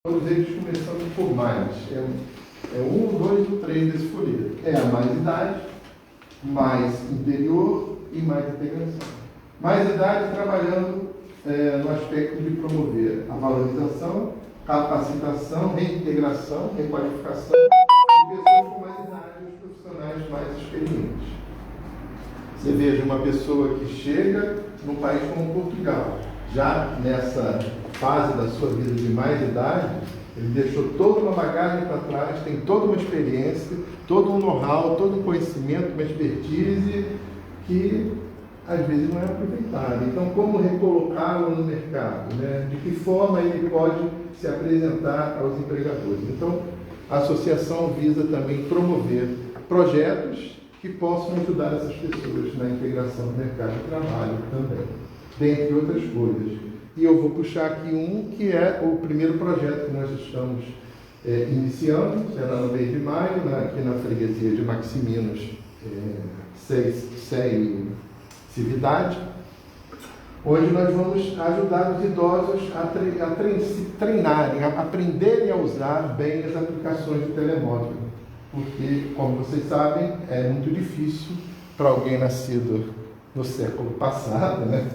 Todos eles começando por mais. É um, dois ou três desse folheto. É a mais idade, mais interior e mais integração. Mais idade trabalhando no aspecto de promover a valorização, capacitação, reintegração, requalificação de pessoas com mais idade e os profissionais mais experientes. Você veja uma pessoa que chega num país como Portugal, já nessa fase da sua vida de mais idade, ele deixou toda uma bagagem para trás, tem toda uma experiência, todo um know-how, todo um conhecimento, uma expertise que às vezes não é aproveitada. Então, como recolocá-lo no mercado? Né? De que forma ele pode se apresentar aos empregadores? Então, a associação visa também promover projetos que possam ajudar essas pessoas na integração no mercado de trabalho também, dentre outras coisas. E eu vou puxar aqui um que é o primeiro projeto que nós estamos iniciando, será no mês de maio, aqui na freguesia de Maximinos, Sé e Cividade, onde nós vamos ajudar os idosos a se treinarem, a aprenderem a usar bem as aplicações de telemóvel. Porque, como vocês sabem, é muito difícil para alguém nascido no século passado, né?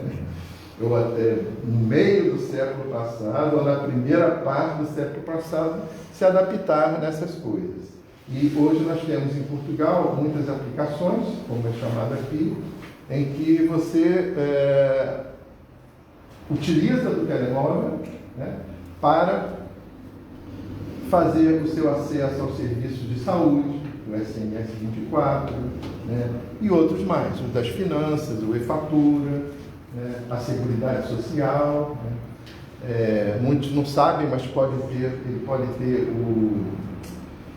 Ou até no meio do século passado, ou na primeira parte do século passado, se adaptar nessas coisas. E hoje nós temos em Portugal muitas aplicações, como é chamado aqui, em que você utiliza do telemóvel, né, para fazer o seu acesso aos serviços de saúde, o SMS 24, né, e outros mais, o das finanças, o e-fatura, a Seguridade Social. Muitos não sabem, mas ele pode ter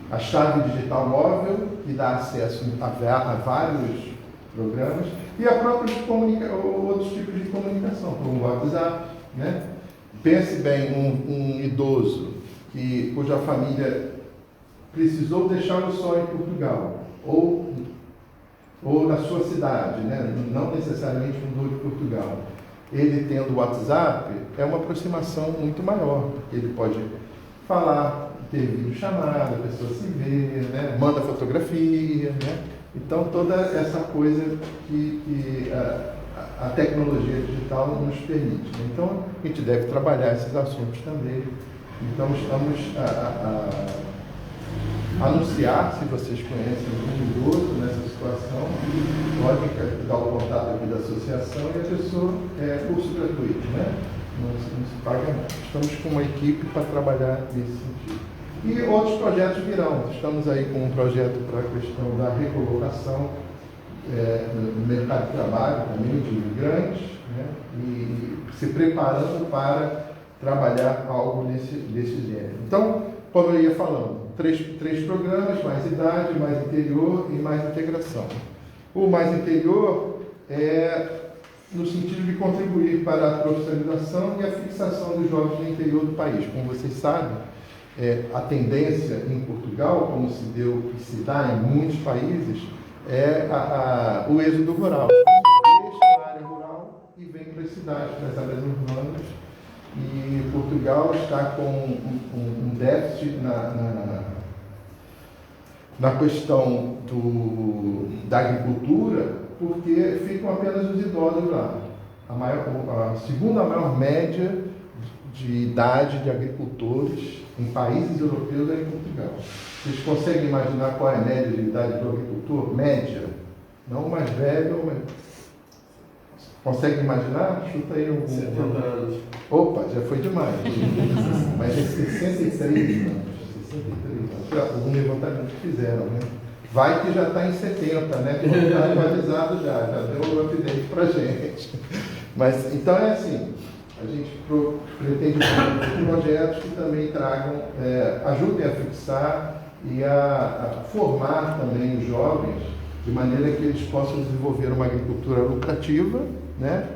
a chave digital móvel, que dá acesso a vários programas, e a própria outros tipos de comunicação, como o WhatsApp. Né? Pense bem, um idoso cuja família precisou deixar o sol em Portugal, ou na sua cidade, né? Não necessariamente mudou de Portugal. Ele tendo o WhatsApp, é uma aproximação muito maior, porque ele pode falar, ter videochamada, a pessoa se vê, né? Manda fotografia, né? Então, toda essa coisa que a tecnologia digital nos permite. Né? Então, a gente deve trabalhar esses assuntos também. Então, estamos anunciar, se vocês conhecem um idoso nessa situação, pode dar o contato aqui da associação e a pessoa curso gratuito, né? Não se paga nada. Estamos com uma equipe para trabalhar nesse sentido. E outros projetos virão. Estamos aí com um projeto para a questão da recolocação no mercado de trabalho também de imigrantes, né? E se preparando para trabalhar algo desse gênero. Então, como eu ia falando, três programas, mais idade, mais interior e mais integração. O mais interior é no sentido de contribuir para a profissionalização e a fixação dos jovens no interior do país. Como vocês sabem, a tendência em Portugal, como se dá em muitos países, é o êxodo rural. Deixa a área rural e vem para as cidades, para as áreas urbanas. E Portugal está com um déficit na questão da agricultura, porque ficam apenas os idosos lá. A segunda maior média de idade de agricultores em países europeus é em Portugal. Vocês conseguem imaginar qual é a média de idade do agricultor? Média. Não o mais velho, mas... Consegue imaginar? Chuta aí um... 70 anos. Opa, já foi demais. Mas é 63 anos. 63 anos. Algum levantamento que fizeram, né? Vai que já está em 70, né? Que está atualizado já deu um update para a gente. Mas, então é assim, a gente pretende fazer projetos que também tragam, ajudem a fixar e a formar também os jovens, de maneira que eles possam desenvolver uma agricultura lucrativa, né,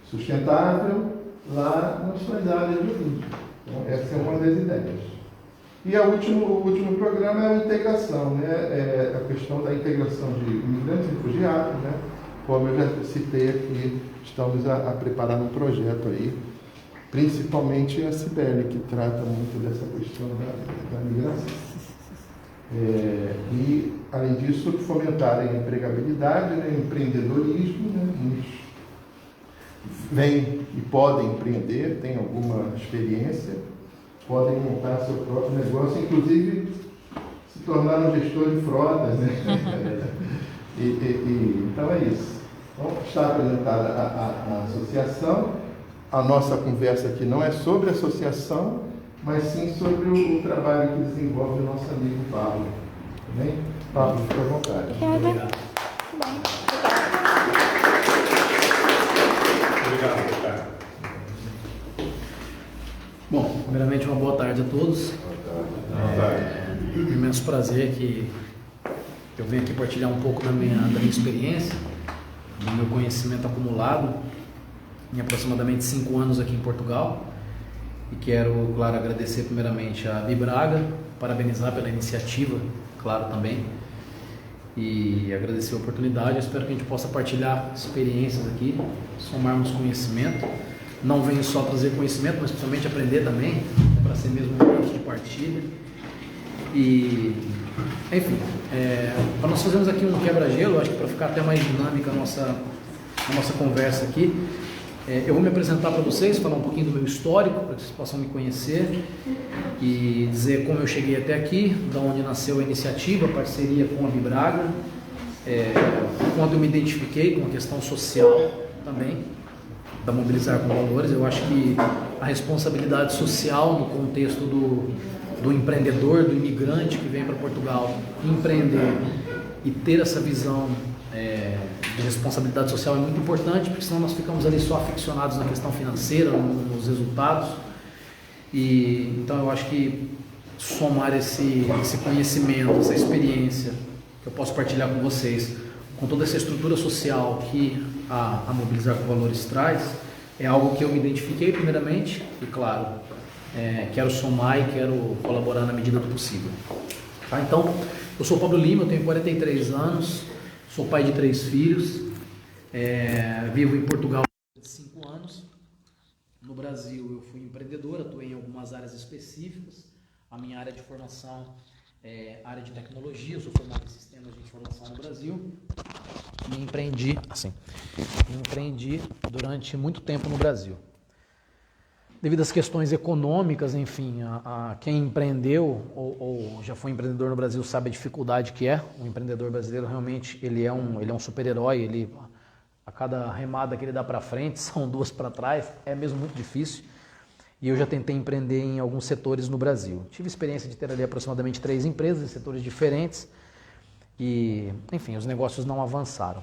sustentável, lá nas suas áreas de origem. Então, essa é uma das ideias. E o último programa é a integração, né, a questão da integração de imigrantes e refugiados, né, como eu já citei aqui, estamos a preparar um projeto aí principalmente a Cibele, que trata muito dessa questão da migração. E, além disso, fomentarem a empregabilidade, né, empreendedorismo, né, muitos vêm e podem empreender, têm alguma experiência, podem montar seu próprio negócio, inclusive se tornaram gestor de frotas, né? Então é isso. Então, está apresentada a associação. A nossa conversa aqui não é sobre a associação, mas sim sobre o trabalho que desenvolve o nosso amigo Pablo. Tá bem? Pablo, fica à vontade. Obrigado. Obrigado, Ricardo. Bom, primeiramente uma boa tarde a todos. Boa tarde. É um imenso prazer que eu venho aqui partilhar um pouco da minha experiência, do meu conhecimento acumulado em aproximadamente 5 anos aqui em Portugal. E quero, claro, agradecer primeiramente a Bibraga, parabenizar pela iniciativa, claro, também. E agradecer a oportunidade. Eu espero que a gente possa partilhar experiências aqui, somarmos conhecimento. Não venho só trazer conhecimento, mas principalmente aprender também, para ser mesmo um ponto de partilha. E, enfim, para nós fazermos aqui um quebra-gelo, acho que para ficar até mais dinâmica a nossa conversa aqui, eu vou me apresentar para vocês, falar um pouquinho do meu histórico, para que vocês possam me conhecer e dizer como eu cheguei até aqui, de onde nasceu a iniciativa, a parceria com a Bibraga, quando eu me identifiquei com a questão social também, da Mobilizar com Valores. Eu acho que a responsabilidade social no contexto do empreendedor, do imigrante que vem para Portugal empreender e ter essa visão de responsabilidade social é muito importante, porque senão nós ficamos ali só aficionados na questão financeira, nos resultados. E então eu acho que somar esse conhecimento, essa experiência que eu posso partilhar com vocês, com toda essa estrutura social que a Mobilizar com Valores traz, é algo que eu me identifiquei primeiramente e, claro, quero somar e quero colaborar na medida do possível. Tá? Então, eu sou o Pablo Lima, eu tenho 43 anos, sou pai de 3 filhos, vivo em Portugal há 5 anos. No Brasil eu fui empreendedor, atuei em algumas áreas específicas. A minha área de formação é área de tecnologia, eu sou formado em sistemas de informação no Brasil e empreendi durante muito tempo no Brasil. Devido às questões econômicas, enfim, a quem empreendeu ou já foi empreendedor no Brasil sabe a dificuldade que é. O empreendedor brasileiro realmente ele é um super-herói, a cada remada que ele dá para frente são 2 para trás, é mesmo muito difícil. E eu já tentei empreender em alguns setores no Brasil. Tive experiência de ter ali aproximadamente 3 empresas em setores diferentes e, enfim, os negócios não avançaram.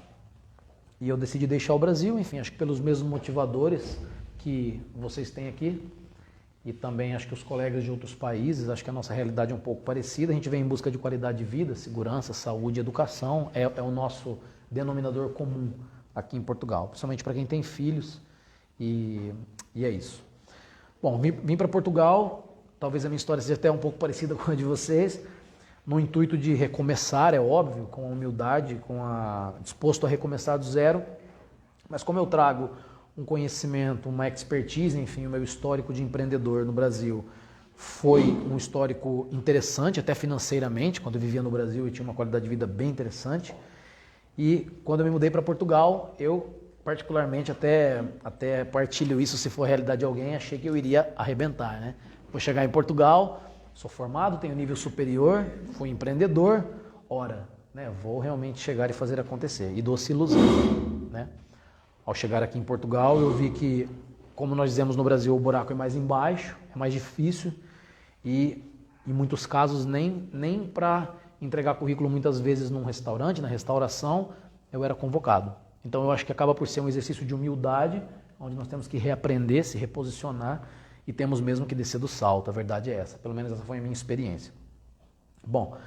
E eu decidi deixar o Brasil, enfim, acho que pelos mesmos motivadores que vocês têm aqui e também acho que os colegas de outros países, acho que a nossa realidade é um pouco parecida. A gente vem em busca de qualidade de vida, segurança, saúde, educação, é o nosso denominador comum aqui em Portugal, principalmente para quem tem filhos e é isso. Bom, vim para Portugal, talvez a minha história seja até um pouco parecida com a de vocês, no intuito de recomeçar, é óbvio, com a humildade, disposto a recomeçar do zero, mas como eu trago um conhecimento, uma expertise, enfim, o meu histórico de empreendedor no Brasil foi um histórico interessante, até financeiramente, quando eu vivia no Brasil eu tinha uma qualidade de vida bem interessante, e quando eu me mudei para Portugal, eu particularmente até partilho isso, se for a realidade de alguém, achei que eu iria arrebentar, né? Vou chegar em Portugal, sou formado, tenho nível superior, fui empreendedor, né? Vou realmente chegar e fazer acontecer, e doce ilusão, né? Ao chegar aqui em Portugal, eu vi que, como nós dizemos no Brasil, o buraco é mais embaixo, é mais difícil e, em muitos casos, nem para entregar currículo muitas vezes num restaurante, na restauração, eu era convocado. Então eu acho que acaba por ser um exercício de humildade, onde nós temos que reaprender, se reposicionar e temos mesmo que descer do salto, a verdade é essa, pelo menos essa foi a minha experiência. Bom,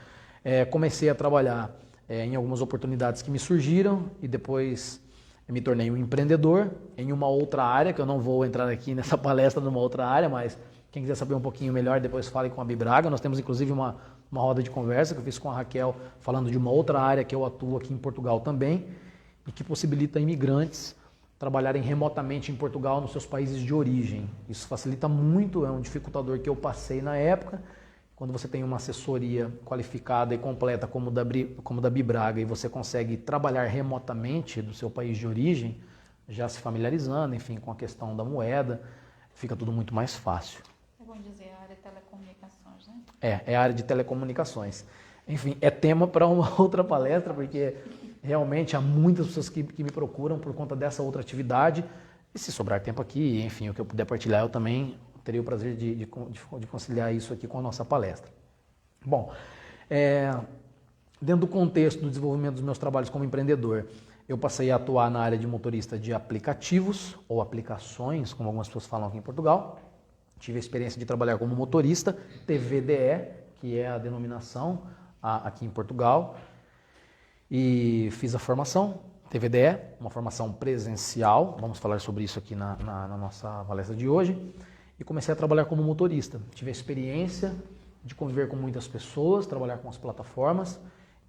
comecei a trabalhar em algumas oportunidades que me surgiram e depois me tornei um empreendedor em uma outra área, que eu não vou entrar aqui nessa palestra numa outra área, mas quem quiser saber um pouquinho melhor, depois fale com a Bibraga. Nós temos inclusive uma roda de conversa que eu fiz com a Raquel, falando de uma outra área que eu atuo aqui em Portugal também, e que possibilita imigrantes trabalharem remotamente em Portugal nos seus países de origem. Isso facilita muito, é um dificultador que eu passei na época. Quando você tem uma assessoria qualificada e completa como da Bibraga e você consegue trabalhar remotamente do seu país de origem, já se familiarizando, enfim, com a questão da moeda, fica tudo muito mais fácil. É bom dizer a área de telecomunicações, né? É a área de telecomunicações. Enfim, é tema para uma outra palestra, porque realmente há muitas pessoas que me procuram por conta dessa outra atividade. E se sobrar tempo aqui, enfim, o que eu puder partilhar, eu também teria o prazer de conciliar isso aqui com a nossa palestra. Bom, dentro do contexto do desenvolvimento dos meus trabalhos como empreendedor, eu passei a atuar na área de motorista de aplicativos ou aplicações, como algumas pessoas falam aqui em Portugal. Tive a experiência de trabalhar como motorista, TVDE, que é a denominação aqui em Portugal, e fiz a formação TVDE, uma formação presencial, vamos falar sobre isso aqui na nossa palestra de hoje, e comecei a trabalhar como motorista. Tive a experiência de conviver com muitas pessoas, trabalhar com as plataformas,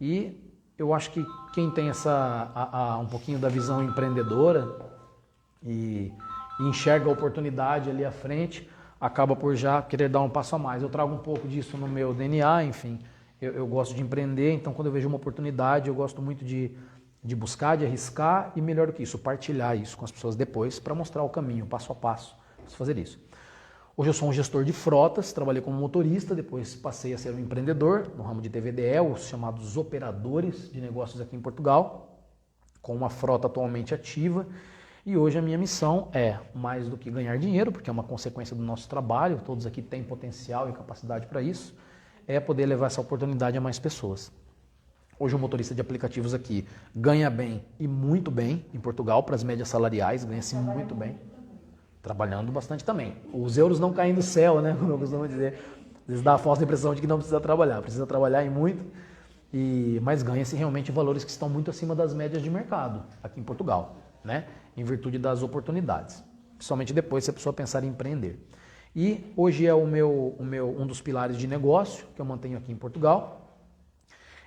e eu acho que quem tem um pouquinho da visão empreendedora e enxerga a oportunidade ali à frente, acaba por já querer dar um passo a mais. Eu trago um pouco disso no meu DNA, enfim, eu gosto de empreender, então quando eu vejo uma oportunidade, eu gosto muito de buscar, de arriscar e, melhor do que isso, partilhar isso com as pessoas depois para mostrar o caminho, passo a passo, para fazer isso. Hoje eu sou um gestor de frotas, trabalhei como motorista, depois passei a ser um empreendedor no ramo de TVDE, os chamados operadores de negócios aqui em Portugal, com uma frota atualmente ativa. E hoje a minha missão é, mais do que ganhar dinheiro, porque é uma consequência do nosso trabalho, todos aqui têm potencial e capacidade para isso, é poder levar essa oportunidade a mais pessoas. Hoje o motorista de aplicativos aqui ganha bem e muito bem em Portugal, para as médias salariais, ganha-se muito bem. Trabalhando bastante também. Os euros não caem do céu, né? Como eu costumo dizer. Às vezes dá a falsa impressão de que não precisa trabalhar e muito, mas ganha-se realmente valores que estão muito acima das médias de mercado aqui em Portugal, né? Em virtude das oportunidades. Principalmente depois se a pessoa pensar em empreender. E hoje é um dos pilares de negócio que eu mantenho aqui em Portugal.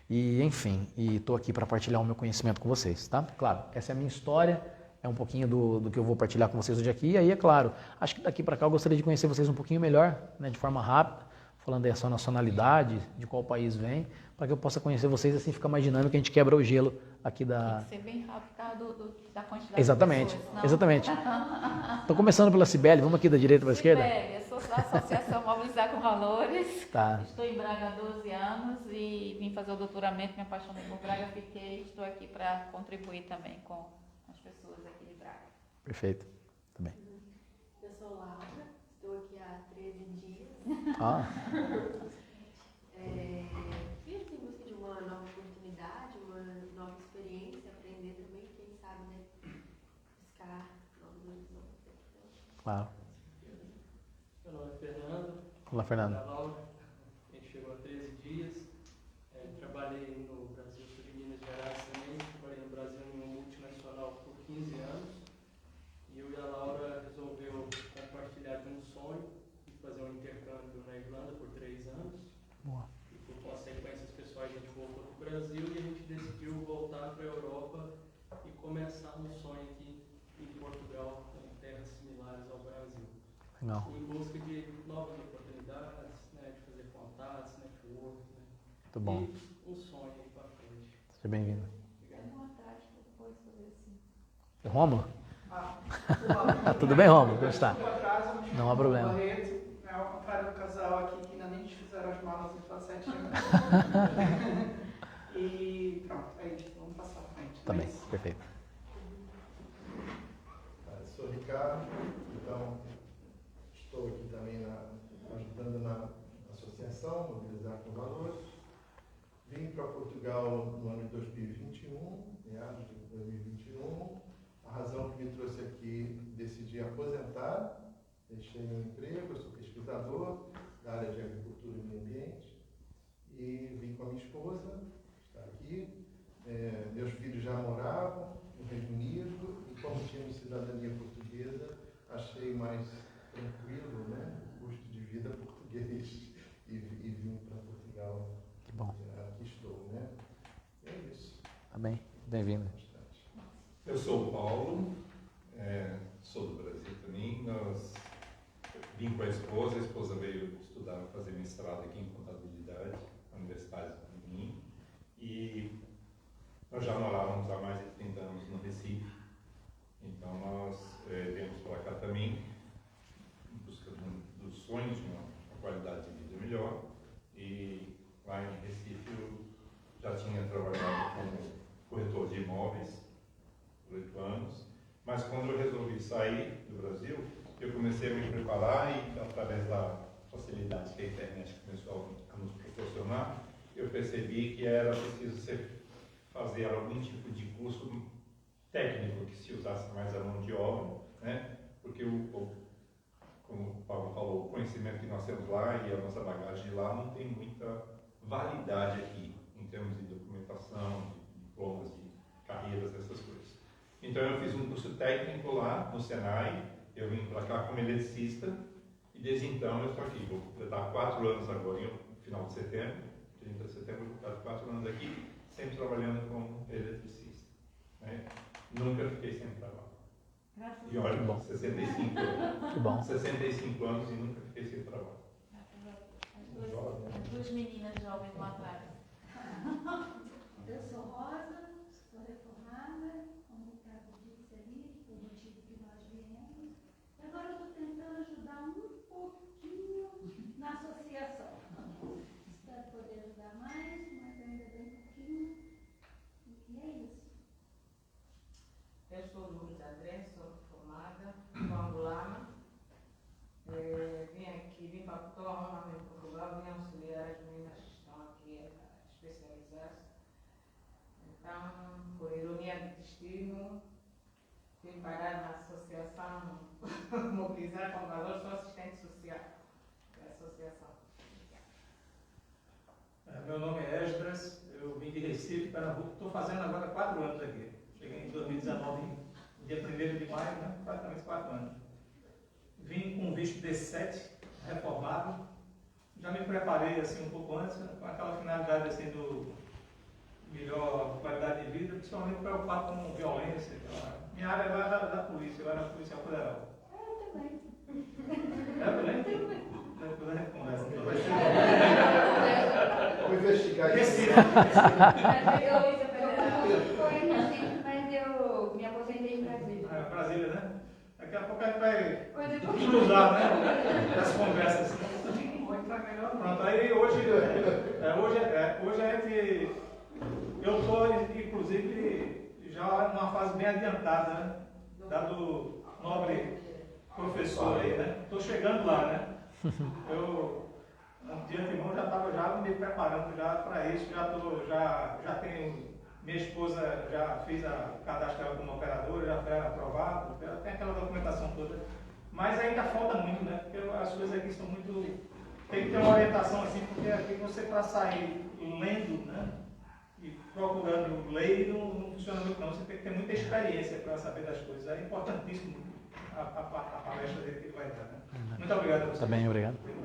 E, enfim, estou aqui para partilhar o meu conhecimento com vocês, tá? Claro, essa é a minha história. É um pouquinho do que eu vou partilhar com vocês hoje aqui. E aí, é claro, acho que daqui para cá eu gostaria de conhecer vocês um pouquinho melhor, né, de forma rápida, falando da sua nacionalidade, de qual país vem, para que eu possa conhecer vocês, assim fica mais dinâmico, a gente quebra o gelo aqui da... Tem que ser bem rápido por causa da quantidade Exatamente, de pessoas. exatamente. Estou começando pela Cibele, vamos aqui da direita para a esquerda? Cibele, eu sou da Associação Mobilizar com Valores. Tá. Estou em Braga há 12 anos e vim fazer o doutoramento, me apaixonei por Braga, estou aqui para contribuir também com as pessoas aqui de Braga. Perfeito, também. Eu sou Laura, estou aqui há 13 dias. Vim aqui em busca de uma nova oportunidade, uma nova experiência, aprender também, quem sabe, né? Buscar novos horizontes. Claro. Meu nome é Fernando. Olá, Fernando. Laura. A gente chegou há 13 dias. Trabalhei no Brasil, sou de Minas Gerais também. Trabalhei no Brasil em uma multinacional por 15 anos. E eu e a Laura resolveu compartilhar de um sonho e fazer um intercâmbio na Irlanda por 3 anos. Boa. E por consequências pessoais a gente voltou para o Brasil e a gente decidiu voltar para a Europa e começar um sonho aqui em Portugal, em terras similares ao Brasil. Legal. Em busca de novas oportunidades, né, de fazer contatos, network, né? Muito bom. E um sonho aí para frente. Seja bem-vindo. Tem vontade depois de fazer assim. Rômulo? Tudo bem, Rômulo? Como está? Não há problema. É ao contrário do casal aqui que ainda nem fizeram as malas em 17 anos. E pronto, é isso. Vamos passar à frente. Tá bem, perfeito. Sou Ricardo, então estou aqui também ajudando na associação Mobilizar com Valores. Vim para Portugal no ano de 2021, meados de 2021. A razão que me trouxe aqui, decidi aposentar, deixei meu emprego, eu sou pesquisador da área de agricultura e meio ambiente e vim com a minha esposa, que está aqui. Meus filhos já moravam no Reino Unido e como tínhamos cidadania portuguesa, achei mais tranquilo, né, o custo de vida português e vim para Portugal. Que bom. Aqui estou, né? É isso. Tá bem, bem-vindo. Eu sou o Paulo, Sou do Brasil também. Nós vim com a esposa veio estudar, fazer mestrado aqui em contabilidade, na Universidade de Minas, e nós já morávamos há mais de 30 anos no Recife, então nós viemos para cá também, em busca dos sonhos de uma qualidade de vida melhor, e lá em Recife eu já tinha trabalhado como corretor de imóveis por 8 anos, mas quando eu resolvi sair do Brasil, eu comecei a me preparar e, através da facilidade que a internet começou a nos proporcionar, eu percebi que era preciso fazer algum tipo de curso técnico que se usasse mais a mão de obra, né? Porque, como o Paulo falou, o conhecimento que nós temos lá e a nossa bagagem de lá não tem muita validade aqui, em termos de documentação, de diplomas, de carreiras, essas coisas. Então eu fiz um curso técnico lá no Senai, eu vim para cá como eletricista e desde então eu estou aqui. Vou completar 4 anos agora, no final de setembro, 30 de setembro, vou completar 4 anos aqui, sempre trabalhando como eletricista. Né? Nunca fiquei sem trabalho. E olha, 65 anos. Que bom. 65 anos e nunca fiquei sem trabalho. As duas meninas jovens lá atrás. Eu sou Rosa, sou reformada, como o Ricardo disse ali, por motivo que nós viemos. E agora eu estou tentando ajudar um pouquinho na associação. Espero poder ajudar mais, mas ainda bem pouquinho. E é isso. Eu sou Lourdes André, sou formada, sou angolana. Vim para Portugal, em Portugal, vim auxiliar as meninas que estão aqui a especializar-se. Então, por ironia do destino, vim parar na associação Mobilizar com Valor, sou assistente social da associação. Meu nome é Esdras, eu vim de Recife, Pernambuco, estou fazendo agora 4 anos aqui. Cheguei em 2019, dia 1º de maio, né? Praticamente 4 anos. Vim com visto D7, reformado. Já me preparei assim um pouco antes, com aquela finalidade assim do melhor qualidade de vida, principalmente preocupado com violência. Minha área era da polícia, eu era policial federal. Eu também. Também? Depois a gente conversa. Vou investigar isso. Mas eu me aposentei em Brasília. Brasília, né? Daqui a pouco a gente vai cruzar, né? As conversas. Pronto, aí hoje a gente. Eu estou, inclusive, já numa fase bem adiantada, né? Dado o nobre professor aí, né? Estou chegando lá, né? Eu, de antemão, já estava me preparando já para isso, já tenho. Minha esposa já fez a cadastro dela como operadora, já foi aprovado, tem aquela documentação toda. Mas ainda falta muito, né? Porque as coisas aqui são muito. Tem que ter uma orientação assim, porque aqui você para sair lendo, né? E procurando lei não funciona muito não. Você tem que ter muita experiência para saber das coisas. É importantíssimo a palestra dele que ele vai dar, né? Muito obrigado a você. Tá bem, obrigado. Meu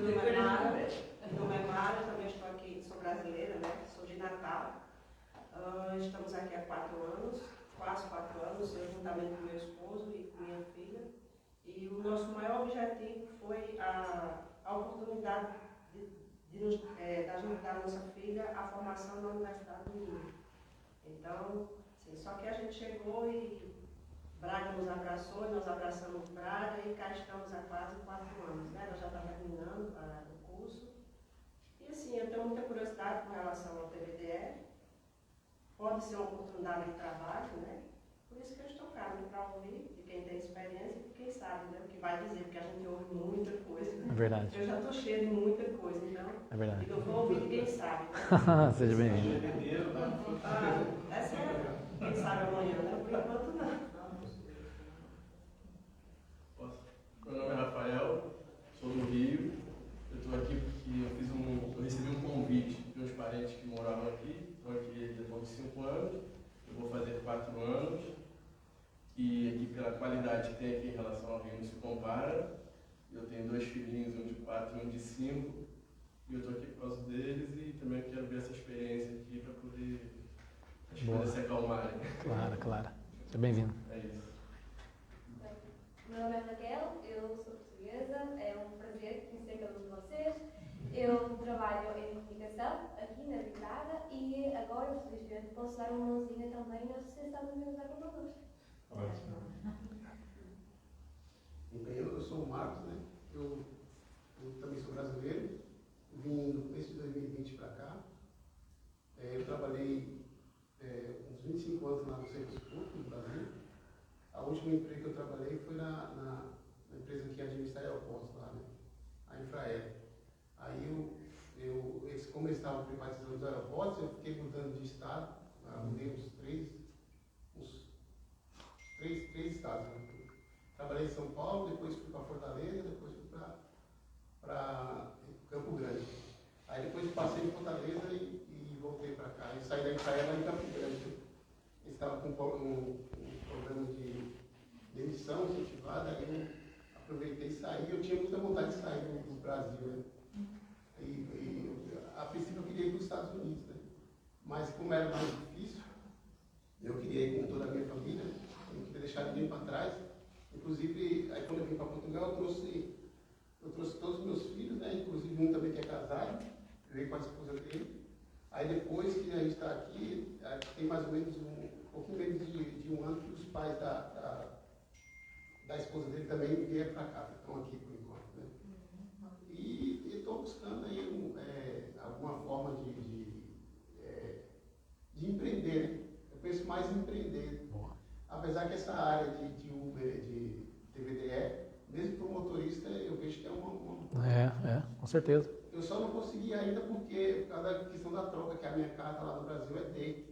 nome é Mara, também estou aqui, sou brasileira, né? Sou de Natal. Estamos aqui há 4 anos, quase 4 anos, eu juntamente com meu esposo e com minha filha. E o nosso maior objetivo foi a oportunidade de ajudar a nossa filha a formação na Universidade do Rio. Então, assim, só que a gente chegou e Braga nos abraçou, nós abraçamos Braga e cá estamos há quase 4 anos, né? Nós já estamos terminando o curso. E assim, eu tenho muita curiosidade com relação ao TVDE. Pode ser uma oportunidade de trabalho, né? Por isso que eu estou cá, para ouvir de quem tem experiência e de quem sabe, né? O que vai dizer, porque a gente ouve muita coisa. É verdade. Eu já estou cheia de muita coisa, então. É verdade. Eu vou ouvir de quem sabe. Né? Seja bem-vindo. É sério. Quem sabe amanhã, né? Por enquanto não. Meu nome é Rafael, sou do Rio. Eu estou aqui porque eu recebi um convite de meus parentes que moravam aqui. Estou aqui há 5 anos, eu vou fazer 4 anos. E aqui pela qualidade que tem aqui em relação ao Rio não se compara. Eu tenho 2 filhinhos, um de 4 e um de 5. E eu estou aqui por causa deles e também quero ver essa experiência aqui para poder as coisas se acalmarem. Claro, claro. Seja bem-vindo. É isso. Meu nome é Raquel, eu sou portuguesa, é um prazer conhecer cada um de vocês. Eu trabalho em comunicação aqui na Vidrada e agora, felizmente, posso dar uma mãozinha também na Associação de Amigos da Convalescência. Bem, eu sou o Marcos, né? Eu também sou brasileiro, vim no começo de 2020 para cá. Eu trabalhei uns 25 anos lá no serviço público no Brasil. A última empresa que eu trabalhei foi na empresa que administra aeroportos lá, né? A Infraero. Aí como eles estavam privatizando os aeroportos, eu fiquei mudando de estado, mudei uns três estados. Né? Trabalhei em São Paulo, depois fui para Fortaleza, depois fui para Campo Grande. Aí depois passei em Fortaleza e voltei para cá. E saí da Infraero em Campo Grande. Eles estavam com um programa de demissão incentivada, aí eu aproveitei e saí. Eu tinha muita vontade de sair do Brasil, né? A princípio eu queria ir para os Estados Unidos, né? Mas como era mais difícil, eu queria ir com toda a minha família, eu não queria deixar ninguém para trás. Inclusive, aí quando eu vim para Portugal, eu trouxe todos os meus filhos, né? Inclusive um também que é casado, veio com a esposa dele. Aí depois que a gente está aqui, tem mais ou menos um pouquinho menos de um ano que os pais da esposa dele também vieram para cá, estão aqui por enquanto, né? E estou buscando aí alguma forma de empreender, né? Eu penso mais em empreender. Apesar que essa área de Uber, de TVDE, mesmo para o motorista, eu vejo que é uma com certeza. Eu só não consegui ainda por causa da questão da troca, que a minha carta lá no Brasil é D.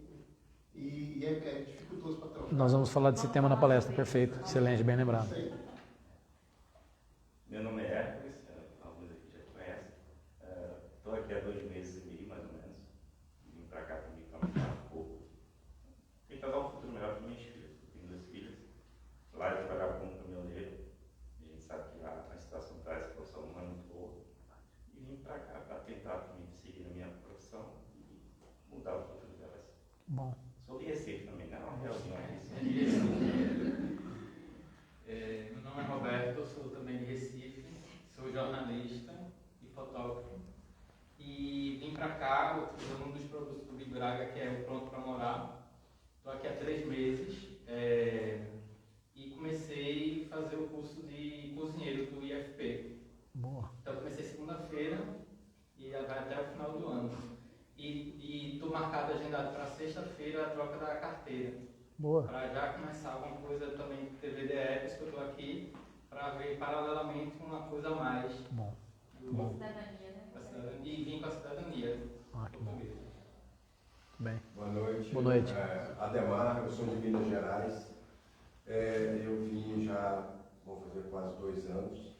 E é dificultoso para trocar. Nós vamos falar desse tema na palestra, perfeito. Excelente, bem lembrado. Meu nome é Hércules, alguns aqui já conhecem. Estou aqui há 2 meses e meio, mais ou menos. Vim para cá também para mudar um pouco. Tentar dar um futuro melhor para minhas filhas. Eu tenho 2 filhas. Lá eu trabalhava como caminhoneiro. A gente sabe que a situação traz a situação não é muito boa. E vim para cá para tentar também seguir na minha profissão e mudar o futuro delas. Bom. Sou de Recife também, não é uma realzinha Meu nome é Roberto, sou também de Recife, sou jornalista e fotógrafo. E vim para cá utilizando um dos produtos do Big Braga, que é o Pronto para Morar. Estou aqui há 3 meses e comecei a fazer o curso de cozinheiro do IFP. Boa. Então comecei segunda-feira e vai até o final do ano. E estou agendado para sexta-feira a troca da carteira. Boa. Para já começar alguma coisa também de TVDE, por isso que eu estou aqui, para ver paralelamente uma coisa a mais. Bom. Cidadania, né? E vim com a cidadania. Que bom. Bem. Boa noite. Boa noite. Ademar, eu sou de Minas Gerais. Eu vim já, vou fazer quase 2 anos.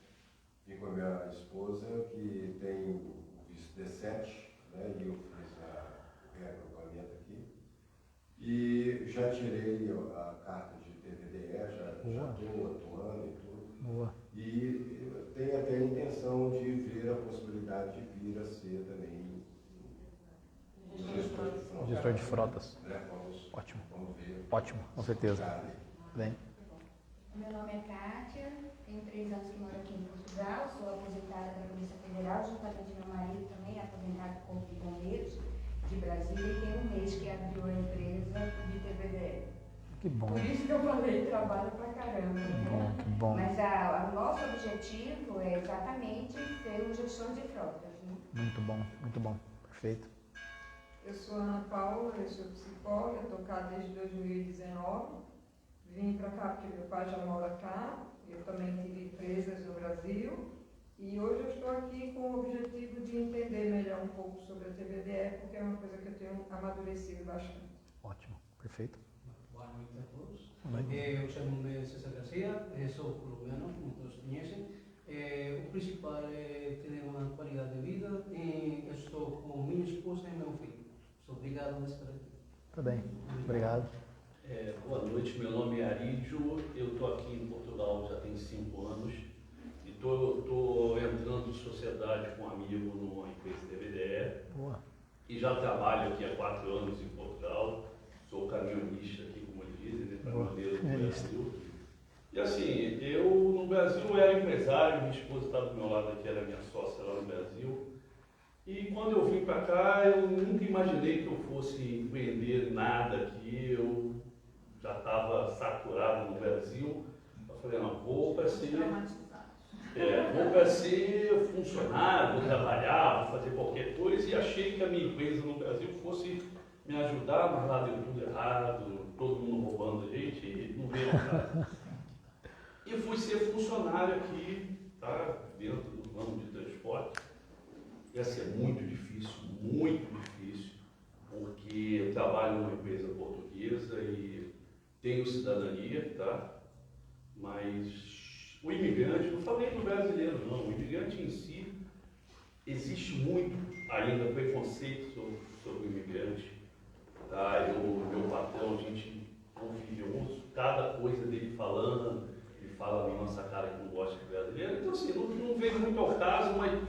Vim com a minha esposa, que tem o visto D7, né? E eu fiz o reagrupamento aqui. E já tirei a carta de TVDE, já estou atuando e tudo. Boa. E tenho até a intenção de ver a possibilidade de vir a ser também gestor de frotas. Ótimo. Vamos ver. Ótimo, com certeza. Bem. Meu nome é Kátia, tenho 3 anos que moro aqui em Portugal, sou aposentada da Polícia Federal, juntamente com meu marido também, aposentado do Corpo de Bombeiros de Brasília, e tem 1 mês que abriu a empresa de TVDE. Que bom. Por isso que eu falei, trabalho pra caramba. Que bom. Mas o nosso objetivo é exatamente ser um gestor de frotas. Né? Muito bom, perfeito. Eu sou Ana Paula, eu sou psicóloga, estou cá desde 2019. Vim para cá porque meu pai já mora cá, eu também tive empresas no Brasil. E hoje eu estou aqui com o objetivo de entender melhor um pouco sobre a TVDE, porque é uma coisa que eu tenho amadurecido bastante. Ótimo, perfeito. Boa noite a todos. Boa noite. Eu chamo-me César Garcia, sou colombiano, como todos conhecem. O principal é ter uma qualidade de vida. Eu estou com minha esposa e meu filho. Obrigado por estar aqui. Tá bem, obrigado. Boa noite, meu nome é Arídio, eu estou aqui em Portugal já tem 5 anos e estou entrando em sociedade com um amigo numa empresa TVDE. Boa. E já trabalho aqui há 4 anos em Portugal, sou caminhonista aqui, como eles dizem, caminhoneiro do Brasil. E assim, eu no Brasil era empresário, minha esposa está do meu lado aqui, era minha sócia lá no Brasil. E quando eu vim para cá, eu nunca imaginei que eu fosse empreender nada aqui. Eu já estava saturado no Brasil. Eu falei, não, vou para ser funcionário, vou trabalhar, vou fazer qualquer coisa. E achei que a minha empresa no Brasil fosse me ajudar, mas lá deu tudo errado, todo mundo roubando a gente, e não veio nada. E fui ser funcionário aqui, tá, dentro do ramo de transporte. Ia ser muito difícil, porque eu trabalho numa empresa portuguesa e tenho cidadania, tá? Mas o imigrante, não falei do brasileiro não, o imigrante em si, existe muito ainda preconceito sobre o imigrante, tá? Meu patrão, a gente convive, eu ouço cada coisa dele falando, ele fala na nossa cara que não gosta de brasileiro, então assim, não veio muito ao caso, mas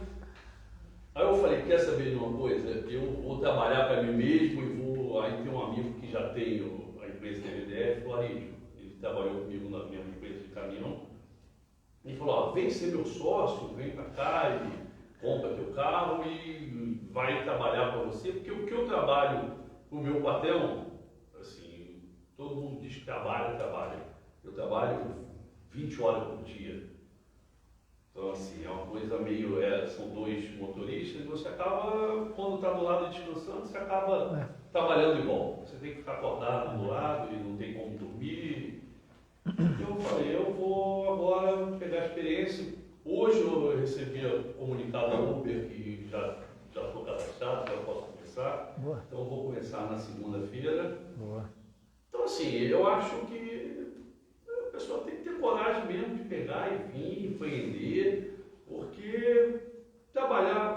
aí eu falei, quer saber de uma coisa? Eu vou trabalhar para mim mesmo e vou. Aí tem um amigo que já tem a empresa TVDF, falou, Arídio, ele trabalhou comigo na minha empresa de caminhão. Ele falou, ó, vem ser meu sócio, vem para cá e compra teu carro e vai trabalhar para você, porque o que eu trabalho para o meu patrão, assim, todo mundo diz que trabalha. Eu trabalho 20 horas por dia. Então, assim, é uma coisa meio, são dois motoristas, e você acaba, quando está do lado descansando, você acaba trabalhando igual. Você tem que ficar acordado do lado e não tem como dormir. Então eu falei, eu vou agora pegar a experiência. Hoje eu recebi o comunicado da Uber que já estou cadastrado, já posso começar. Boa. Então eu vou começar na segunda-feira. Boa. Então, assim, eu acho que a pessoa tem que ter coragem mesmo de pegar e vir, empreender, porque trabalhar,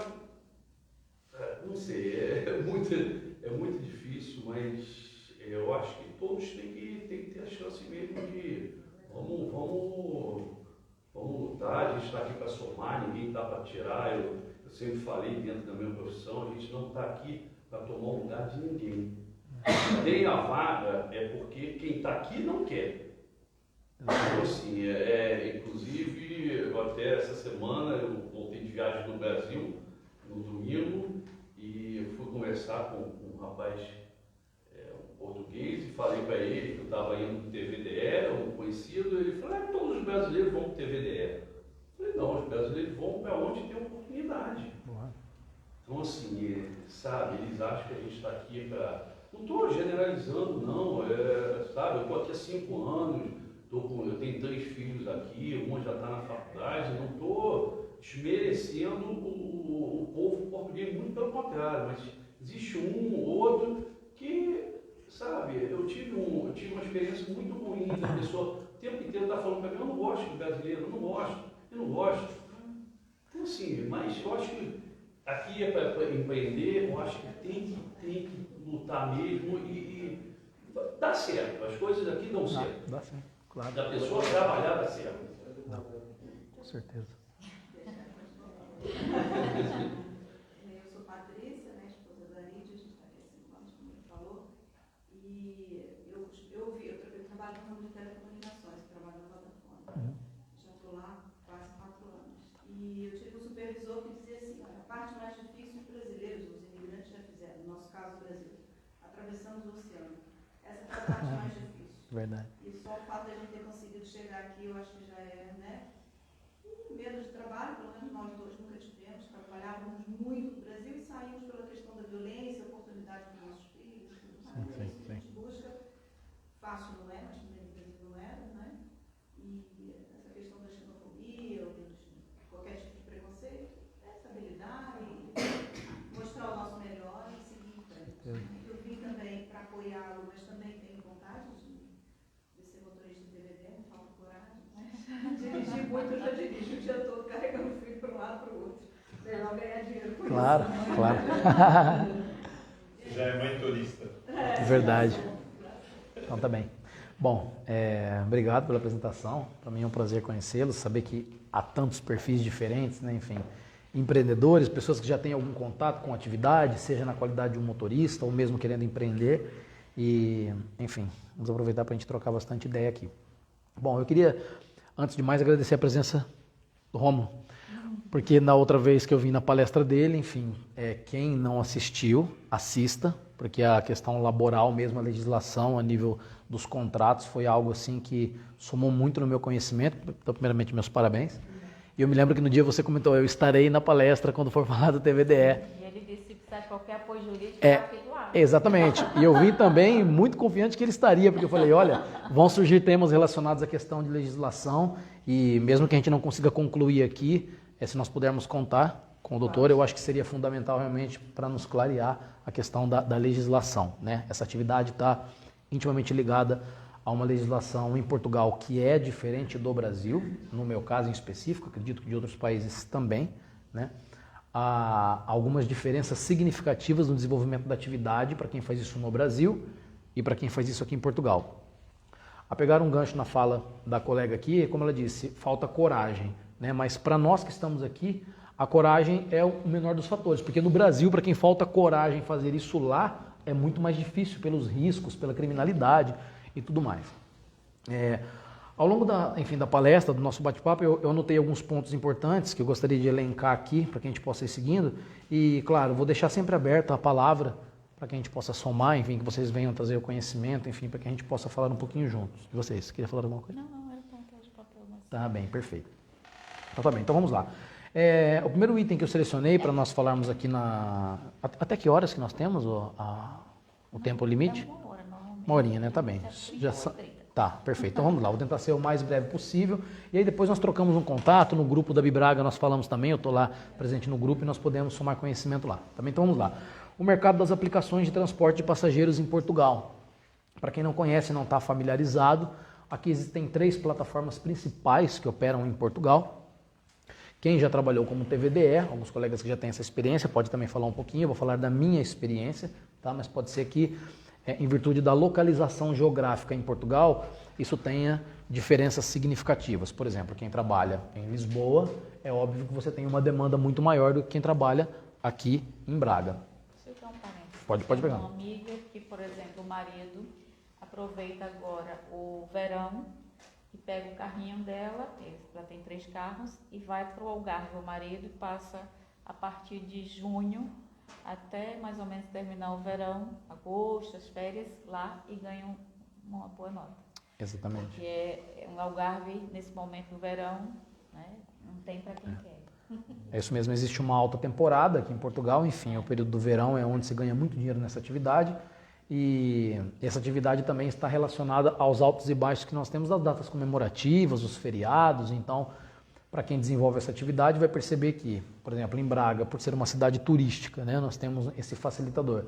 não sei, é muito difícil, mas eu acho que todos têm que ter a chance mesmo de vamos lutar, a gente está aqui para somar, ninguém está para tirar. Eu sempre falei dentro da minha profissão, a gente não está aqui para tomar o lugar de ninguém. Tem a vaga é porque quem está aqui não quer. Então, assim, inclusive, eu até essa semana eu voltei de viagem no Brasil, no domingo, e eu fui conversar com um rapaz um português e falei para ele que eu estava indo para o TVDE, um conhecido, ele falou, todos os brasileiros vão para o TVDE. Eu falei, não, os brasileiros vão para onde tem oportunidade. Então, assim, sabe, eles acham que a gente está aqui para... Não estou generalizando, não, sabe, eu estou aqui há 5 anos, eu tenho 3 filhos aqui, um já está na faculdade, não estou desmerecendo o povo português, muito pelo contrário, mas existe um ou outro que, sabe, eu tive uma experiência muito ruim da pessoa o tempo inteiro está falando para mim, eu não gosto de brasileiro, eu não gosto. Então, assim, mas eu acho que aqui é para empreender, eu acho que tem que lutar mesmo e dá certo, as coisas aqui dão certo. Dá certo, claro. Da pessoa trabalhar dá certo. Não, com certeza. Eu sou Patrícia, né, esposa da Lídia, a gente está aqui há 5 anos, como ele falou, e eu trabalho no ramo de telecomunicações, trabalho na Vodafone. Já estou lá quase 4 anos. E eu tive um supervisor que dizia assim, a parte mais difícil os brasileiros, os imigrantes já fizeram, no nosso caso o Brasil, atravessamos o oceano. Essa foi a parte mais difícil. Verdade. E só o fato de a gente ter conseguido chegar aqui, eu acho que já é, né? E medo de trabalho, pelo menos nós dois nunca tivemos, trabalhávamos muito no Brasil e saímos pela questão da violência, oportunidade para os nossos filhos, tudo mais. Sim. A gente busca, fácil não é, mas também no Brasil não era, né? E essa questão da xenofobia, ou qualquer tipo de preconceito, é saber lidar e mostrar o nosso melhor e seguir em frente. Eu vim também para apoiá-lo, mas também tenho vontade de ser motorista de DVD, me falta coragem. Dirigir muito, eu já dirijo o dia todo carregando o filho para um lado para o outro. Melhor ganhar dinheiro com Claro, isso. claro. Já é mãe turista. Verdade. Então tá bem. Bom, obrigado pela apresentação. Para mim é um prazer conhecê-los, saber que há tantos perfis diferentes, né? Enfim, empreendedores, pessoas que já têm algum contato com a atividade, seja na qualidade de um motorista ou mesmo querendo empreender. E, enfim, vamos aproveitar para a gente trocar bastante ideia aqui. Bom, eu queria, antes de mais, agradecer a presença do Rômulo, porque na outra vez que eu vim na palestra dele, enfim, quem não assistiu, assista, porque a questão laboral mesmo, a legislação a nível dos contratos foi algo assim que somou muito no meu conhecimento. Então, primeiramente, meus parabéns. E eu me lembro que no dia você comentou, eu estarei na palestra quando for falar do TVDE. E ele disse, se precisar de qualquer apoio jurídico, está aqui do lado. Exatamente. E eu vim também muito confiante que ele estaria, porque eu falei, olha, vão surgir temas relacionados à questão de legislação e mesmo que a gente não consiga concluir aqui, se nós pudermos contar com o doutor, eu acho que seria fundamental realmente para nos clarear a questão da legislação, né? Essa atividade está intimamente ligada a uma legislação em Portugal que é diferente do Brasil, no meu caso em específico, acredito que de outros países também, né? Há algumas diferenças significativas no desenvolvimento da atividade para quem faz isso no Brasil e para quem faz isso aqui em Portugal. A pegar um gancho na fala da colega aqui, como ela disse, falta coragem, né? Mas para nós que estamos aqui, a coragem é o menor dos fatores, porque no Brasil, para quem falta coragem fazer isso lá, é muito mais difícil pelos riscos, pela criminalidade e tudo mais. Ao longo da palestra, do nosso bate-papo, eu anotei alguns pontos importantes que eu gostaria de elencar aqui para que a gente possa ir seguindo. E, claro, vou deixar sempre aberta a palavra para que a gente possa somar, enfim, que vocês venham trazer o conhecimento, enfim, para que a gente possa falar um pouquinho juntos. E vocês, queriam falar alguma coisa? Não, era ponto de papel. Mas... Tá bem, perfeito. Então tá bem, então vamos lá. O primeiro item que eu selecionei para nós falarmos aqui Até que horas que nós temos o tempo limite? Uma horinha, né? Tá bem. Tá, perfeito. Então vamos lá, vou tentar ser o mais breve possível. E aí depois nós trocamos um contato, no grupo da Bibraga nós falamos também, eu estou lá presente no grupo e nós podemos somar conhecimento lá. Também, então vamos lá. O mercado das aplicações de transporte de passageiros em Portugal. Para quem não conhece, não está familiarizado, aqui existem 3 plataformas principais que operam em Portugal. Quem já trabalhou como TVDE, alguns colegas que já têm essa experiência, pode também falar um pouquinho, eu vou falar da minha experiência, tá? Mas pode ser que, em virtude da localização geográfica em Portugal, isso tenha diferenças significativas. Por exemplo, quem trabalha em Lisboa, é óbvio que você tem uma demanda muito maior do que quem trabalha aqui em Braga. Deixa eu dar um parênteses. Pode pegar. Uma amiga que, por exemplo, o marido aproveita agora o verão e pega o carrinho dela, ela tem 3 carros, e vai para o Algarve, o marido, e passa a partir de junho até mais ou menos terminar o verão, agosto, as férias lá, e ganha uma boa nota. Exatamente. Porque um Algarve, nesse momento do verão, né, não tem para quem quer. É isso mesmo, existe uma alta temporada aqui em Portugal, enfim, o período do verão é onde se ganha muito dinheiro nessa atividade. E essa atividade também está relacionada aos altos e baixos que nós temos das datas comemorativas, os feriados. Então, para quem desenvolve essa atividade, vai perceber que, por exemplo, em Braga, por ser uma cidade turística, né, nós temos esse facilitador.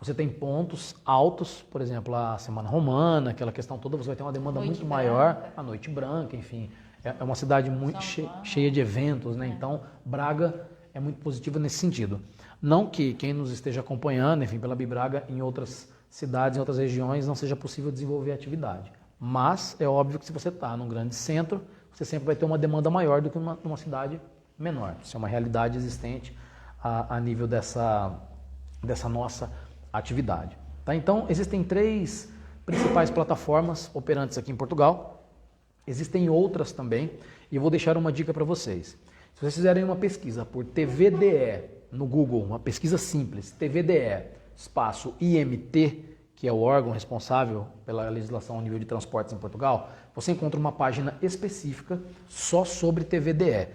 Você tem pontos altos, por exemplo, a Semana Romana, aquela questão toda, você vai ter uma demanda muito maior, a Noite Branca, enfim. É uma cidade muito cheia de eventos, né? Então, Braga é muito positiva nesse sentido. Não que quem nos esteja acompanhando, enfim, pela Bibraga, em outras cidades, em outras regiões, não seja possível desenvolver a atividade. Mas é óbvio que se você está num grande centro, você sempre vai ter uma demanda maior do que numa cidade menor. Isso é uma realidade existente a nível dessa nossa atividade. Tá? Então, existem 3 principais plataformas operantes aqui em Portugal. Existem outras também, e eu vou deixar uma dica para vocês. Se vocês fizerem uma pesquisa por TVDE no Google, uma pesquisa simples, TVDE, espaço IMT, que é o órgão responsável pela legislação ao nível de transportes em Portugal, você encontra uma página específica só sobre TVDE.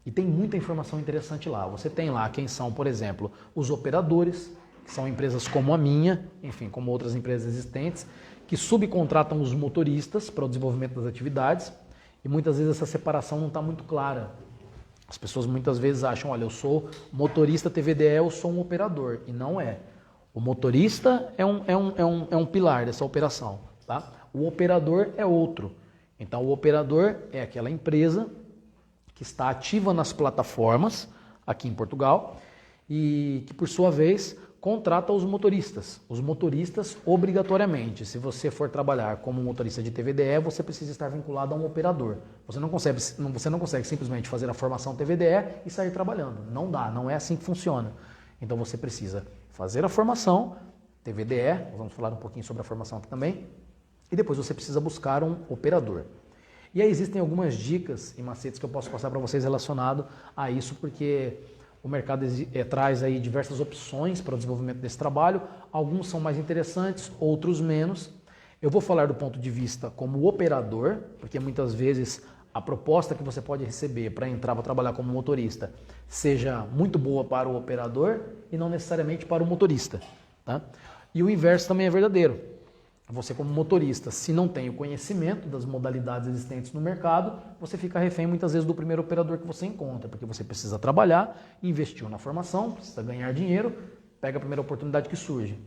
E tem muita informação interessante lá. Você tem lá quem são, por exemplo, os operadores, que são empresas como a minha, enfim, como outras empresas existentes, que subcontratam os motoristas para o desenvolvimento das atividades, e muitas vezes essa separação não está muito clara. As pessoas muitas vezes acham, olha, eu sou motorista TVDE, eu sou um operador, e não é. O motorista é um pilar dessa operação, tá? O operador é outro. Então, o operador é aquela empresa que está ativa nas plataformas aqui em Portugal e que, por sua vez, contrata os motoristas. Os motoristas, obrigatoriamente, se você for trabalhar como motorista de TVDE, você precisa estar vinculado a um operador. Você não consegue simplesmente fazer a formação TVDE e sair trabalhando. Não dá, não é assim que funciona. Então, você precisa fazer a formação TVDE, nós vamos falar um pouquinho sobre a formação aqui também, e depois você precisa buscar um operador. E aí existem algumas dicas e macetes que eu posso passar para vocês relacionado a isso, porque o mercado traz aí diversas opções para o desenvolvimento desse trabalho. Alguns são mais interessantes, outros menos. Eu vou falar do ponto de vista como operador, porque muitas vezes a proposta que você pode receber para entrar para trabalhar como motorista seja muito boa para o operador e não necessariamente para o motorista. Tá? E o inverso também é verdadeiro. Você como motorista, se não tem o conhecimento das modalidades existentes no mercado, você fica refém muitas vezes do primeiro operador que você encontra, porque você precisa trabalhar, investiu na formação, precisa ganhar dinheiro, pega a primeira oportunidade que surge.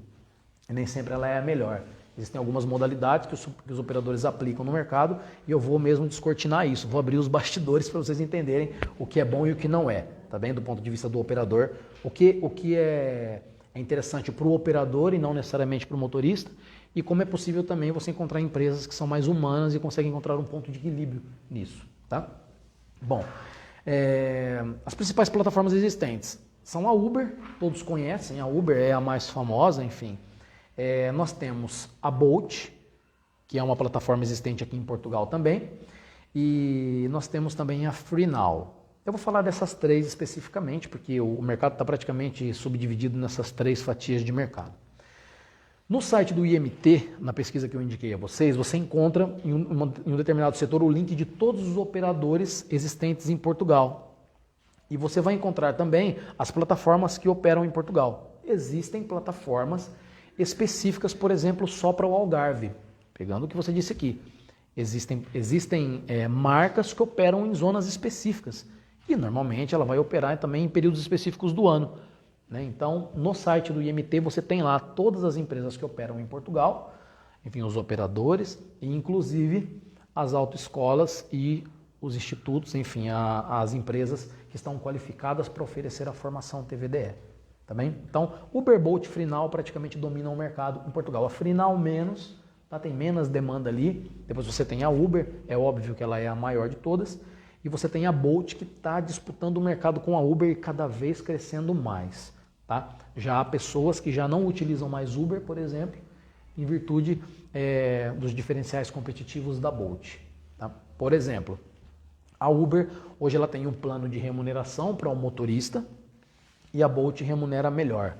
E nem sempre ela é a melhor. Existem algumas modalidades que os operadores aplicam no mercado e eu vou mesmo descortinar isso, vou abrir os bastidores para vocês entenderem o que é bom e o que não é, tá bem? Do ponto de vista do operador, o que é interessante para o operador e não necessariamente para o motorista, e como é possível também você encontrar empresas que são mais humanas e conseguem encontrar um ponto de equilíbrio nisso, tá? Bom, as principais plataformas existentes são a Uber, todos conhecem, a Uber é a mais famosa, enfim. Nós temos a Bolt, que é uma plataforma existente aqui em Portugal também, e nós temos também a FreeNow. Eu vou falar dessas três especificamente, porque o mercado está praticamente subdividido nessas três fatias de mercado. No site do IMT, na pesquisa que eu indiquei a vocês, você encontra em um determinado setor o link de todos os operadores existentes em Portugal. E você vai encontrar também as plataformas que operam em Portugal. Existem plataformas específicas, por exemplo, só para o Algarve. Pegando o que você disse aqui. Existem marcas que operam em zonas específicas. E normalmente ela vai operar também em períodos específicos do ano. Né? Então, no site do IMT você tem lá todas as empresas que operam em Portugal, enfim, os operadores, e inclusive as autoescolas e os institutos, enfim, as empresas que estão qualificadas para oferecer a formação TVDE. Tá bem? Então, Uber, Bolt e FreeNow praticamente dominam o mercado em Portugal. A FreeNow menos, tá? Tem menos demanda ali. Depois você tem a Uber, é óbvio que ela é a maior de todas. E você tem a Bolt que está disputando o mercado com a Uber e cada vez crescendo mais. Tá? Já há pessoas que já não utilizam mais Uber, por exemplo, em virtude dos diferenciais competitivos da Bolt. Tá? Por exemplo, a Uber hoje ela tem um plano de remuneração para o motorista, e a Bolt remunera melhor.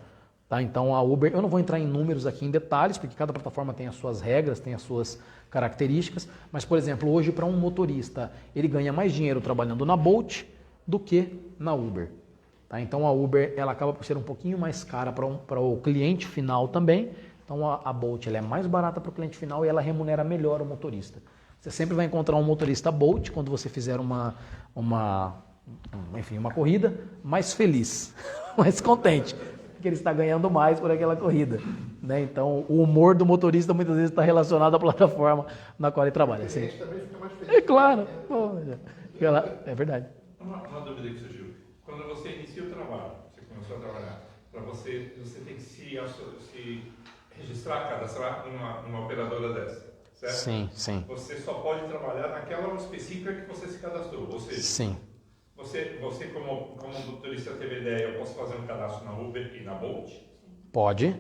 Tá? Então a Uber, eu não vou entrar em números aqui em detalhes, porque cada plataforma tem as suas regras, tem as suas características, mas por exemplo, hoje para um motorista, ele ganha mais dinheiro trabalhando na Bolt do que na Uber. Tá? Então a Uber ela acaba por ser um pouquinho mais cara para o cliente final também, então a Bolt ela é mais barata para o cliente final e ela remunera melhor o motorista. Você sempre vai encontrar um motorista Bolt quando você fizer uma corrida mais feliz, mais contente, porque ele está ganhando mais por aquela corrida. Né? Então, o humor do motorista muitas vezes está relacionado à plataforma na qual ele trabalha. Assim. Também fica mais feliz. É claro, é verdade. Uma dúvida que surgiu. Quando você inicia o trabalho, você começou a trabalhar, você tem que se registrar, cadastrar numa operadora dessa, certo? Sim, sim. Você só pode trabalhar naquela específica que você se cadastrou, ou seja, sim. Você como motorista TVDE, eu posso fazer um cadastro na Uber e na Bolt? Pode.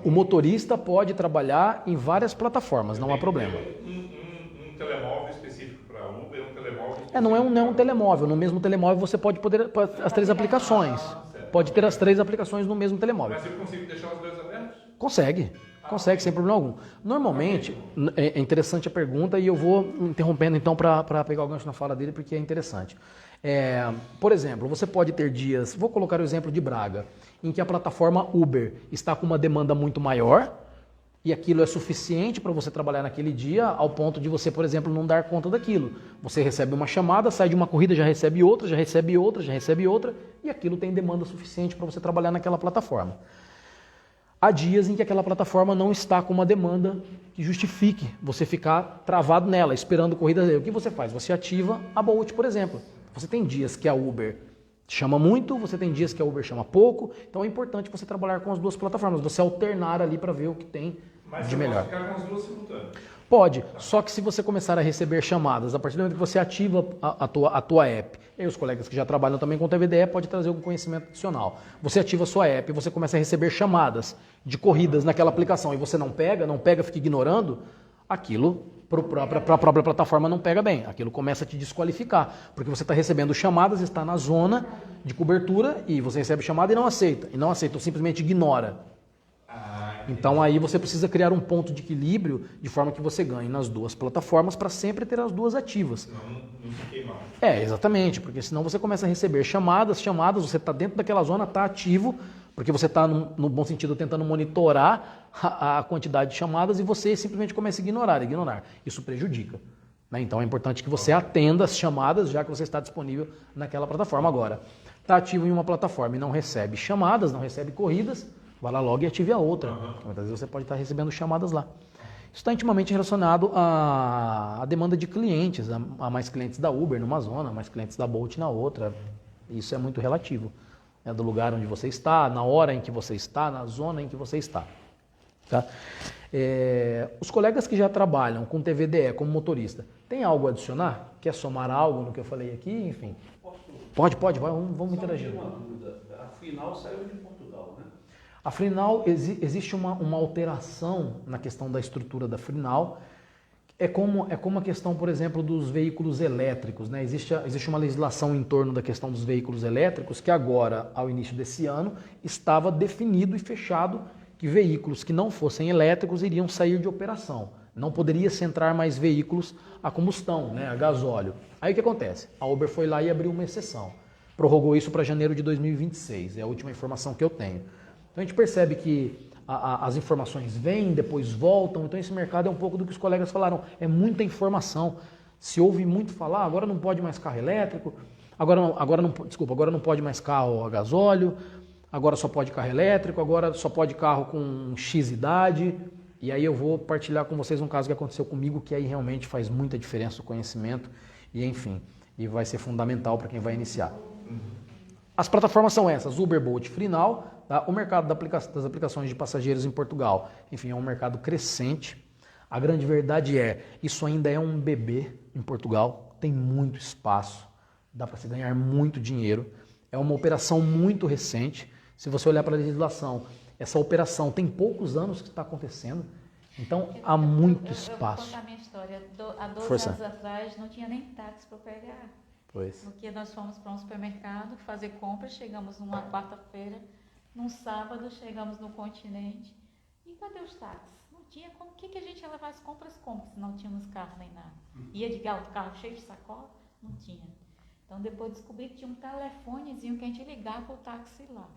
O motorista pode trabalhar em várias plataformas, não há problema. Um telemóvel específico para Uber, um telemóvel específico não é um telemóvel. No mesmo telemóvel você pode poder as três aplicações. Pode ter as três aplicações no mesmo telemóvel. Mas eu consigo deixar os dois abertos? Consegue, sem problema algum. Normalmente, é interessante a pergunta e eu vou interrompendo então para pegar o gancho na fala dele porque é interessante. Por exemplo, você pode ter dias, vou colocar o exemplo de Braga, em que a plataforma Uber está com uma demanda muito maior e aquilo é suficiente para você trabalhar naquele dia ao ponto de você, por exemplo, não dar conta daquilo. Você recebe uma chamada, sai de uma corrida, já recebe outra, já recebe outra, já recebe outra e aquilo tem demanda suficiente para você trabalhar naquela plataforma. Há dias em que aquela plataforma não está com uma demanda que justifique você ficar travado nela, esperando corridas. O que você faz? Você ativa a Bolt, por exemplo. Você tem dias que a Uber chama muito, você tem dias que a Uber chama pouco, então é importante você trabalhar com as duas plataformas, você alternar ali para ver o que tem de melhor. Mas você pode ficar com as duas simultâneas? Pode, só que se você começar a receber chamadas, a partir do momento que você ativa a tua app, e os colegas que já trabalham também com TVDE pode trazer algum conhecimento adicional. Você ativa a sua app e você começa a receber chamadas de corridas naquela aplicação e você não pega, fica ignorando, aquilo para a própria plataforma não pega bem. Aquilo começa a te desqualificar, porque você está recebendo chamadas, está na zona de cobertura e você recebe chamada e não aceita. E não aceita, ou simplesmente ignora. Então aí você precisa criar um ponto de equilíbrio de forma que você ganhe nas duas plataformas para sempre ter as duas ativas. Não se queimar. Exatamente, porque senão você começa a receber chamadas, você está dentro daquela zona, está ativo, porque você está, no bom sentido, tentando monitorar a quantidade de chamadas e você simplesmente começa a ignorar. Isso prejudica. Né? Então é importante que você atenda as chamadas, já que você está disponível naquela plataforma. Agora, está ativo em uma plataforma e não recebe chamadas, não recebe corridas, vai lá logo e ative a outra. Muitas vezes você pode estar recebendo chamadas lá. Isso está intimamente relacionado à demanda de clientes, a mais clientes da Uber numa zona, mais clientes da Bolt na outra. Isso é muito relativo. Do lugar onde você está, na hora em que você está, na zona em que você está. Tá? Os colegas que já trabalham com TVDE como motorista, tem algo a adicionar? Quer somar algo no que eu falei aqui? Enfim. Pode, vamos interagir. Uma dúvida. A Freenow saiu de Portugal, né? A Freenow, existe uma alteração na questão da estrutura da Freenow. É como a questão, por exemplo, dos veículos elétricos. Né? Existe uma legislação em torno da questão dos veículos elétricos que agora, ao início desse ano, estava definido e fechado que veículos que não fossem elétricos iriam sair de operação. Não poderia se entrar mais veículos a combustão, né? A gasóleo. Aí o que acontece? A Uber foi lá e abriu uma exceção. Prorrogou isso para janeiro de 2026. É a última informação que eu tenho. Então a gente percebe que as informações vêm, depois voltam, então esse mercado é um pouco do que os colegas falaram, é muita informação. Se ouve muito falar, agora não pode mais carro elétrico, agora não pode mais carro a gasóleo, agora só pode carro elétrico, agora só pode carro com X idade. E aí eu vou partilhar com vocês um caso que aconteceu comigo, que aí realmente faz muita diferença o conhecimento, e enfim, e vai ser fundamental para quem vai iniciar. As plataformas são essas, Uber, Bolt, Freenow. Tá? O mercado das aplicações de passageiros em Portugal, enfim, é um mercado crescente. A grande verdade isso ainda é um bebê em Portugal, tem muito espaço, dá para se ganhar muito dinheiro. É uma operação muito recente. Se você olhar para a legislação, essa operação tem poucos anos que está acontecendo, então há muito espaço. Eu vou contar a minha história. Há 12 anos atrás não tinha nem táxi para pegar. Pois. Porque nós fomos para um supermercado fazer compras, chegamos numa quarta-feira, num sábado chegamos no continente e cadê os táxis? Não tinha como, o que a gente ia levar as compras como? Se não tínhamos carro nem nada. Ia de carro cheio de sacola? Não tinha. Então depois descobri que tinha um telefonezinho que a gente ligava o táxi lá.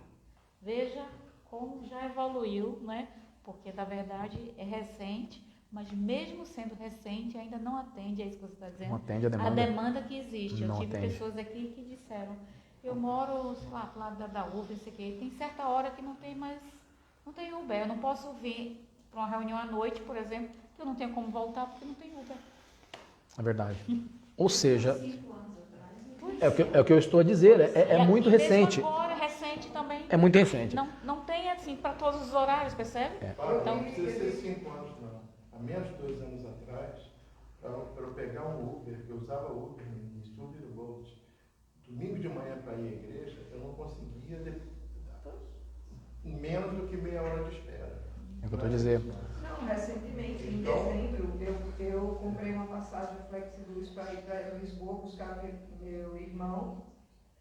Veja como já evoluiu, né? Porque na verdade é recente, mas mesmo sendo recente ainda não atende, é isso que você está dizendo, não atende a demanda que existe. Eu tive atende. pessoas aqui que disseram, eu moro, sei lá, pro lado da Uber, não sei o quê, tem certa hora que não tem Uber, eu não posso vir para uma reunião à noite, por exemplo, que eu não tenho como voltar porque não tem Uber. É verdade. Ou seja, é o que eu estou a dizer, é muito recente. Agora, recente também. É muito recente. Não tem assim para todos os horários, percebe? Então, não precisa ser 5 anos, não. Há menos de 2 anos atrás, para eu pegar um Uber, eu usava Uber no Uber e Bolt, domingo de manhã para ir à igreja, eu não conseguia menos do que meia hora de espera. É o que eu estou a dizer. Não, recentemente, em dezembro, eu comprei uma passagem Flexibus para ir para Lisboa buscar meu irmão.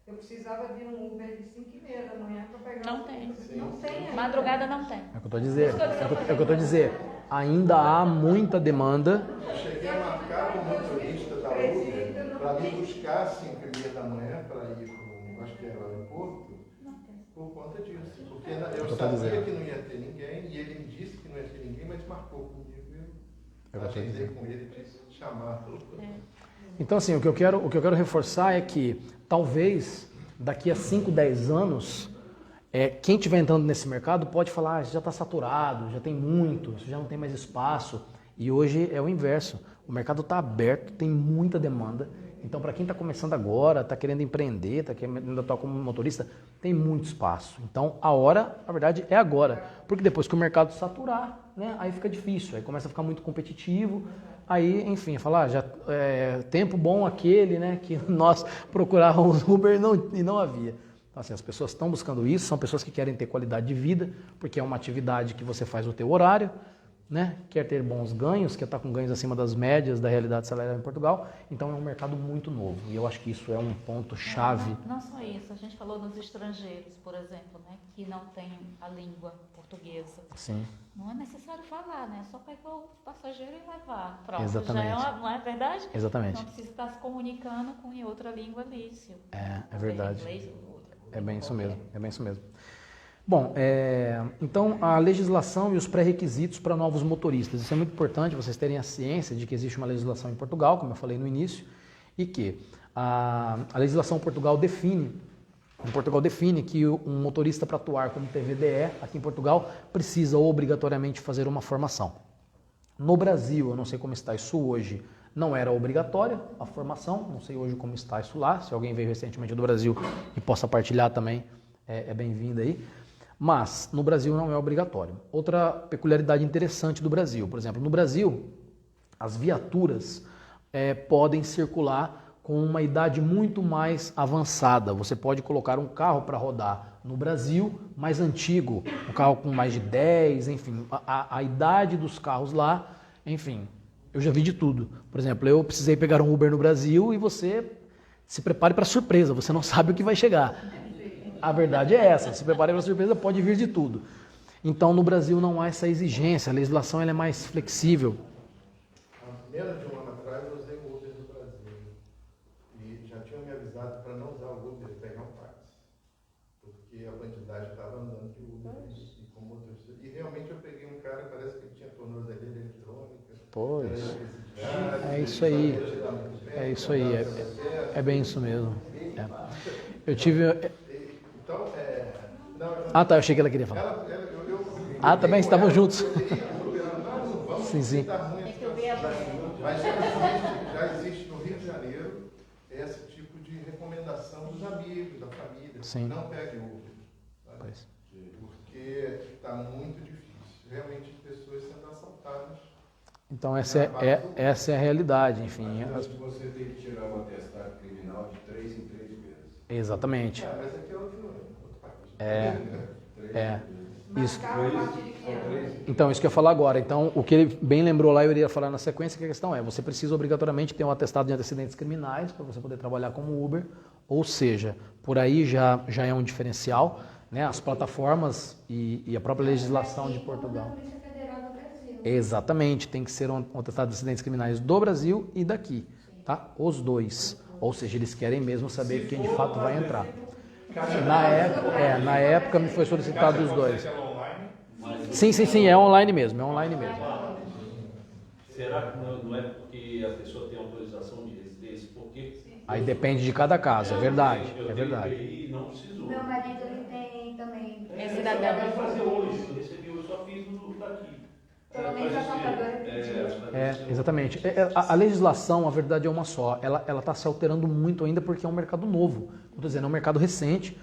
Eu precisava de um Uber de 5h30 da manhã para pegar. Não tem. Não tem ainda. Madrugada não tem. É o que eu estou a dizer. É o que eu estou a dizer. Ainda há muita demanda. Eu cheguei a marcar com o motorista da Uber para me buscar às 5h30 da manhã para ir para acho que era o aeroporto, por conta disso. Porque eu sabia que não ia ter ninguém e ele me disse que não ia ter ninguém, mas marcou comigo. Eu agendei com ele para chamar. Então, assim, o que eu quero reforçar é que talvez daqui a 5, 10 anos, quem estiver entrando nesse mercado pode falar, já está saturado, já tem muito, já não tem mais espaço. E hoje é o inverso. O mercado está aberto, tem muita demanda. Então, para quem está começando agora, está querendo empreender, está querendo atuar como motorista, tem muito espaço. Então, a hora, na verdade, é agora. Porque depois que o mercado saturar, né, aí fica difícil, aí começa a ficar muito competitivo. Aí, enfim, falar, tempo bom aquele, né, que nós procurávamos Uber e não havia. Então, assim, as pessoas estão buscando isso, são pessoas que querem ter qualidade de vida, porque é uma atividade que você faz no teu horário, né, quer ter bons ganhos, quer estar com ganhos acima das médias da realidade salarial em Portugal, então é um mercado muito novo. E eu acho que isso é um ponto-chave. Não só isso, a gente falou dos estrangeiros, por exemplo, né, que não têm a língua portuguesa. Sim. Não é necessário falar, né? É só pegar o passageiro e levar. Pronto, Exatamente. não é verdade? Exatamente. Não precisa estar se comunicando com outra língua ali. É verdade. Inglês, É bem isso mesmo, é bem isso mesmo. Bom, então a legislação e os pré-requisitos para novos motoristas. Isso é muito importante, vocês terem a ciência de que existe uma legislação em Portugal, como eu falei no início, e que a legislação em Portugal define que um motorista para atuar como TVDE aqui em Portugal precisa obrigatoriamente fazer uma formação. No Brasil, eu não sei como está isso hoje, não era obrigatória a formação, não sei hoje como está isso lá, se alguém veio recentemente do Brasil e possa partilhar também, é bem-vindo aí. Mas no Brasil não é obrigatório. Outra peculiaridade interessante do Brasil, por exemplo, no Brasil as viaturas podem circular com uma idade muito mais avançada. Você pode colocar um carro para rodar no Brasil mais antigo, um carro com mais de 10, enfim, a idade dos carros lá, enfim, eu já vi de tudo. Por exemplo, eu precisei pegar um Uber no Brasil e você se prepare para surpresa, você não sabe o que vai chegar. A verdade é essa, se prepare para surpresa, pode vir de tudo. Então no Brasil não há essa exigência, a legislação ela é mais flexível. Menos de um ano atrás eu usei o Uber no Brasil e já tinham me avisado para não usar o Uber e pegar um táxi, porque a quantidade estava andando de Uber e como motorista. E realmente eu peguei um cara, parece que ele tinha tornozeleira eletrônica. Pois, é isso aí, é bem isso mesmo. Eu tive... Ah, tá, eu achei que ela queria falar. Ah, também, estavam juntos. Sim, sim. Mas já existe no Rio de Janeiro esse tipo de recomendação dos amigos, da família. Sim. Não pegue Uber. Sabe? Porque está muito difícil. Realmente pessoas sendo assaltadas. Então essa é a realidade, enfim. Você tem que tirar um atestado criminal de 3 em 3 meses. Exatamente. Mas aqui é outro país. Isso. Então, isso que eu ia falar agora. Então, o que ele bem lembrou lá, eu iria falar na sequência, que a questão é, você precisa obrigatoriamente ter um atestado de antecedentes criminais para você poder trabalhar como Uber, ou seja, por aí já é um diferencial, né? As plataformas e a própria legislação de Portugal. Exatamente, tem que ser um atestado de antecedentes criminais do Brasil e daqui, tá? Os dois. Ou seja, eles querem mesmo saber quem de fato vai entrar. Na época me foi solicitado os dois. Sim, é online mesmo, Será que não é porque a pessoa tem autorização de residência? Porque aí depende de cada caso, é verdade. E não precisou. Meu marido ele tem também. É Eu quero fazer hoje, eu recebi hoje, só fiz no daqui. Pelo menos a contadora Exatamente. A legislação, a verdade é uma só. Ela está se alterando muito ainda porque é um mercado novo. Estou dizendo, é um mercado recente.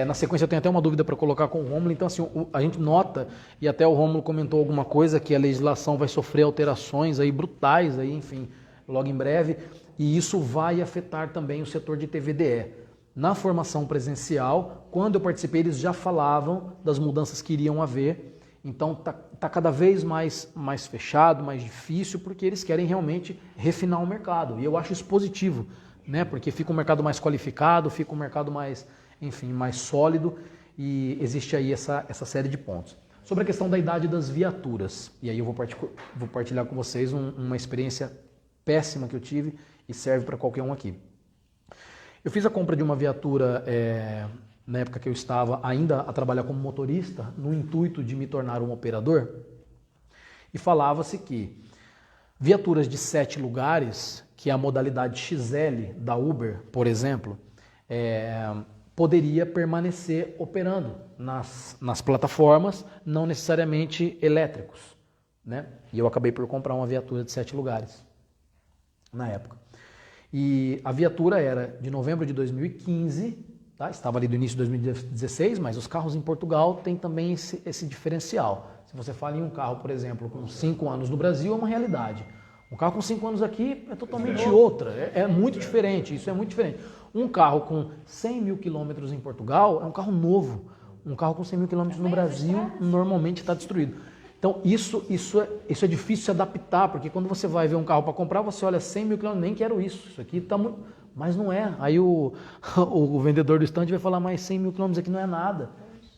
Na sequência eu tenho até uma dúvida para colocar com o Rômulo. Então, assim, a gente nota, e até o Rômulo comentou alguma coisa, que a legislação vai sofrer alterações aí brutais, aí, enfim, logo em breve. E isso vai afetar também o setor de TVDE. Na formação presencial, quando eu participei, eles já falavam das mudanças que iriam haver. Então tá cada vez mais fechado, mais difícil, porque eles querem realmente refinar o mercado. E eu acho isso positivo, né? Porque fica um mercado mais qualificado, fica um mercado mais, enfim, mais sólido e existe aí essa série de pontos. Sobre a questão da idade das viaturas, e aí eu vou partilhar com vocês uma experiência péssima que eu tive e serve para qualquer um aqui. Eu fiz a compra de uma viatura na época que eu estava ainda a trabalhar como motorista, no intuito de me tornar um operador, e falava-se que viaturas de 7 lugares, que é a modalidade XL da Uber, por exemplo, poderia permanecer operando nas plataformas, não necessariamente elétricos, né? E eu acabei por comprar uma viatura de 7 lugares, na época. E a viatura era de novembro de 2015, tá? Estava ali do início de 2016, mas os carros em Portugal têm também esse diferencial. Se você fala em um carro, por exemplo, com 5 anos no Brasil, é uma realidade. Um carro com 5 anos aqui é totalmente outra, é muito diferente, isso é muito diferente. Um carro com 100 mil quilômetros em Portugal é um carro novo. Um carro com 100 mil quilômetros no Brasil normalmente está destruído. Então, isso é difícil se adaptar, porque quando você vai ver um carro para comprar, você olha 100 mil quilômetros, nem quero isso aqui está muito... Mas não é. Aí o vendedor do estande vai falar, mas 100 mil quilômetros aqui não é nada.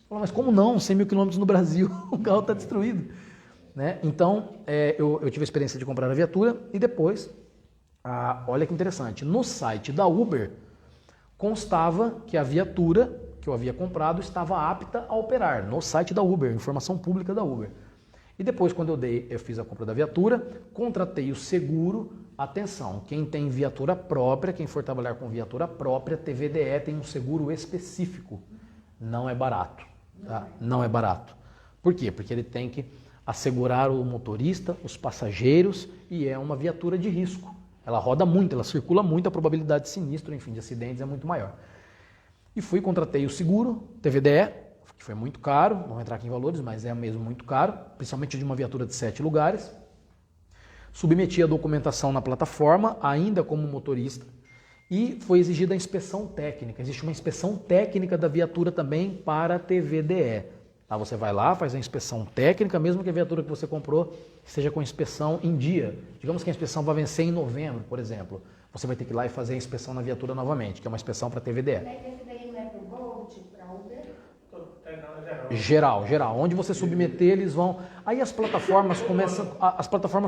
Fala, mas como não? 100 mil quilômetros no Brasil, o carro está destruído. Né? Então, eu tive a experiência de comprar a viatura e depois, olha que interessante, no site da Uber constava que a viatura que eu havia comprado estava apta a operar, no site da Uber, informação pública da Uber. E depois, quando eu fiz a compra da viatura, contratei o seguro. Atenção, quem tem viatura própria, quem for trabalhar com viatura própria, TVDE tem um seguro específico. Não é barato, tá? Não é barato. Por quê? Porque ele tem que assegurar o motorista, os passageiros, e é uma viatura de risco. Ela roda muito, ela circula muito, a probabilidade de sinistro, enfim, de acidentes é muito maior. E contratei o seguro, TVDE, que foi muito caro, não vou entrar aqui em valores, mas é mesmo muito caro, principalmente de uma viatura de 7 lugares. Submeti a documentação na plataforma, ainda como motorista, e foi exigida a inspeção técnica. Existe uma inspeção técnica da viatura também para a TVDE. Tá, você vai lá, faz a inspeção técnica, mesmo que a viatura que você comprou esteja com inspeção em dia. Digamos que a inspeção vai vencer em novembro, por exemplo. Você vai ter que ir lá e fazer a inspeção na viatura novamente, que é uma inspeção para a TVDE. Esse daí não é para o Bolt, para a Uber? Geral. Onde você submeter, eles vão... Aí as plataformas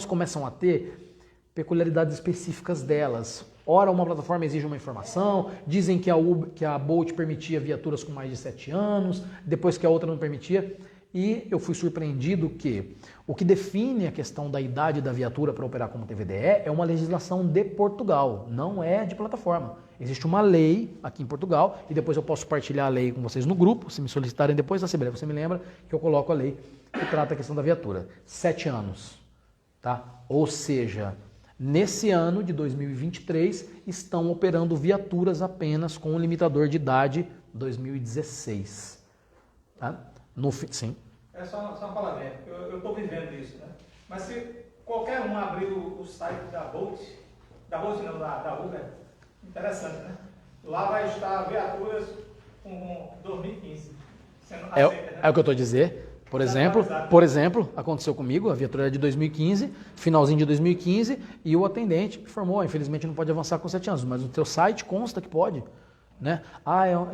começam a ter peculiaridades específicas delas. Ora, uma plataforma exige uma informação, dizem que a Bolt permitia viaturas com mais de 7 anos, depois que a outra não permitia. E eu fui surpreendido que o que define a questão da idade da viatura para operar como TVDE é uma legislação de Portugal, não é de plataforma. Existe uma lei aqui em Portugal, e depois eu posso partilhar a lei com vocês no grupo, se me solicitarem depois, você me lembra que eu coloco a lei que trata a questão da viatura. 7 anos, tá? Ou seja, nesse ano de 2023, estão operando viaturas apenas com um limitador de idade 2016. Tá? Sim. É só uma palavrinha, eu estou vivendo isso, né? Mas se qualquer um abrir o site da Bolt não, da Uber, interessante, né? Lá vai estar viaturas com 2015. Sendo aceita, né? É o que eu estou a dizer. Por exemplo, aconteceu comigo, a viatura era de 2015, finalzinho de 2015, e o atendente informou, infelizmente não pode avançar com 7 anos, mas no teu site consta que pode. Né?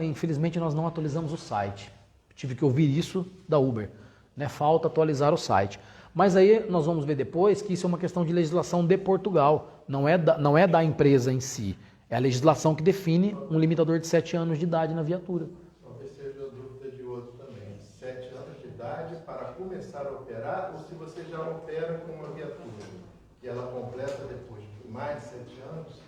Infelizmente nós não atualizamos o site. Tive que ouvir isso da Uber. Né? Falta atualizar o site. Mas aí nós vamos ver depois que isso é uma questão de legislação de Portugal, não é da empresa em si. É a legislação que define um limitador de 7 anos de idade na viatura. Talvez seja a dúvida de outro também. 7 anos de idade para começar a operar, ou se você já opera com uma viatura e ela completa depois de mais de 7 anos,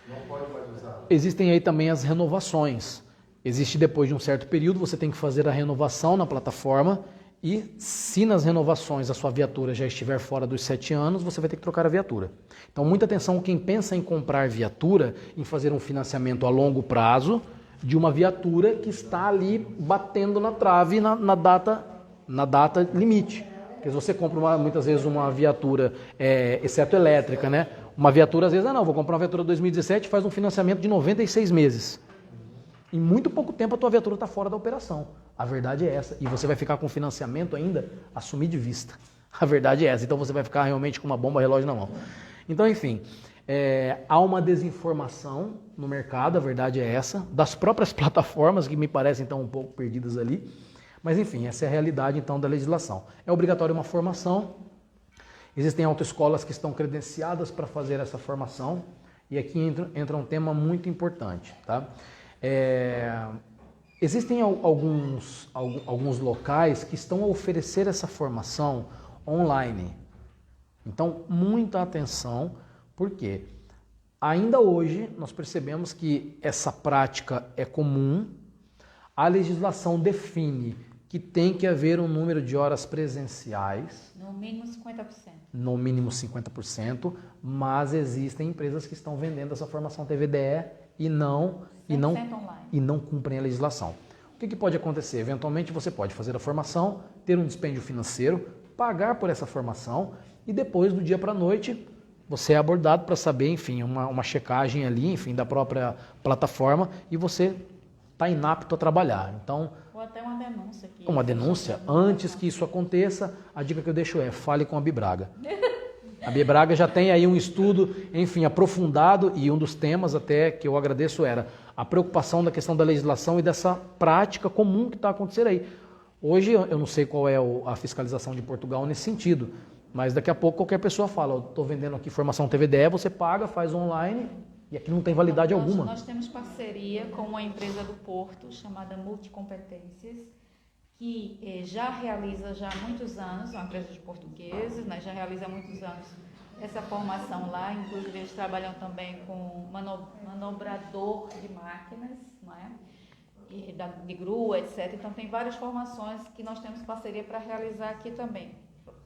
não pode mais usar. Existem aí também as renovações. Existe depois de um certo período, você tem que fazer a renovação na plataforma e se nas renovações a sua viatura já estiver fora dos 7 anos, você vai ter que trocar a viatura. Então, muita atenção quem pensa em comprar viatura, em fazer um financiamento a longo prazo de uma viatura que está ali batendo na trave na data limite. Porque se você compra muitas vezes uma viatura, exceto elétrica, né? Uma viatura, às vezes, vou comprar uma viatura 2017 faz um financiamento de 96 meses. Em muito pouco tempo a tua viatura está fora da operação. A verdade é essa. E você vai ficar com o financiamento ainda a sumir de vista. A verdade é essa. Então você vai ficar realmente com uma bomba relógio na mão. Então, enfim, há uma desinformação no mercado, a verdade é essa, das próprias plataformas que me parecem então um pouco perdidas ali. Mas, enfim, essa é a realidade então da legislação. É obrigatório uma formação. Existem autoescolas que estão credenciadas para fazer essa formação. E aqui entra um tema muito importante, tá? Existem alguns locais que estão a oferecer essa formação online. Então, muita atenção, porque ainda hoje nós percebemos que essa prática é comum. A legislação define que tem que haver um número de horas presenciais. No mínimo 50%. No mínimo 50%, mas existem empresas que estão vendendo essa formação TVDE e não cumprem a legislação. O que pode acontecer? Eventualmente você pode fazer a formação, ter um dispêndio financeiro, pagar por essa formação e depois, do dia para a noite, você é abordado para saber, enfim, uma checagem ali, enfim, da própria plataforma e você está inapto a trabalhar. Então, ou até uma denúncia aqui. Uma denúncia? Antes que isso aconteça, a dica que eu deixo é, fale com a Bibraga. A Bibraga já tem aí um estudo, enfim, aprofundado, e um dos temas até que eu agradeço era a preocupação da questão da legislação e dessa prática comum que está acontecendo aí. Hoje eu não sei qual é a fiscalização de Portugal nesse sentido, mas daqui a pouco qualquer pessoa fala, eu estou vendendo aqui formação TVDE, você paga, faz online e aqui não tem validade alguma. Nós temos parceria com uma empresa do Porto chamada Multicompetências, que já realiza já há muitos anos, uma empresa de portugueses, né, já realiza há muitos anos essa formação lá, inclusive eles trabalham também com manobrador de máquinas, não é? De grua, etc. Então tem várias formações que nós temos parceria para realizar aqui também.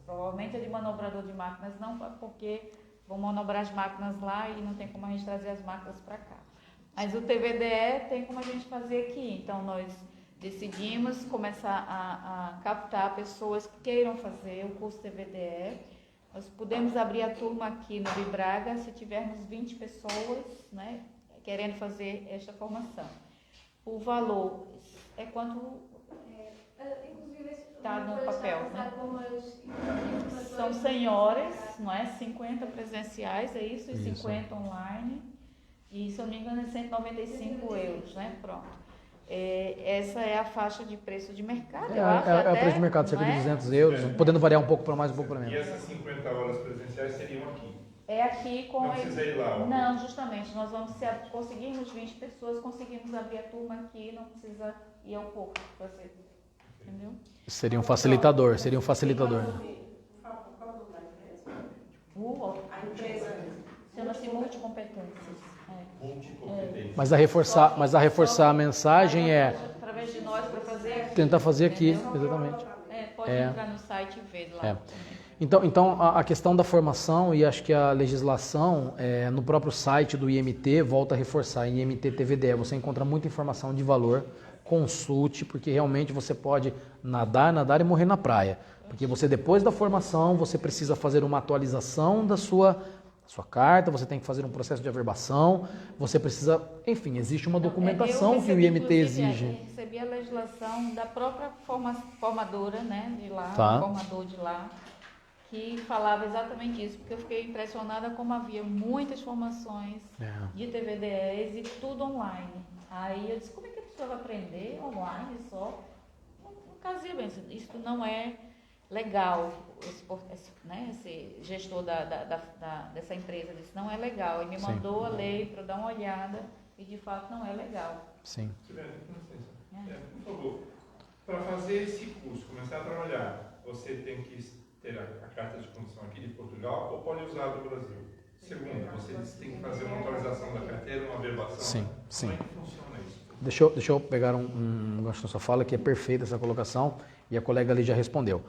Provavelmente a de manobrador de máquinas não, porque vão manobrar as máquinas lá e não tem como a gente trazer as máquinas para cá. Mas o TVDE tem como a gente fazer aqui. Então nós decidimos começar a captar pessoas que queiram fazer o curso TVDE. Nós podemos abrir a turma aqui no Bibraga se tivermos 20 pessoas, né, querendo fazer esta formação. O valor é quanto está no papel, né? São 100 horas, não é? 50 presenciais, é isso? E 50 online. E, se eu não me engano, é 195 euros, né? Pronto. Essa é a faixa de preço de mercado, eu acho. É o preço de mercado, cerca de 200 euros, podendo variar um pouco para mais, um pouco para menos. E essas 50 horas presenciais seriam aqui? É aqui com não precisa ir lá. Não, justamente. Nós vamos, se conseguirmos 20 pessoas, conseguimos abrir a turma aqui, não precisa ir ao pouco fazer. Entendeu? Seria um facilitador, seria um facilitador. A empresa chama-se Multicompetências. Mas a reforçar a mensagem é através de nós para fazer aqui. Tentar fazer aqui, exatamente. Pode entrar no site e ver lá. Então a questão da formação e acho que a legislação no próprio site do IMT volta a reforçar. Em IMT TVDE você encontra muita informação de valor. Consulte, porque realmente você pode nadar e morrer na praia. Porque você, depois da formação, você precisa fazer uma atualização da sua carta, você tem que fazer um processo de averbação, você precisa, enfim, existe uma documentação que o IMT exige. Eu recebi a legislação da própria formadora, né, de lá, formador de lá, que falava exatamente isso, porque eu fiquei impressionada como havia muitas formações de TVDEs e tudo online. Aí eu disse, como é que a pessoa vai aprender online só? Não casei bem, isso não é legal. Esse gestor dessa empresa disse, não é legal. E me mandou a lei para dar uma olhada e de fato não é legal. Sim. Por favor, para fazer esse curso, começar a trabalhar, você tem que ter a carta de condução aqui de Portugal ou pode usar do Brasil? Segundo, você tem que fazer uma atualização da carteira, uma averbação. Sim. Como é que funciona isso? Deixa eu pegar um gancho na sua fala, que é perfeita essa colocação, e a colega ali já respondeu.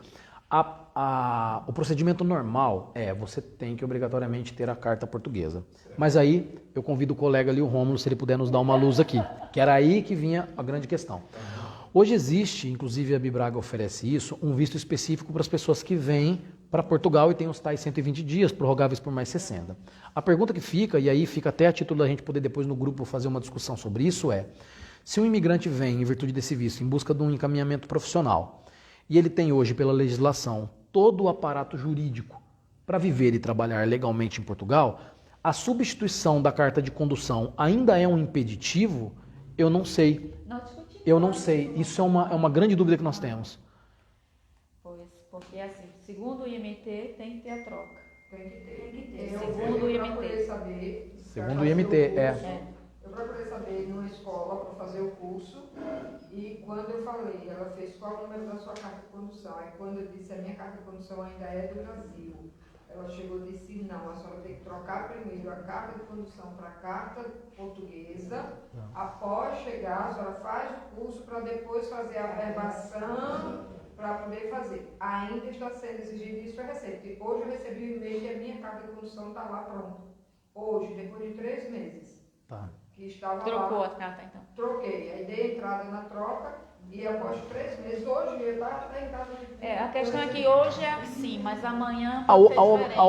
O procedimento normal você tem que obrigatoriamente ter a carta portuguesa. Certo. Mas aí eu convido o colega ali, o Rômulo, se ele puder nos dar uma luz aqui, que era aí que vinha a grande questão. Hoje existe, inclusive a Bibraga oferece isso, um visto específico para as pessoas que vêm para Portugal e tem os tais 120 dias, prorrogáveis por mais 60. A pergunta que fica, e aí fica até a título da gente poder depois no grupo fazer uma discussão sobre isso, se um imigrante vem, em virtude desse visto, em busca de um encaminhamento profissional, e ele tem hoje, pela legislação, todo o aparato jurídico para viver e trabalhar legalmente em Portugal, a substituição da carta de condução ainda é um impeditivo? Eu não sei. Eu não sei. Isso é uma grande dúvida que nós temos. Pois, porque assim, segundo o IMT, tem que ter a troca. Tem que ter. Segundo o IMT. Segundo o IMT, Eu procurei saber numa escola para fazer o curso e quando eu falei, ela fez qual o número da sua carta de condução. Aí quando eu disse a minha carta de condução ainda é do Brasil, ela chegou e disse não, a senhora tem que trocar primeiro a carta de condução para a carta portuguesa. Após chegar, a senhora faz o curso para depois fazer a averbação para poder fazer. Ainda está sendo exigido isso para receber, porque hoje eu recebi o e-mail e a minha carta de condução está lá pronta. Hoje, depois de 3 meses. Que estava Trocou lá. A carta, então? Troquei. Aí dei entrada na troca e após 3 meses, hoje eu estava em casa de... A questão é que hoje é assim, mas amanhã a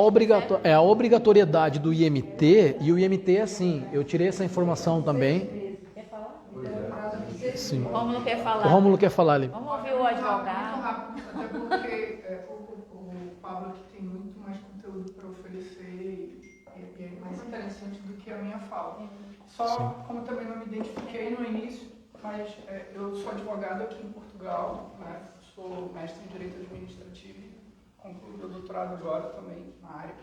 obrigatoriedade do IMT, e o IMT é assim, eu tirei essa informação também. Quer falar? Deu entrada de 6 Sim. O Rômulo quer falar. O Rômulo quer falar ali. Vamos ouvir o advogado. Muito rápido, até porque o Pablo aqui tem muito mais conteúdo para oferecer e é mais interessante do que a minha fala. Só, como eu também não me identifiquei no início, mas eu sou advogado aqui em Portugal, né? Sou mestre em Direito Administrativo, concluí meu doutorado agora também na área.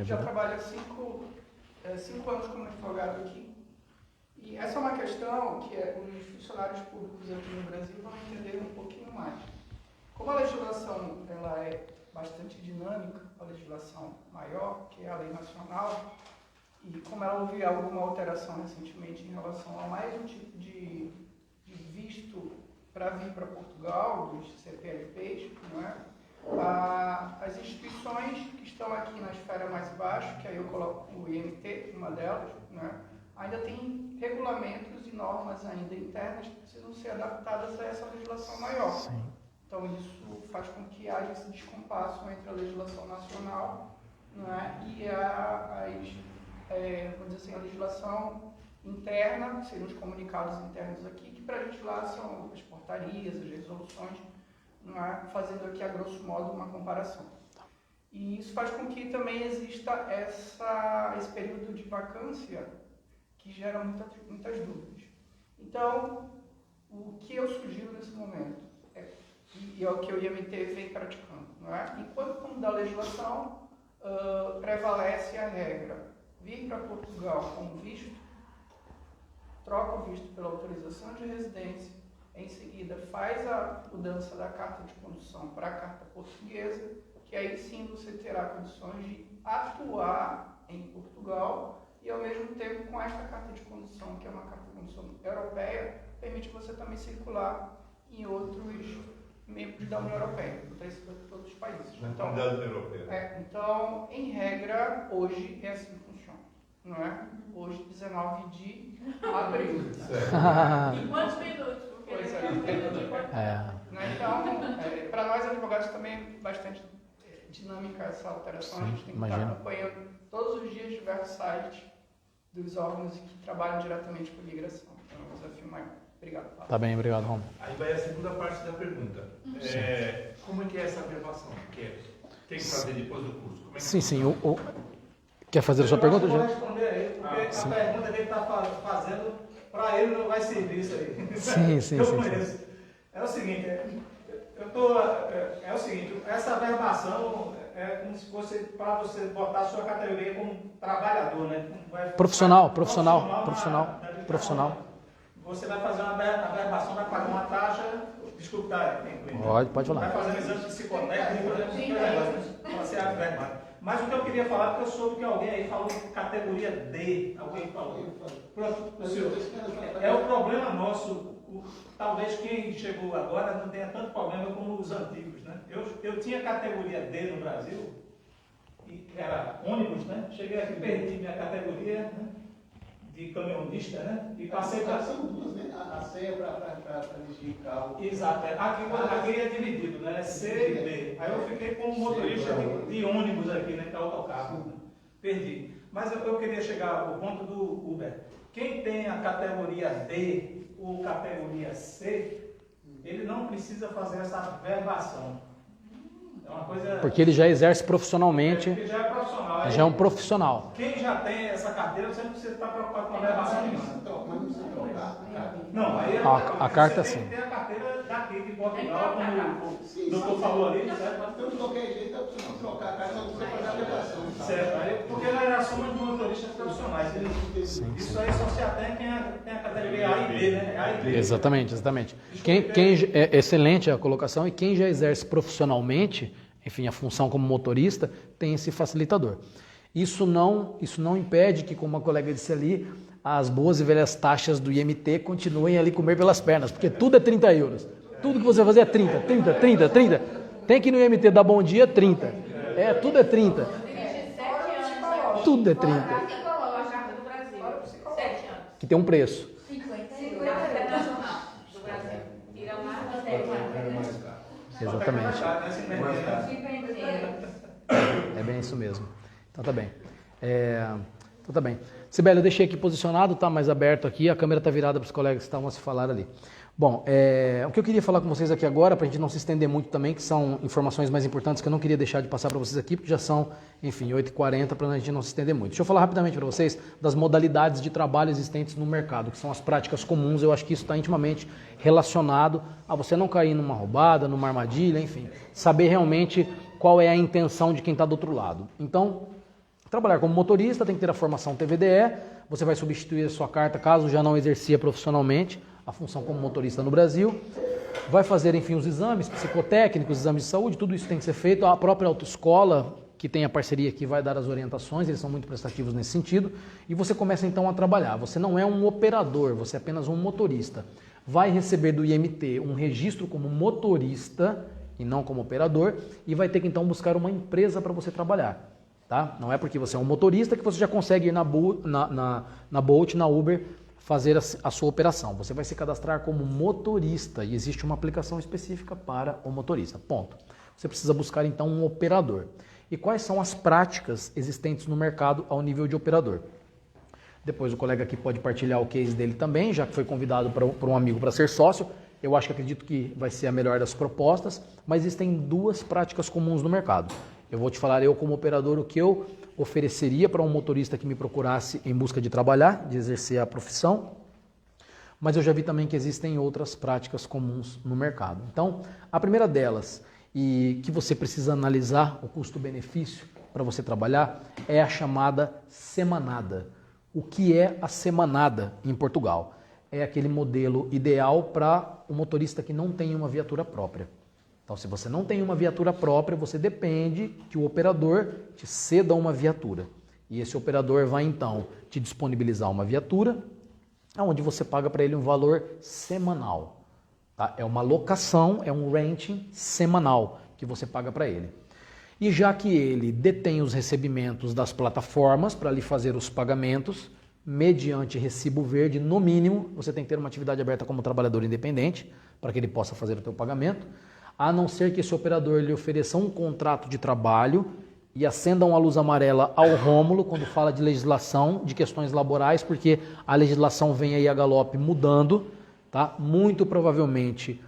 Já trabalho há 5 anos como advogado aqui. E essa é uma questão que os funcionários públicos aqui no Brasil vão entender um pouquinho mais. Como a legislação ela é bastante dinâmica, a legislação maior, que é a lei nacional, e como ela houve alguma alteração recentemente em relação a mais um tipo de visto para vir para Portugal, dos CPLPs, não é? As instituições que estão aqui na esfera mais baixa, que aí eu coloco o IMT, uma delas, né, ainda tem regulamentos e normas ainda internas que precisam ser adaptadas a essa legislação maior. Sim. Então isso faz com que haja esse descompasso entre a legislação nacional, né, e vamos dizer assim, a legislação interna, seriam os comunicados internos aqui, que para a gente lá são as portarias, as resoluções, fazendo aqui a grosso modo uma comparação. E isso faz com que também exista esse período de vacância que gera muitas dúvidas. Então, o que eu sugiro nesse momento, e é o que o IMT vem praticando, não é? Enquanto da legislação prevalece a regra, vir para Portugal com visto, troca o visto pela autorização de residência, em seguida faz a mudança da carta de condução para a carta portuguesa, que aí sim você terá condições de atuar em Portugal e ao mesmo tempo com esta carta de condução, que é uma carta de condução europeia, permite você também circular em outros membros da União Europeia, todos os países. Então, então, em regra, hoje é assim que funciona, não é? Hoje, 19 de abril. Em quantos minutos? Pois é. Então, para nós advogados também é bastante dinâmica essa alteração. Sim, a gente tem que estar acompanhando todos os dias diversos sites dos órgãos que trabalham diretamente com imigração. Então, é um desafio maior. Obrigado, Paulo. Tá bem, obrigado, Romulo. Aí vai a segunda parte da pergunta. Como é que é essa averbação? Tem que fazer depois do curso? Como é que sim. Quer fazer a sua pergunta? Eu vou responder aí, porque a pergunta que ele está fazendo, para ele não vai servir isso aí. Sim. Eu conheço. É o seguinte, essa averbação é como se fosse para você botar a sua categoria como trabalhador, né? Profissional. Você vai fazer uma averbação, vai pagar uma taxa, desculpa, pode falar. Vai fazer um exame psicotécnico, para ser averbado. Mas o que eu queria falar, porque eu soube que alguém aí falou categoria D, alguém falou. Pronto, senhor, é o problema nosso, talvez quem chegou agora não tenha tanto problema como os antigos, né? Eu tinha categoria D no Brasil, e era ônibus, né? Cheguei aqui, perdi minha categoria, né? De caminhonista, né? E passei para... São duas, né? A C é para dirigir carro. Exato. Aqui é dividido, né? C e D. Aí eu fiquei como motorista de ônibus aqui, né? Que é autocarro. Né? Perdi. Mas eu queria chegar ao ponto do Uber. Quem tem a categoria D ou categoria C, ele não precisa fazer essa verbação. É uma coisa... Porque ele já exerce profissionalmente. Ele já é profissional. Já é um profissional. Quem já tem essa carteira, você não precisa estar preocupado com a verbação nenhuma. Não, aí a carta sim. Tem que ter a carteira daqui de Portugal, como o doutor falou ali, certo? Então, de qualquer jeito, é opcional trocar a carta, não precisa pagar a verbação. Certo, porque nós já somos motoristas profissionais. Isso aí só se atém quem tem a categoria A e B, né? A e B. Exatamente. É excelente a colocação, e quem já exerce profissionalmente, enfim, a função como motorista, tem esse facilitador. Isso não impede que, como a colega disse ali, as boas e velhas taxas do IMT continuem ali comer pelas pernas, porque tudo é 30 euros. Tudo que você fazer é 30. Tem que ir no IMT dar bom dia, 30. Tudo é 30. Tudo é 30. Que tem um preço. 50 internacional do Brasil. Tira lá, Exatamente. É bem isso mesmo. Então tá bem. Sibeli, eu deixei aqui posicionado, tá mais aberto aqui, a câmera está virada para os colegas que estavam a se falar ali. Bom, o que eu queria falar com vocês aqui agora, para a gente não se estender muito também, que são informações mais importantes que eu não queria deixar de passar para vocês aqui, porque já são, enfim, 8h40, para a gente não se estender muito. Deixa eu falar rapidamente para vocês das modalidades de trabalho existentes no mercado, que são as práticas comuns. Eu acho que isso está intimamente relacionado a você não cair numa roubada, numa armadilha, enfim, saber realmente qual é a intenção de quem está do outro lado. Então, trabalhar como motorista tem que ter a formação TVDE, você vai substituir a sua carta caso já não exercia profissionalmente a função como motorista no Brasil, vai fazer, enfim, os exames psicotécnicos, exames de saúde, tudo isso tem que ser feito. A própria autoescola, que tem a parceria aqui, vai dar as orientações, eles são muito prestativos nesse sentido, e você começa então a trabalhar. Você não é um operador, você é apenas um motorista. Vai receber do IMT um registro como motorista e não como operador, e vai ter que então buscar uma empresa para você trabalhar. Tá? Não é porque você é um motorista que você já consegue ir na Bolt, na Uber, fazer a sua operação. Você vai se cadastrar como motorista e existe uma aplicação específica para o motorista. Ponto. Você precisa buscar então um operador. E quais são as práticas existentes no mercado ao nível de operador? Depois o colega aqui pode partilhar o case dele também, já que foi convidado por um amigo para ser sócio. Eu acredito que vai ser a melhor das propostas, mas existem duas práticas comuns no mercado. Eu vou te falar, eu como operador, o que eu ofereceria para um motorista que me procurasse em busca de trabalhar, de exercer a profissão, mas eu já vi também que existem outras práticas comuns no mercado. Então, a primeira delas, e que você precisa analisar o custo-benefício para você trabalhar, é a chamada semanada. O que é a semanada em Portugal? É aquele modelo ideal para o motorista que não tem uma viatura própria. Então, se você não tem uma viatura própria, você depende que o operador te ceda uma viatura. E esse operador vai, então, te disponibilizar uma viatura, onde você paga para ele um valor semanal. Tá? É uma locação, é um renting semanal que você paga para ele. E já que ele detém os recebimentos das plataformas para lhe fazer os pagamentos, mediante recibo verde, no mínimo, você tem que ter uma atividade aberta como trabalhador independente, para que ele possa fazer o teu pagamento, a não ser que esse operador lhe ofereça um contrato de trabalho e acenda uma luz amarela ao Rômulo quando fala de legislação, de questões laborais, porque a legislação vem aí a galope mudando, tá? Muito provavelmente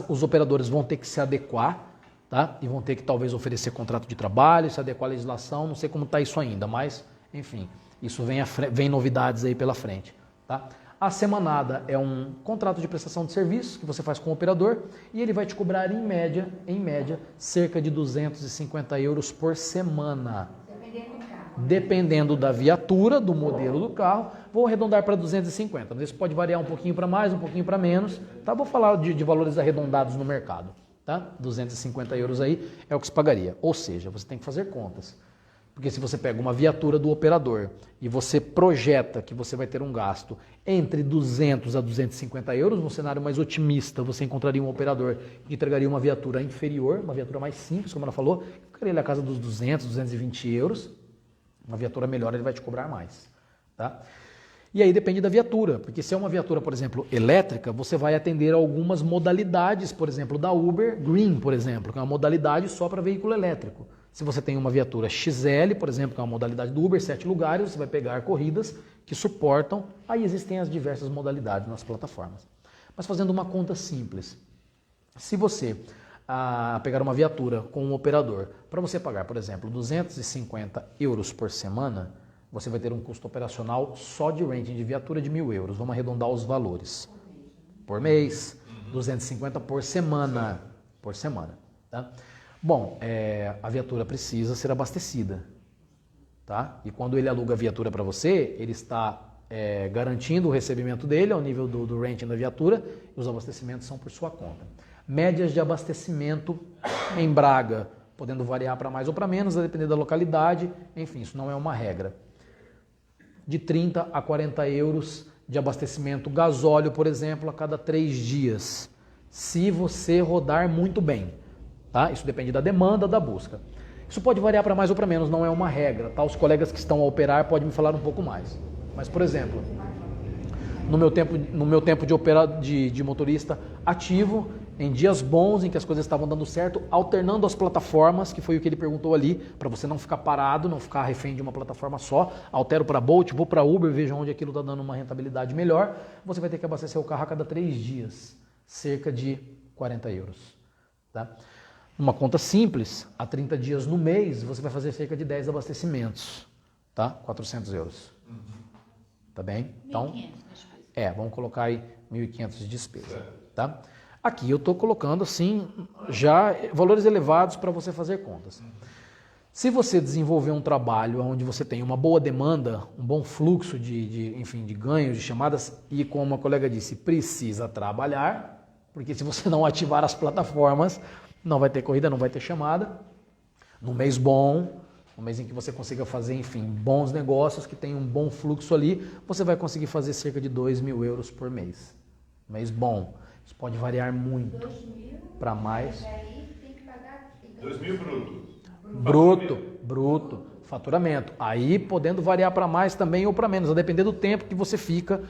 os operadores vão ter que se adequar, tá? E vão ter que talvez oferecer contrato de trabalho, se adequar à legislação, não sei como está isso ainda, mas enfim, isso vem novidades aí pela frente, tá? A semanada é um contrato de prestação de serviço que você faz com o operador e ele vai te cobrar em média, cerca de 250 euros por semana. Dependendo do carro. Dependendo da viatura, do modelo do carro, vou arredondar para 250. Mas isso pode variar um pouquinho para mais, um pouquinho para menos. Tá? Vou falar de valores arredondados no mercado. Tá? 250 euros aí é o que se pagaria. Ou seja, você tem que fazer contas. Porque se você pega uma viatura do operador e você projeta que você vai ter um gasto entre 200 a 250 euros, no cenário mais otimista, você encontraria um operador que entregaria uma viatura inferior, uma viatura mais simples, como ela falou, ficaria ali a casa dos 200, 220 euros. Uma viatura melhor, ele vai te cobrar mais. Tá? E aí depende da viatura, porque se é uma viatura, por exemplo, elétrica, você vai atender algumas modalidades, por exemplo, da Uber Green, por exemplo, que é uma modalidade só para veículo elétrico. Se você tem uma viatura XL, por exemplo, que é uma modalidade do Uber, 7 lugares, você vai pegar corridas que suportam, aí existem as diversas modalidades nas plataformas. Mas fazendo uma conta simples, se você pegar uma viatura com um operador, para você pagar, por exemplo, 250 euros por semana, você vai ter um custo operacional só de renting de viatura de 1.000 euros. Vamos arredondar os valores. Por mês, 250 por semana. Por semana, tá? Bom, a viatura precisa ser abastecida, tá? E quando ele aluga a viatura para você, ele está garantindo o recebimento dele ao nível do renting da viatura e os abastecimentos são por sua conta. Médias de abastecimento em Braga, podendo variar para mais ou para menos, a depender da localidade, enfim, isso não é uma regra. De 30 a 40 euros de abastecimento gasóleo, por exemplo, a cada 3 dias, se você rodar muito bem. Tá? Isso depende da demanda, da busca. Isso pode variar para mais ou para menos, não é uma regra. Tá? Os colegas que estão a operar podem me falar um pouco mais. Mas, por exemplo, no meu tempo de motorista ativo, em dias bons, em que as coisas estavam dando certo, alternando as plataformas, que foi o que ele perguntou ali, para você não ficar parado, não ficar refém de uma plataforma só. Altero para Bolt, vou para Uber, vejo onde aquilo está dando uma rentabilidade melhor. Você vai ter que abastecer o carro a cada 3 dias, cerca de 40 euros. Tá? Uma conta simples, a 30 dias no mês, você vai fazer cerca de 10 abastecimentos, tá? 400 euros. Tá bem? Então, vamos colocar aí 1.500 de despesa, tá? Aqui eu estou colocando, assim, já valores elevados para você fazer contas. Se você desenvolver um trabalho onde você tem uma boa demanda, um bom fluxo de ganhos, de chamadas, e como a colega disse, precisa trabalhar, porque se você não ativar as plataformas, não vai ter corrida, não vai ter chamada. Num mês bom, um mês em que você consiga fazer, bons negócios, que tem um bom fluxo ali, você vai conseguir fazer cerca de 2.000 euros por mês. Mês bom. Isso pode variar muito para mais. 2.000 Bruto, faturamento. Aí podendo variar para mais também ou para menos, a depender do tempo que você fica,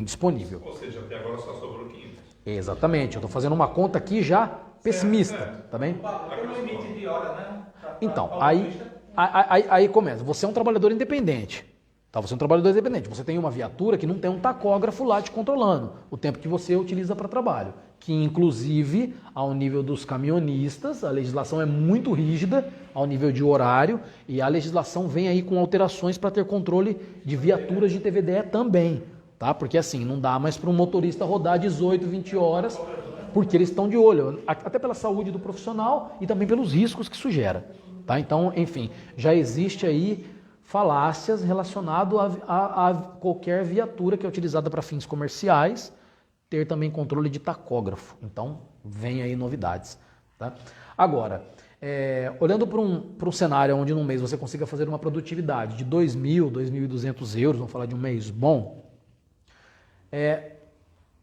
disponível. Ou seja, até agora só sobrou 500. Exatamente, eu estou fazendo uma conta aqui já pessimista, tá bem? Tem um limite de hora, né? Então, aí começa. Você é um trabalhador independente. Tá? Você é um trabalhador independente. Você tem uma viatura que não tem um tacógrafo lá te controlando o tempo que você utiliza para trabalho. Que, inclusive, ao nível dos caminhonistas, a legislação é muito rígida ao nível de horário e a legislação vem aí com alterações para ter controle de viaturas de TVDE também. Tá? Porque assim, não dá mais para um motorista rodar 18, 20 horas, porque eles estão de olho, até pela saúde do profissional e também pelos riscos que isso gera. Tá? Então, já existe aí falácias relacionadas a qualquer viatura que é utilizada para fins comerciais, ter também controle de tacógrafo. Então, vem aí novidades. Tá? Agora, olhando para um cenário onde num mês você consiga fazer uma produtividade de 2.000, 2.200 euros, vamos falar de um mês bom,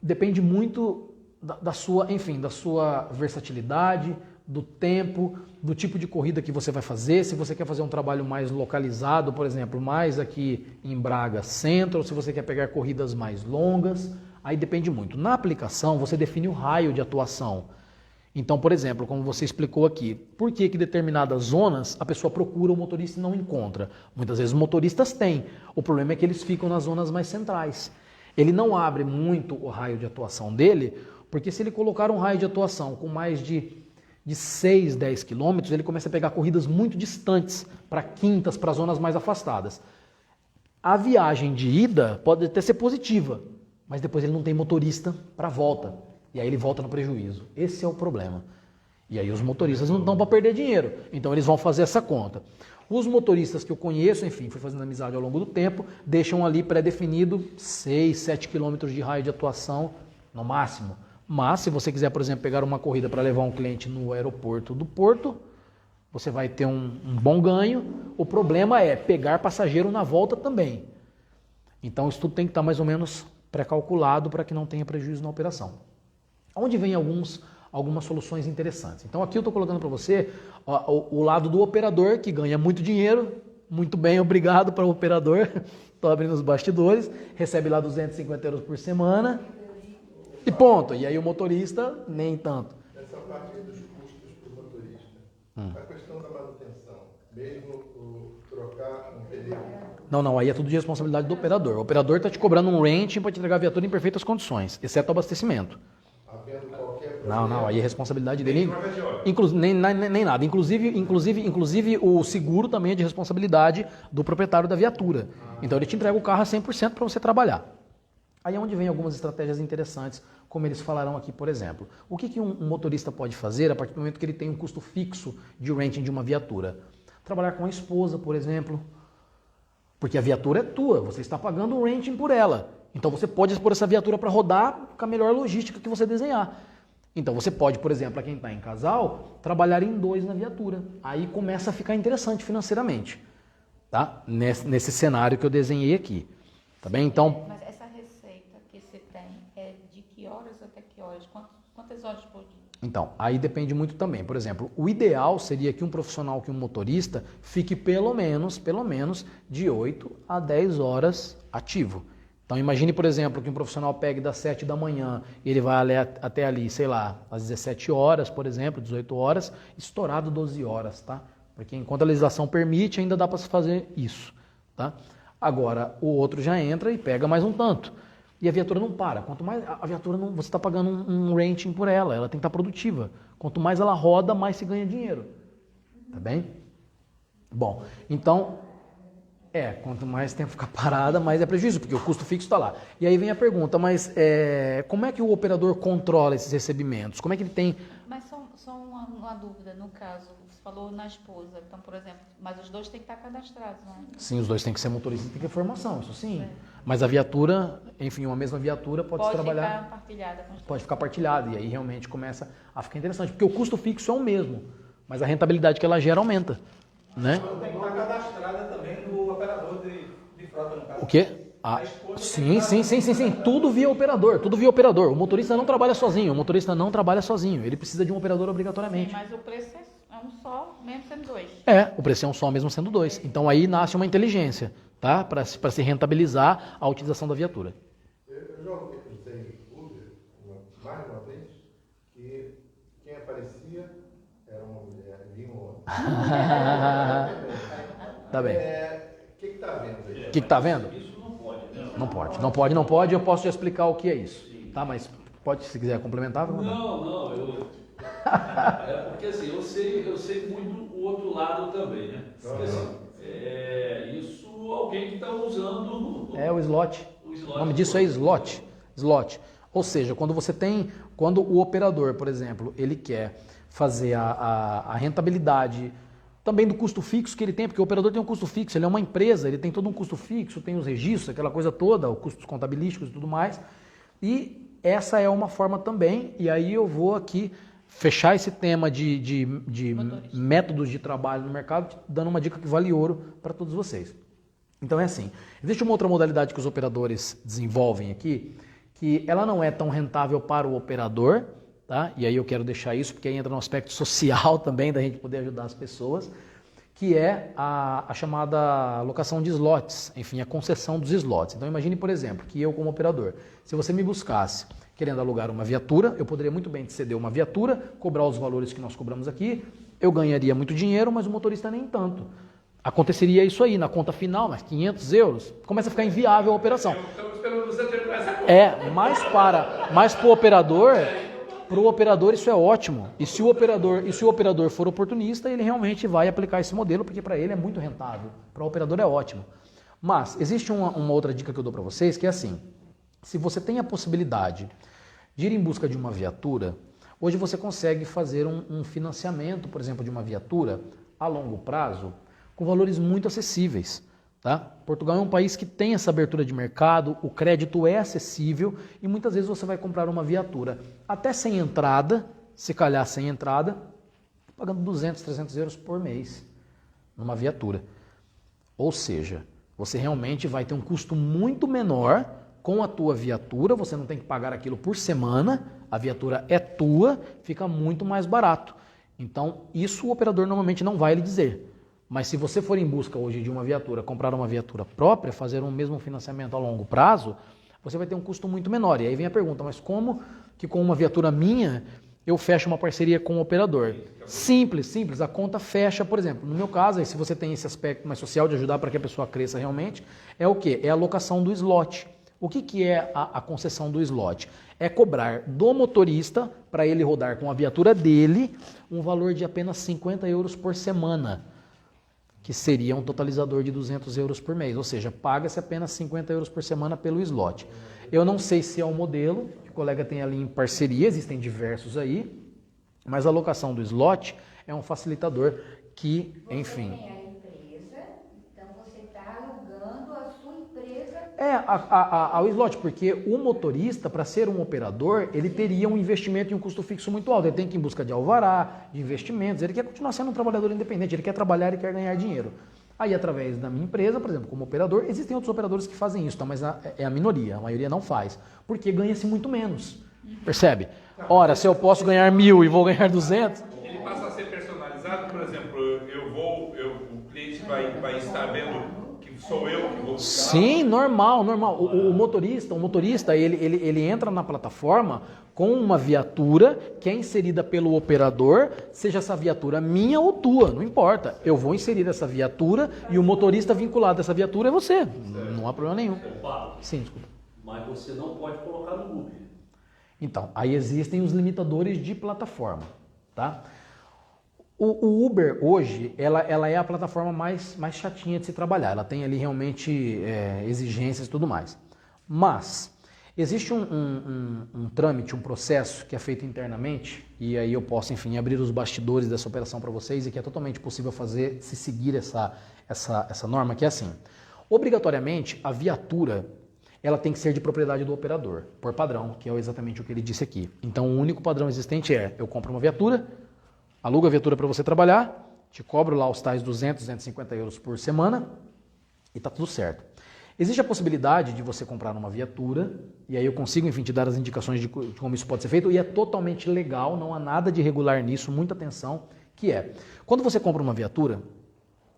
depende muito da sua versatilidade, do tempo, do tipo de corrida que você vai fazer, se você quer fazer um trabalho mais localizado, por exemplo, mais aqui em Braga Centro, ou se você quer pegar corridas mais longas, aí depende muito. Na aplicação, você define o raio de atuação. Então, por exemplo, como você explicou aqui, por que determinadas zonas a pessoa procura o motorista e não encontra? Muitas vezes os motoristas têm, o problema é que eles ficam nas zonas mais centrais. Ele não abre muito o raio de atuação dele, porque se ele colocar um raio de atuação com mais de 6, 10 quilômetros, ele começa a pegar corridas muito distantes, para quintas, para zonas mais afastadas. A viagem de ida pode até ser positiva, mas depois ele não tem motorista para volta. E aí ele volta no prejuízo. Esse é o problema. E aí os motoristas não estão para perder dinheiro, então eles vão fazer essa conta. Os motoristas que eu conheço, fui fazendo amizade ao longo do tempo, deixam ali pré-definido 6, 7 quilômetros de raio de atuação no máximo. Mas se você quiser, por exemplo, pegar uma corrida para levar um cliente no aeroporto do Porto, você vai ter um bom ganho. O problema é pegar passageiro na volta também. Então isso tudo tem que estar mais ou menos pré-calculado para que não tenha prejuízo na operação. Onde vem algumas soluções interessantes. Então aqui eu estou colocando para você o lado do operador, que ganha muito dinheiro, muito bem, obrigado para o operador, estou abrindo os bastidores, recebe lá 250 euros por semana e ponto. E aí o motorista, nem tanto. Essa parte dos custos para o motorista, a questão da manutenção, mesmo trocar um pneu. Não, aí é tudo de responsabilidade do operador. O operador está te cobrando um renting para te entregar a viatura em perfeitas condições, exceto o abastecimento. Não, aí é responsabilidade dele. Nem nada. Inclusive, o seguro também é de responsabilidade do proprietário da viatura. Então ele te entrega o carro a 100% para você trabalhar. Aí é onde vem algumas estratégias interessantes, como eles falaram aqui, por exemplo. O que um motorista pode fazer a partir do momento que ele tem um custo fixo de renting de uma viatura? Trabalhar com a esposa, por exemplo. Porque a viatura é tua, você está pagando um renting por ela. Então você pode expor essa viatura para rodar com a melhor logística que você desenhar. Então você pode, por exemplo, para quem está em casal, trabalhar em 2 na viatura. Aí começa a ficar interessante financeiramente, tá? Nesse cenário que eu desenhei aqui, tá bem? Então. Mas essa receita que você tem é de que horas até que horas? Quantas horas por dia? Então, aí depende muito também. Por exemplo, o ideal seria que um profissional, que um motorista, fique pelo menos de 8 a 10 horas ativo. Então imagine, por exemplo, que um profissional pegue das 7 da manhã e ele vai até ali, sei lá, às 17 horas, por exemplo, 18 horas, estourado 12 horas, tá? Porque enquanto a legislação permite, ainda dá para se fazer isso, tá? Agora, o outro já entra e pega mais um tanto. E a viatura não para. Quanto mais a viatura, não, você está pagando um renting por ela tem que estar produtiva. Quanto mais ela roda, mais se ganha dinheiro. Tá bem? Bom, então, quanto mais tempo ficar parada, mais é prejuízo, porque o custo fixo está lá. E aí vem a pergunta, mas como é que o operador controla esses recebimentos? Como é que ele tem... Mas só uma dúvida, no caso, você falou na esposa, então, por exemplo, mas os dois têm que estar cadastrados, não é? Sim, os dois têm que ser motoristas e tem que ter formação, isso sim. Mas a viatura, enfim, uma mesma viatura pode trabalhar... Pode ficar partilhada com os dois. Pode ficar partilhada, e aí realmente começa a ficar interessante, porque o custo fixo é o mesmo, mas a rentabilidade que ela gera aumenta, né? Tem que estar cadastrada também no operador de frota, no caso. O quê? Sim. Tudo via operador, O motorista não trabalha sozinho, ele precisa de um operador obrigatoriamente. Sim, mas o preço é um só, mesmo sendo dois. O preço é um só, mesmo sendo dois. Então aí nasce uma inteligência, tá? Para se rentabilizar a utilização da viatura. Eu já usei Uber mais uma vez, que quem aparecia era uma mulher, vinha um homem. Tá bem. O que está vendo aí? O que está vendo? Isso não pode, né? Não pode. Eu posso te explicar o que é isso. Tá, mas pode, se quiser complementar. Não. Porque assim, eu sei muito o outro lado também, né? Porque assim, isso alguém que está usando... o slot. O nome disso é slot. Ou seja, quando o operador, por exemplo, ele quer fazer a rentabilidade também do custo fixo que ele tem, porque o operador tem um custo fixo, ele é uma empresa, ele tem todo um custo fixo, tem os registros, aquela coisa toda, os custos contabilísticos e tudo mais. E essa é uma forma também, e aí eu vou aqui fechar esse tema de métodos de trabalho no mercado, dando uma dica que vale ouro para todos vocês. Então é assim, existe uma outra modalidade que os operadores desenvolvem aqui, que ela não é tão rentável para o operador, tá? E aí eu quero deixar isso, porque aí entra no aspecto social também, da gente poder ajudar as pessoas, que é a chamada locação de slots, enfim, a concessão dos slots. Então imagine, por exemplo, que eu como operador, se você me buscasse querendo alugar uma viatura, eu poderia muito bem te ceder uma viatura, cobrar os valores que nós cobramos aqui, eu ganharia muito dinheiro, mas o motorista nem tanto. Aconteceria isso aí, na conta final, mas 500 euros, começa a ficar inviável a operação. Estamos esperando você terminar essa conta. Mas para o operador isso é ótimo. E se o operador for oportunista, ele realmente vai aplicar esse modelo, porque para ele é muito rentável. Para o operador é ótimo. Mas existe uma outra dica que eu dou para vocês, que é assim, se você tem a possibilidade de ir em busca de uma viatura, hoje você consegue fazer um financiamento, por exemplo, de uma viatura a longo prazo, com valores muito acessíveis. Tá? Portugal é um país que tem essa abertura de mercado, o crédito é acessível e muitas vezes você vai comprar uma viatura até sem entrada, se calhar sem entrada, pagando 200, 300 euros por mês numa viatura. Ou seja, você realmente vai ter um custo muito menor com a tua viatura, você não tem que pagar aquilo por semana, a viatura é tua, fica muito mais barato. Então, isso o operador normalmente não vai lhe dizer. Mas se você for em busca hoje de uma viatura, comprar uma viatura própria, fazer um mesmo financiamento a longo prazo, você vai ter um custo muito menor. E aí vem a pergunta, mas como que com uma viatura minha eu fecho uma parceria com o operador? Simples, a conta fecha, por exemplo. No meu caso, aí, se você tem esse aspecto mais social de ajudar para que a pessoa cresça realmente, é o quê? É a locação do slot. O que é a concessão do slot? É cobrar do motorista, para ele rodar com a viatura dele, um valor de apenas 50 euros por semana, que seria um totalizador de 200 euros por mês, ou seja, paga-se apenas 50 euros por semana pelo slot. Eu não sei se é um modelo que o colega tem ali em parceria, existem diversos aí, mas a locação do slot é um facilitador que, enfim... Você tem a empresa, então você está alugando a sua empresa... ao slot, porque o motorista, para ser um operador, ele teria um investimento e um custo fixo muito alto. Ele tem que ir em busca de alvará, de investimentos, ele quer continuar sendo um trabalhador independente, ele quer trabalhar e quer ganhar dinheiro. Aí, através da minha empresa, por exemplo, como operador, existem outros operadores que fazem isso, tá? Mas é a minoria, a maioria não faz, porque ganha-se muito menos, percebe? Ora, se eu posso ganhar 1.000 e vou ganhar 200... Ele passa a ser personalizado, por exemplo, o cliente vai estar vendo que Sou eu que vou buscar? Sim, normal. O motorista ele entra na plataforma com uma viatura que é inserida pelo operador, seja essa viatura minha ou tua, não importa. Eu vou inserir essa viatura e o motorista vinculado a essa viatura é você. Não há problema nenhum. Opa, Sim, desculpa. mas você não pode colocar no Uber. Então, aí existem os limitadores de plataforma, tá? O Uber hoje, ela é a plataforma mais chatinha de se trabalhar. Ela tem ali realmente exigências e tudo mais. Mas existe um trâmite, um processo que é feito internamente, e aí eu posso, enfim, abrir os bastidores dessa operação para vocês, e que é totalmente possível fazer se seguir essa norma, que é assim. Obrigatoriamente, a viatura ela tem que ser de propriedade do operador, por padrão, que é exatamente o que ele disse aqui. Então, o único padrão existente é, eu compro uma viatura, alugo a viatura para você trabalhar, te cobro lá os tais 200, 250 euros por semana e tá tudo certo. Existe a possibilidade de você comprar uma viatura, e aí eu consigo, enfim, te dar as indicações de como isso pode ser feito, e é totalmente legal, não há nada de irregular nisso, muita atenção, que é, quando você compra uma viatura,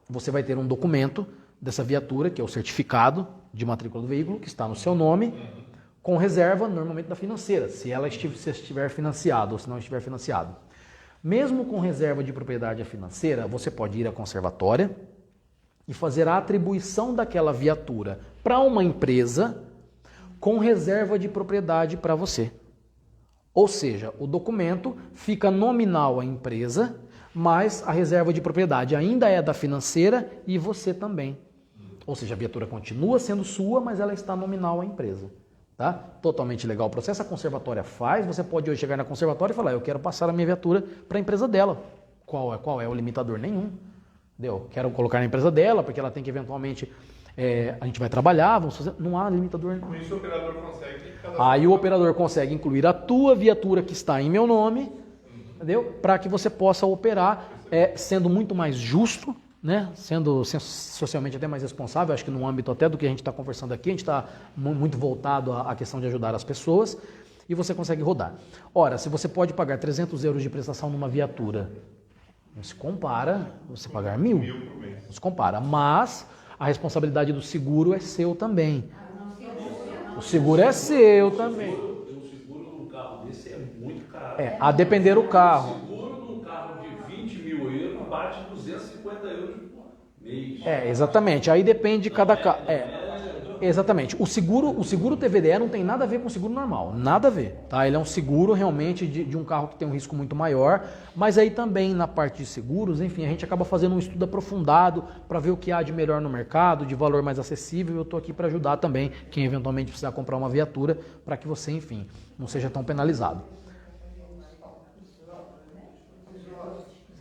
você vai ter um documento dessa viatura, que é o certificado de matrícula do veículo, que está no seu nome, com reserva, normalmente da financeira, se ela estiver financiada ou se não estiver financiado. Mesmo com reserva de propriedade financeira, você pode ir à conservatória e fazer a atribuição daquela viatura para uma empresa com reserva de propriedade para você. Ou seja, o documento fica nominal à empresa, mas a reserva de propriedade ainda é da financeira e você também. Ou seja, a viatura continua sendo sua, mas ela está nominal à empresa. Tá? Totalmente legal o processo, a conservatória faz, você pode hoje chegar na conservatória e falar, eu quero passar a minha viatura para a empresa dela. Qual é o limitador? Nenhum. Entendeu? Quero colocar na empresa dela, porque ela tem que eventualmente, a gente vai trabalhar, vamos fazer, não há limitador. Com isso o operador consegue... Aí o operador consegue incluir a tua viatura que está em meu nome, entendeu? Para que você possa operar, sendo muito mais justo, né? Sendo socialmente até mais responsável, acho que no âmbito até do que a gente está conversando aqui, a gente está muito voltado à questão de ajudar as pessoas, e você consegue rodar. Ora, se você pode pagar 300 euros de prestação numa viatura, não se compara você pagar 1.000, não se compara, mas a responsabilidade do seguro é seu também. O seguro é seu também. O seguro num carro desse é muito caro. A depender do carro. O seguro num carro de 20 mil euros bate 250 euros por mês. Exatamente. Aí depende de cada carro. Exatamente. O seguro TVDE não tem nada a ver com o seguro normal. Nada a ver. Tá? Ele é um seguro realmente de um carro que tem um risco muito maior. Mas aí também na parte de seguros, enfim, a gente acaba fazendo um estudo aprofundado para ver o que há de melhor no mercado, de valor mais acessível. Eu estou aqui para ajudar também quem eventualmente precisar comprar uma viatura para que você, enfim, não seja tão penalizado.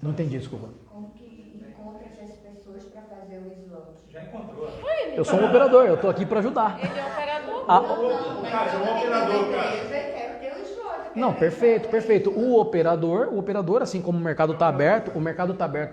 Não entendi, desculpa. Como que encontra essas pessoas para fazer o slot? Já encontrou. Eu sou um operador, eu estou aqui para ajudar. Ele é operador. Cara, é um operador, cara. Não, perfeito. O operador, assim como o mercado está aberto,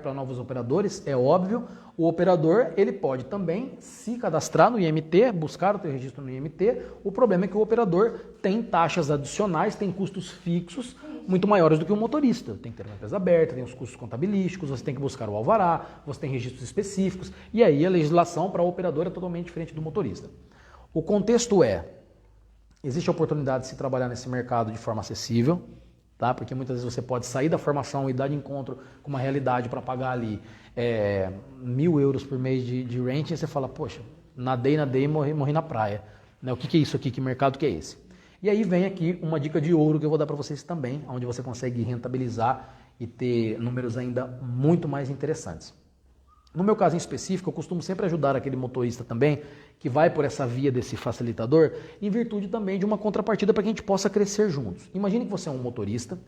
para novos operadores, é óbvio. O operador, ele pode também se cadastrar no IMT, buscar o seu registro no IMT. O problema é que o operador tem taxas adicionais, tem custos fixos muito maiores do que o motorista. Tem que ter uma empresa aberta, tem os custos contabilísticos, você tem que buscar o alvará, você tem registros específicos. E aí a legislação para o operador é totalmente diferente do motorista. O contexto existe a oportunidade de se trabalhar nesse mercado de forma acessível, tá? Porque muitas vezes você pode sair da formação e dar de encontro com uma realidade para pagar ali 1.000 euros por mês de renting, e você fala, poxa, nadei e morri na praia. Né? O que é isso aqui? Que mercado que é esse? E aí vem aqui uma dica de ouro que eu vou dar para vocês também, onde você consegue rentabilizar e ter números ainda muito mais interessantes. No meu caso em específico, eu costumo sempre ajudar aquele motorista também que vai por essa via desse facilitador, em virtude também de uma contrapartida para que a gente possa crescer juntos. Imagine que você é um motorista,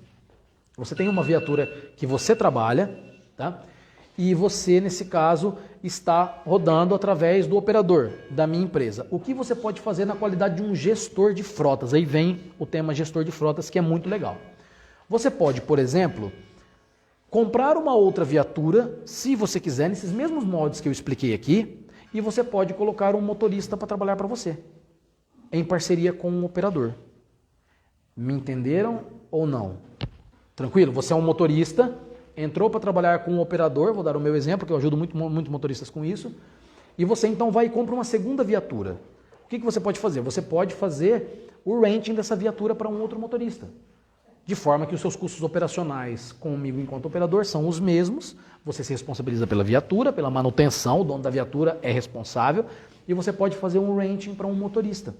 você tem uma viatura que você trabalha, tá? E você, nesse caso, está rodando através do operador da minha empresa. O que você pode fazer na qualidade de um gestor de frotas? Aí vem o tema gestor de frotas, que é muito legal. Você pode, por exemplo, comprar uma outra viatura, se você quiser, nesses mesmos moldes que eu expliquei aqui, e você pode colocar um motorista para trabalhar para você, em parceria com um operador. Me entenderam ou não? Tranquilo? Você é um motorista, entrou para trabalhar com um operador, vou dar o meu exemplo, que eu ajudo muito motoristas com isso, E você então vai e compra uma segunda viatura. O que você pode fazer? Você pode fazer o renting dessa viatura para um outro motorista. De forma que os seus custos operacionais comigo enquanto operador são os mesmos, você se responsabiliza pela viatura, pela manutenção, o dono da viatura é responsável, e você pode fazer um renting para um motorista.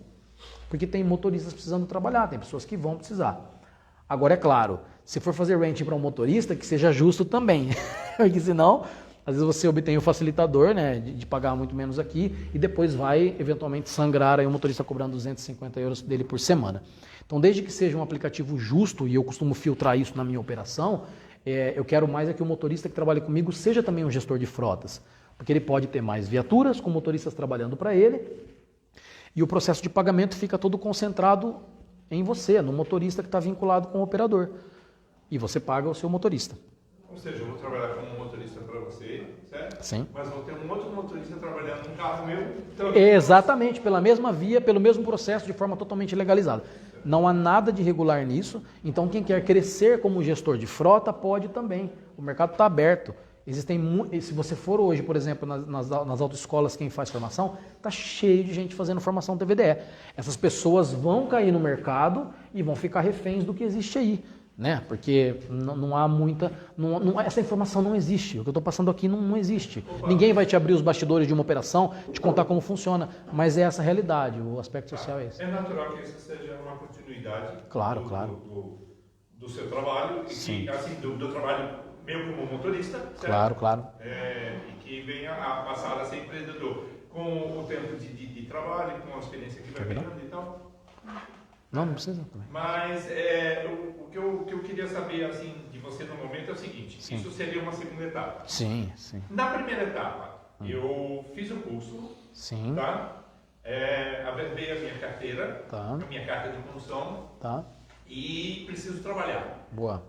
Porque tem motoristas precisando trabalhar, tem pessoas que vão precisar. Agora, é claro, se for fazer renting para um motorista, que seja justo também, porque senão, às vezes você obtém o facilitador, né, de pagar muito menos aqui, e depois vai, eventualmente, sangrar aí o motorista cobrando 250 euros dele por semana. Então, desde que seja um aplicativo justo, e eu costumo filtrar isso na minha operação, eu quero mais é que o motorista que trabalha comigo seja também um gestor de frotas, porque ele pode ter mais viaturas com motoristas trabalhando para ele, e o processo de pagamento fica todo concentrado em você, no motorista que está vinculado com o operador. E você paga o seu motorista. Ou seja, eu vou trabalhar como motorista para você, certo? Sim. Mas vou ter um outro motorista trabalhando num carro meu. Exatamente, pela mesma via, pelo mesmo processo, de forma totalmente legalizada. Não há nada de irregular nisso, então quem quer crescer como gestor de frota pode também. O mercado está aberto. Se você for hoje, por exemplo, nas autoescolas, quem faz formação, está cheio de gente fazendo formação TVDE. Essas pessoas vão cair no mercado e vão ficar reféns do que existe aí. Né? Porque não há muita... essa informação não existe. O que eu estou passando aqui não existe. Ninguém vai te abrir os bastidores de uma operação, te contar como funciona, mas é essa a realidade, o aspecto social é esse. É natural que isso seja uma continuidade claro. Do seu trabalho, e que, assim, do trabalho meu como motorista, certo? Claro. E que venha a passar a ser empreendedor com o tempo de trabalho, com a experiência que vai ganhando e tal. Não precisa também. Mas o que eu queria saber assim, de você no momento é o seguinte, isso seria uma segunda etapa. Sim. Na primeira etapa, eu fiz o curso, tá? Averbei a minha carteira, a minha carta de condução e preciso trabalhar. Boa.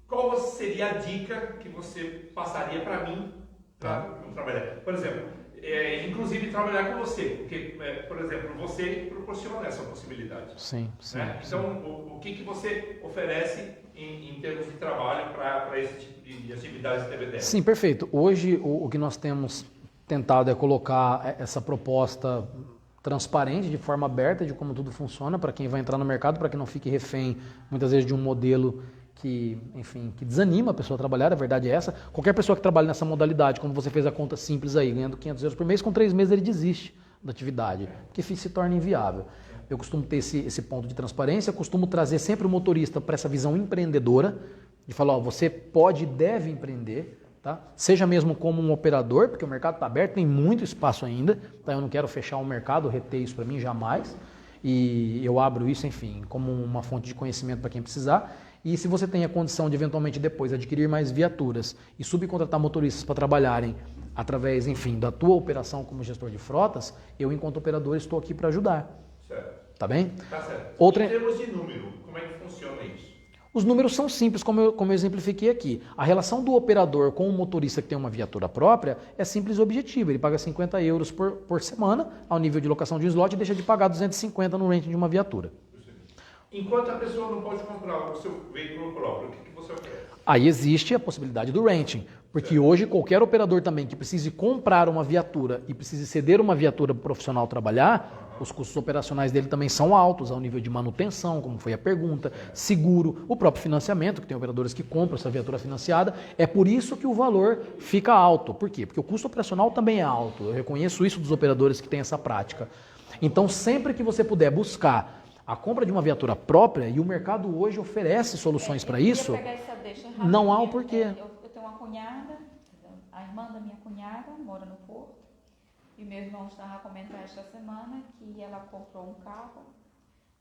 Qual seria a dica que você passaria para mim para trabalhar? Por exemplo, inclusive trabalhar com você, porque, por exemplo, você proporciona essa possibilidade. Sim. Então, o que você oferece em termos de trabalho para esse tipo de atividades de TVDE? Sim, perfeito. Hoje, o que nós temos tentado é colocar essa proposta transparente, de forma aberta, de como tudo funciona, para quem vai entrar no mercado, para que não fique refém, muitas vezes, de um modelo que desanima a pessoa a trabalhar, a verdade é essa. Qualquer pessoa que trabalha nessa modalidade, como você fez a conta simples aí, ganhando 500 euros por mês, com 3 meses ele desiste da atividade, porque se torna inviável. Eu costumo ter esse ponto de transparência, costumo trazer sempre o motorista para essa visão empreendedora, de falar, você pode e deve empreender, tá? Seja mesmo como um operador, porque o mercado está aberto, tem muito espaço ainda, tá? Eu não quero fechar o mercado, reter isso para mim jamais, e eu abro isso, como uma fonte de conhecimento para quem precisar. E se você tem a condição de, eventualmente, depois adquirir mais viaturas e subcontratar motoristas para trabalharem através, da tua operação como gestor de frotas, eu, enquanto operador, estou aqui para ajudar. Certo. Tá bem? Tá certo. Outra... Em termos de número, como é que funciona isso? Os números são simples, como eu exemplifiquei aqui. A relação do operador com o motorista que tem uma viatura própria é simples e objetiva. Ele paga 50 euros por semana, ao nível de locação de um slot, e deixa de pagar 250 no renting de uma viatura. Enquanto a pessoa não pode comprar o seu veículo próprio, o que você oferece? Aí existe a possibilidade do renting, porque hoje qualquer operador também que precise comprar uma viatura e precise ceder uma viatura para o profissional trabalhar, os custos operacionais dele também são altos, ao nível de manutenção, como foi a pergunta, seguro, o próprio financiamento, que tem operadores que compram essa viatura financiada, é por isso que o valor fica alto. Por quê? Porque o custo operacional também é alto, eu reconheço isso dos operadores que têm essa prática. Então, sempre que você puder buscar a compra de uma viatura própria, e o mercado hoje oferece soluções para isso, não há o porquê. Eu tenho uma cunhada, a irmã da minha cunhada mora no Porto, e meu irmão estava a comentar esta semana que ela comprou um carro,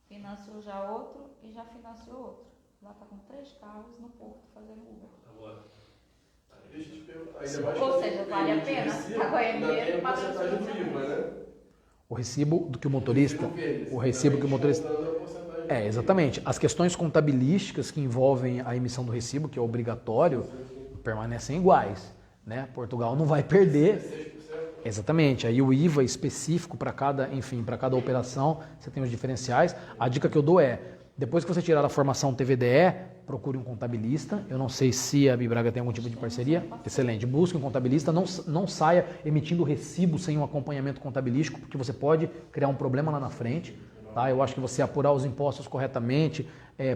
financiou já outro e já financiou outro. Ela está com 3 carros no Porto fazendo Uber. Ou seja, vale a pena, está ganhando dinheiro para o recibo do que o motorista, exatamente. As questões contabilísticas que envolvem a emissão do recibo, que é obrigatório, permanecem iguais, né? Portugal não vai perder. Exatamente. Aí o IVA específico para cada operação, você tem os diferenciais. A dica que eu dou é: Depois que você tirar a formação TVDE, procure um contabilista. Eu não sei se a Bibraga tem algum tipo de parceria. Excelente. Busque um contabilista. Não saia emitindo recibo sem um acompanhamento contabilístico, porque você pode criar um problema lá na frente. Tá? Eu acho que você apurar os impostos corretamente,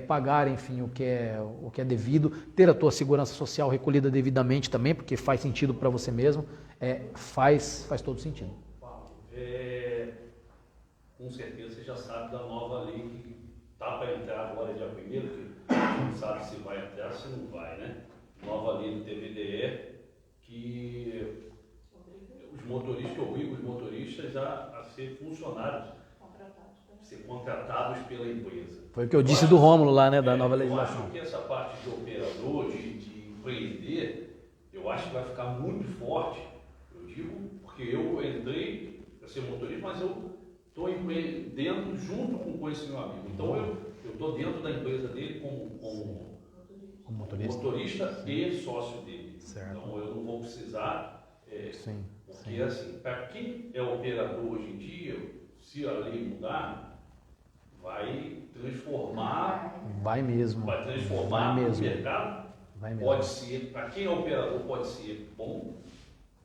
pagar, enfim, o que é devido, ter a tua segurança social recolhida devidamente também, porque faz sentido para você mesmo, faz todo sentido. Com certeza você já sabe da nova lei que está para entrar agora dia 1º, que não sabe se vai entrar, se não vai, né? Nova lei do TVDE, que os motoristas, que obriga os motoristas a ser funcionários, ser contratados pela empresa. Foi o que eu disse do Rômulo lá, né, da nova legislação. Eu acho que essa parte de operador, de empreender, eu acho que vai ficar muito forte. Eu digo porque eu entrei para ser motorista, mas eu estou empreendendo junto com esse meu amigo. Então eu estou dentro da empresa dele como motorista e sócio dele. Certo. Então eu não vou precisar, porque assim, para quem é operador hoje em dia, se a lei mudar, vai transformar. Vai mesmo. Vai transformar o mercado. Vai mesmo. Pode ser, para quem é operador, pode ser bom.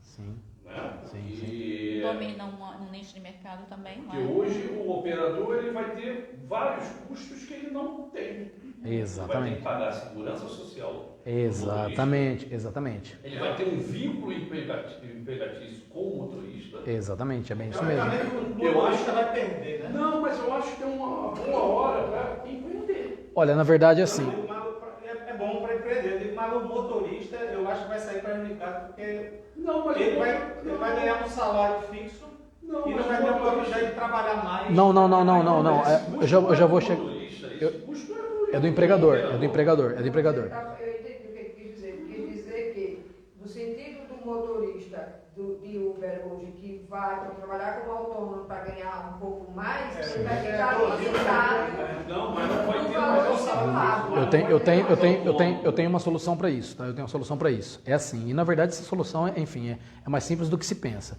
Sim. Né? Sim. Domina um nicho de mercado também. Porque hoje o operador ele vai ter vários custos que ele não tem. Exatamente. Ele vai ter que pagar a segurança social. Exatamente. Ele vai ter um vínculo empregatício com o motorista. Exatamente, é bem isso mesmo. O motorista vai perder, né? Não, mas eu acho que é uma boa hora para empreender. Olha, na verdade é assim. É bom para empreender, mas o motorista eu acho que vai sair prejudicado porque ele vai ganhar um salário fixo e não vai ter uma oportunidade de trabalhar mais. Não. Eu já vou chegar. É do empregador. Eu entendi o que ele quis dizer. Ele quis dizer que, no sentido do motorista de Uber hoje, que vai trabalhar como autônomo para ganhar um pouco mais, ele vai ficar limitado. Não, mas não vai ter mais um salário. Eu tenho uma solução para isso, tá? Eu tenho uma solução para isso. É assim, e na verdade essa solução é mais simples do que se pensa.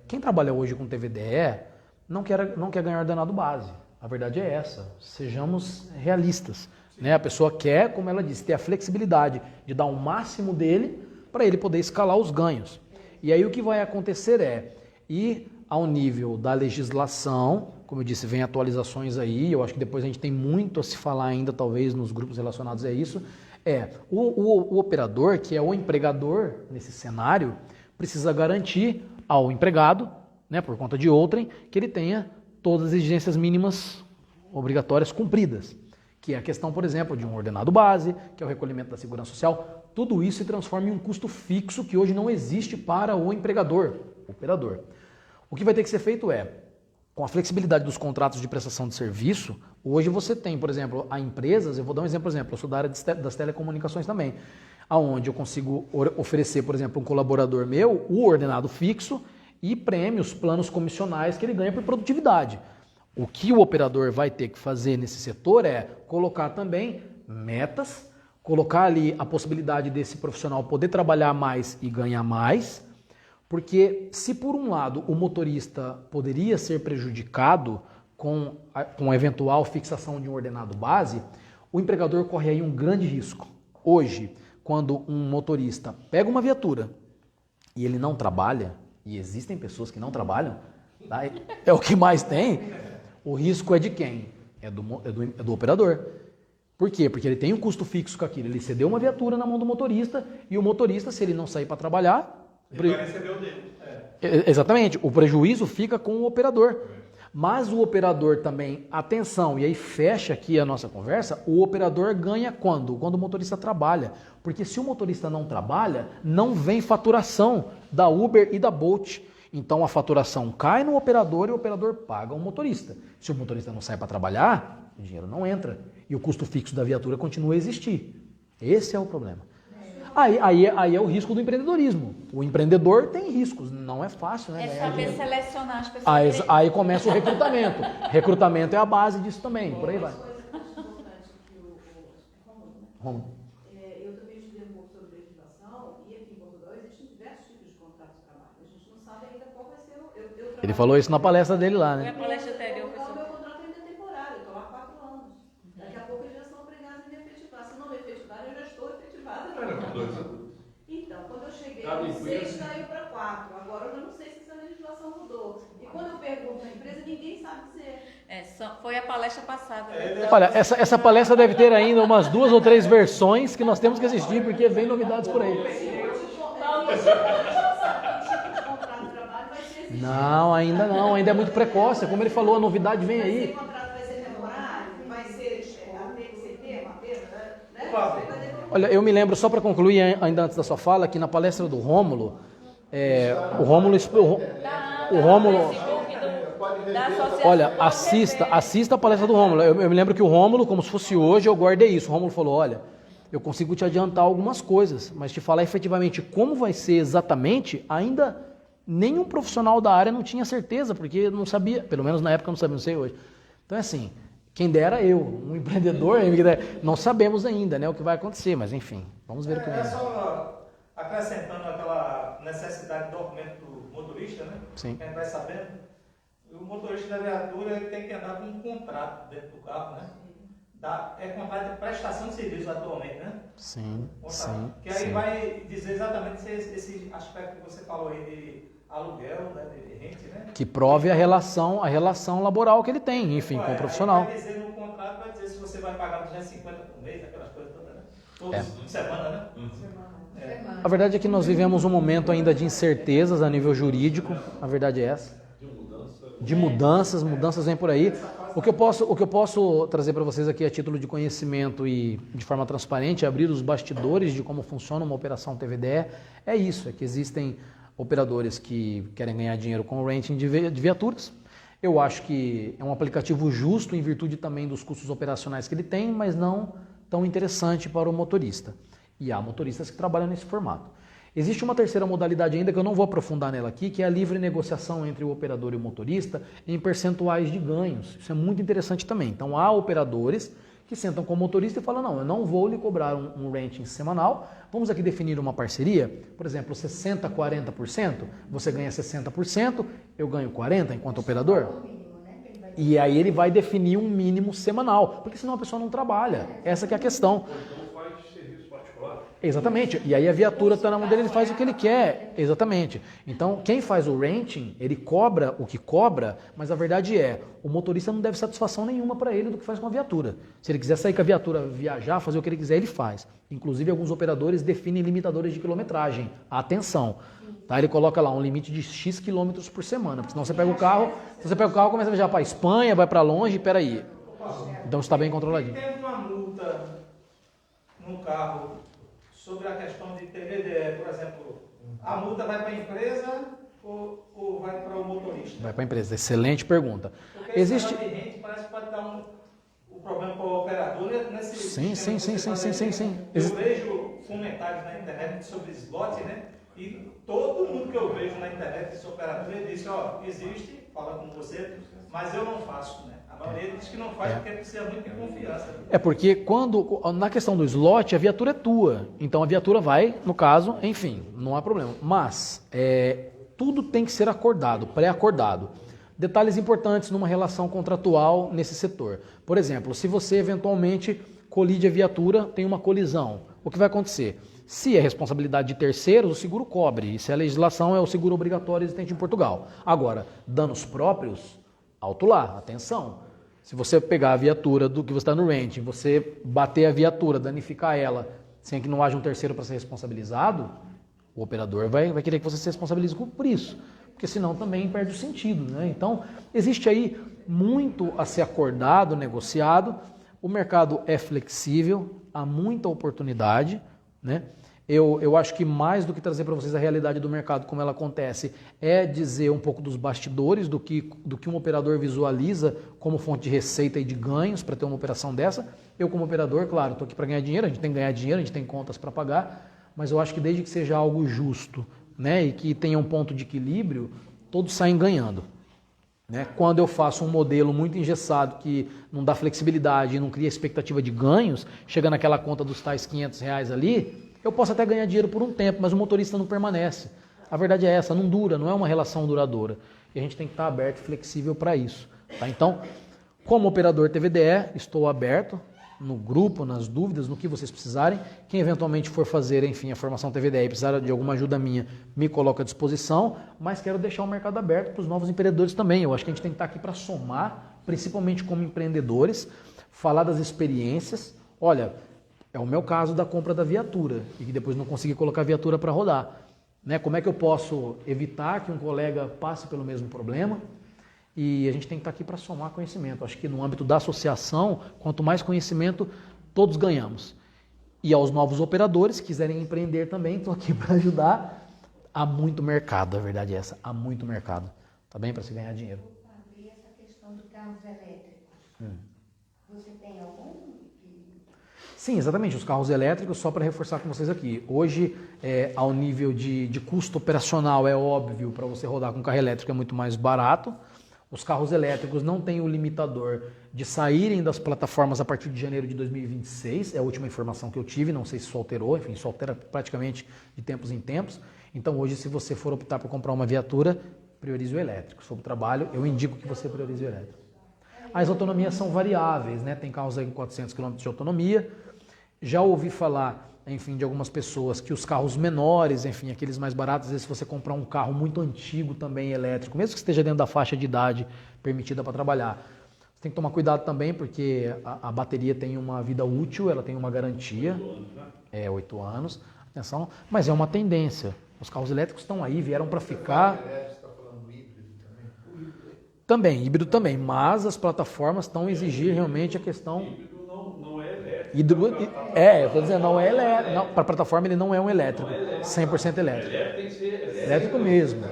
Quem trabalha hoje com TVDE não quer ganhar ordenado base. A verdade é essa. Sejamos realistas. Né? A pessoa quer, como ela disse, ter a flexibilidade de dar o máximo dele para ele poder escalar os ganhos. E aí o que vai acontecer é ir ao nível da legislação, como eu disse, vem atualizações aí, eu acho que depois a gente tem muito a se falar ainda, talvez, nos grupos relacionados a isso, o operador, que é o empregador nesse cenário, precisa garantir ao empregado, né, por conta de outrem, que ele tenha todas as exigências mínimas obrigatórias cumpridas, que é a questão, por exemplo, de um ordenado base, que é o recolhimento da segurança social. Tudo isso se transforma em um custo fixo que hoje não existe para o empregador, o operador. O que vai ter que ser feito com a flexibilidade dos contratos de prestação de serviço, hoje você tem, por exemplo, a empresas, eu vou dar um exemplo, eu sou da área das telecomunicações também, aonde eu consigo oferecer, por exemplo, um colaborador meu, o ordenado fixo, e prêmios, planos comissionais que ele ganha por produtividade. O que o operador vai ter que fazer nesse setor é colocar também metas, colocar ali a possibilidade desse profissional poder trabalhar mais e ganhar mais, porque se por um lado o motorista poderia ser prejudicado com a eventual fixação de um ordenado base, o empregador corre aí um grande risco. Hoje, quando um motorista pega uma viatura e ele não trabalha, e existem pessoas que não trabalham, tá? É o que mais tem, o risco é de quem? É do operador. Por quê? Porque ele tem um custo fixo com aquilo, ele cedeu uma viatura na mão do motorista, e o motorista, se ele não sair para trabalhar... Ele vai receber o dele. Exatamente, o prejuízo fica com o operador. Mas o operador também, atenção, e aí fecha aqui a nossa conversa, o operador ganha quando? Quando o motorista trabalha. Porque se o motorista não trabalha, não vem faturação da Uber e da Bolt. Então a faturação cai no operador e o operador paga o motorista. Se o motorista não sai para trabalhar, o dinheiro não entra. E o custo fixo da viatura continua a existir. Esse é o problema. Aí é o risco do empreendedorismo. O empreendedor tem riscos, não é fácil, né? É saber selecionar as pessoas. Aí começa o recrutamento. Recrutamento é a base disso também, por aí vai. Eu também estudei um pouco sobre legislação e aqui em Portugal existem diversos tipos de contratos de trabalho. A gente não sabe ainda qual vai ser Ele falou isso na palestra dele lá, né? Minha palestra anterior foi sobre... O meu contrato ainda é temporário, eu estou lá há 4 anos. dois adultos. Então, quando eu cheguei, Cada de 6 empresa- caiu para 4. Agora eu já não sei se essa legislação mudou. E quando eu pergunto na empresa, ninguém sabe dizer. Foi a palestra passada. Olha, essa palestra deve ter ainda umas 2 ou 3 versões que nós temos que assistir, porque vem novidades por aí. Não, ainda é muito precoce. Como ele falou, a novidade vem aí. Vai ser temporário? Vai ser CP, né? Olha, eu me lembro, só para concluir ainda antes da sua fala, que na palestra do Rômulo, o Rômulo... Olha, assista a palestra do Rômulo. Eu me lembro que o Rômulo, como se fosse hoje, eu guardei isso. O Rômulo falou, olha, eu consigo te adiantar algumas coisas, mas te falar efetivamente como vai ser exatamente, ainda nenhum profissional da área não tinha certeza, porque não sabia, pelo menos na época eu não sabia, não sei hoje. Então é assim, quem dera eu, um empreendedor, não sabemos ainda, né, o que vai acontecer, mas enfim, vamos ver o que vem. Só acrescentando aquela necessidade do documento do motorista, né? Sim. Que a gente vai sabendo, o motorista da viatura ele tem que andar com um contrato dentro do carro, né? É contrato de prestação de serviço atualmente, né? Sim, Contrato. sim. é Que aí sim. vai dizer exatamente esse aspecto que você falou aí de aluguel, né? De rente, né? Que prove a relação laboral que ele tem, enfim, com o profissional. Vai dizer no contrato, vai dizer se você vai pagar 250 por mês, aquelas coisas todas, né? Todos semana, né? A verdade é que nós vivemos um momento ainda de incertezas a nível jurídico, a verdade é essa. De mudanças vem por aí. O que eu posso trazer para vocês aqui a título de conhecimento e de forma transparente, abrir os bastidores de como funciona uma operação TVDE, é isso, é que existem operadores que querem ganhar dinheiro com o renting de viaturas. Eu acho que é um aplicativo justo em virtude também dos custos operacionais que ele tem, mas não tão interessante para o motorista. E há motoristas que trabalham nesse formato. Existe uma terceira modalidade ainda que eu não vou aprofundar nela aqui, que é a livre negociação entre o operador e o motorista em percentuais de ganhos. Isso é muito interessante também. Então há operadores que sentam com o motorista e falam, não, eu não vou lhe cobrar um renting semanal, vamos aqui definir uma parceria, por exemplo, 60%, 40%, você ganha 60%, eu ganho 40% enquanto operador. E aí ele vai definir um mínimo semanal, porque senão a pessoa não trabalha. Essa que é a questão. Exatamente, e aí a viatura está na mão dele, ele faz o que ele quer, exatamente. Então, quem faz o renting, ele cobra o que cobra, mas a verdade é, o motorista não deve satisfação nenhuma para ele do que faz com a viatura. Se ele quiser sair com a viatura, viajar, fazer o que ele quiser, ele faz. Inclusive, alguns operadores definem limitadores de quilometragem. Atenção, tá? Ele coloca lá um limite de X quilômetros por semana, porque senão você pega o carro, começa a viajar para a Espanha, vai para longe, peraí. Então está bem controladinho. Teve uma multa no carro sobre a questão de TVDE, por exemplo, a multa vai para a empresa ou vai para o motorista? Vai para a empresa, excelente pergunta. Porque existe... de rente parece que pode dar um problema para o operador nesse Sim. Eu vejo comentários na internet sobre slot, né? E todo mundo que eu vejo na internet, esse operador, ele diz, ó, existe, falando com você, mas eu não faço, né? A maioria diz que não faz porque precisa muito de confiança. É porque na questão do slot, a viatura é tua. Então a viatura vai, no caso, enfim, não há problema. Mas tudo tem que ser acordado, pré-acordado. Detalhes importantes numa relação contratual nesse setor. Por exemplo, se você eventualmente colide a viatura, tem uma colisão, o que vai acontecer? Se é responsabilidade de terceiros, o seguro cobre. E se a legislação é o seguro obrigatório existente em Portugal. Agora, danos próprios, alto lá, atenção. Se você pegar a viatura do que você está no renting, você bater a viatura, danificar ela, sem que não haja um terceiro para ser responsabilizado, o operador vai querer que você se responsabilize por isso. Porque senão também perde o sentido, né? Então, existe aí muito a ser acordado, negociado. O mercado é flexível, há muita oportunidade, né? Eu acho que mais do que trazer para vocês a realidade do mercado como ela acontece, é dizer um pouco dos bastidores do que um operador visualiza como fonte de receita e de ganhos para ter uma operação dessa. Eu como operador, claro, estou aqui para ganhar dinheiro, a gente tem que ganhar dinheiro, a gente tem contas para pagar, mas eu acho que desde que seja algo justo, né, e que tenha um ponto de equilíbrio, todos saem ganhando. Né? Quando eu faço um modelo muito engessado que não dá flexibilidade e não cria expectativa de ganhos, chega naquela conta dos tais R$500 ali, eu posso até ganhar dinheiro por um tempo, mas o motorista não permanece. A verdade é essa, não dura, não é uma relação duradoura. E a gente tem que estar aberto e flexível para isso. Tá? Então, como operador TVDE, estou aberto no grupo, nas dúvidas, no que vocês precisarem. Quem eventualmente for fazer, enfim, a formação TVDE e precisar de alguma ajuda minha, me coloco à disposição, mas quero deixar o mercado aberto para os novos empreendedores também. Eu acho que a gente tem que estar aqui para somar, principalmente como empreendedores, falar das experiências. Olha, é o meu caso da compra da viatura e que depois não consegui colocar a viatura para rodar. Né? Como é que eu posso evitar que um colega passe pelo mesmo problema? E a gente tem que estar aqui para somar conhecimento. Acho que no âmbito da associação, quanto mais conhecimento, todos ganhamos. E aos novos operadores que quiserem empreender também, estou aqui para ajudar. Há muito mercado, a verdade é essa, há muito mercado. Tá bem? Para se ganhar dinheiro. E essa questão dos carros elétricos, você tem algum? Sim, exatamente. Os carros elétricos, só para reforçar com vocês aqui. Hoje, ao nível de custo operacional, é óbvio, para você rodar com carro elétrico é muito mais barato. Os carros elétricos não têm o limitador de saírem das plataformas a partir de janeiro de 2026, é a última informação que eu tive, não sei se isso alterou, enfim, isso altera praticamente de tempos em tempos. Então hoje, se você for optar por comprar uma viatura, priorize o elétrico. Sobre o trabalho, eu indico que você priorize o elétrico. As autonomias são variáveis, né? Tem carros aí com 400 km de autonomia. Já ouvi falar, enfim, de algumas pessoas que os carros menores, enfim, aqueles mais baratos, às vezes se você comprar um carro muito antigo também elétrico, mesmo que esteja dentro da faixa de idade permitida para trabalhar, você tem que tomar cuidado também porque a bateria tem uma vida útil, ela tem uma garantia, 8 anos, atenção, mas é uma tendência. Os carros elétricos estão aí, vieram para ficar. Também, híbrido também, mas as plataformas estão a exigir realmente a questão. Híbrido, eu estou dizendo, não é elétrico. Para a plataforma ele não é um elétrico, 100% elétrico. Tem que ser Elétrico mesmo.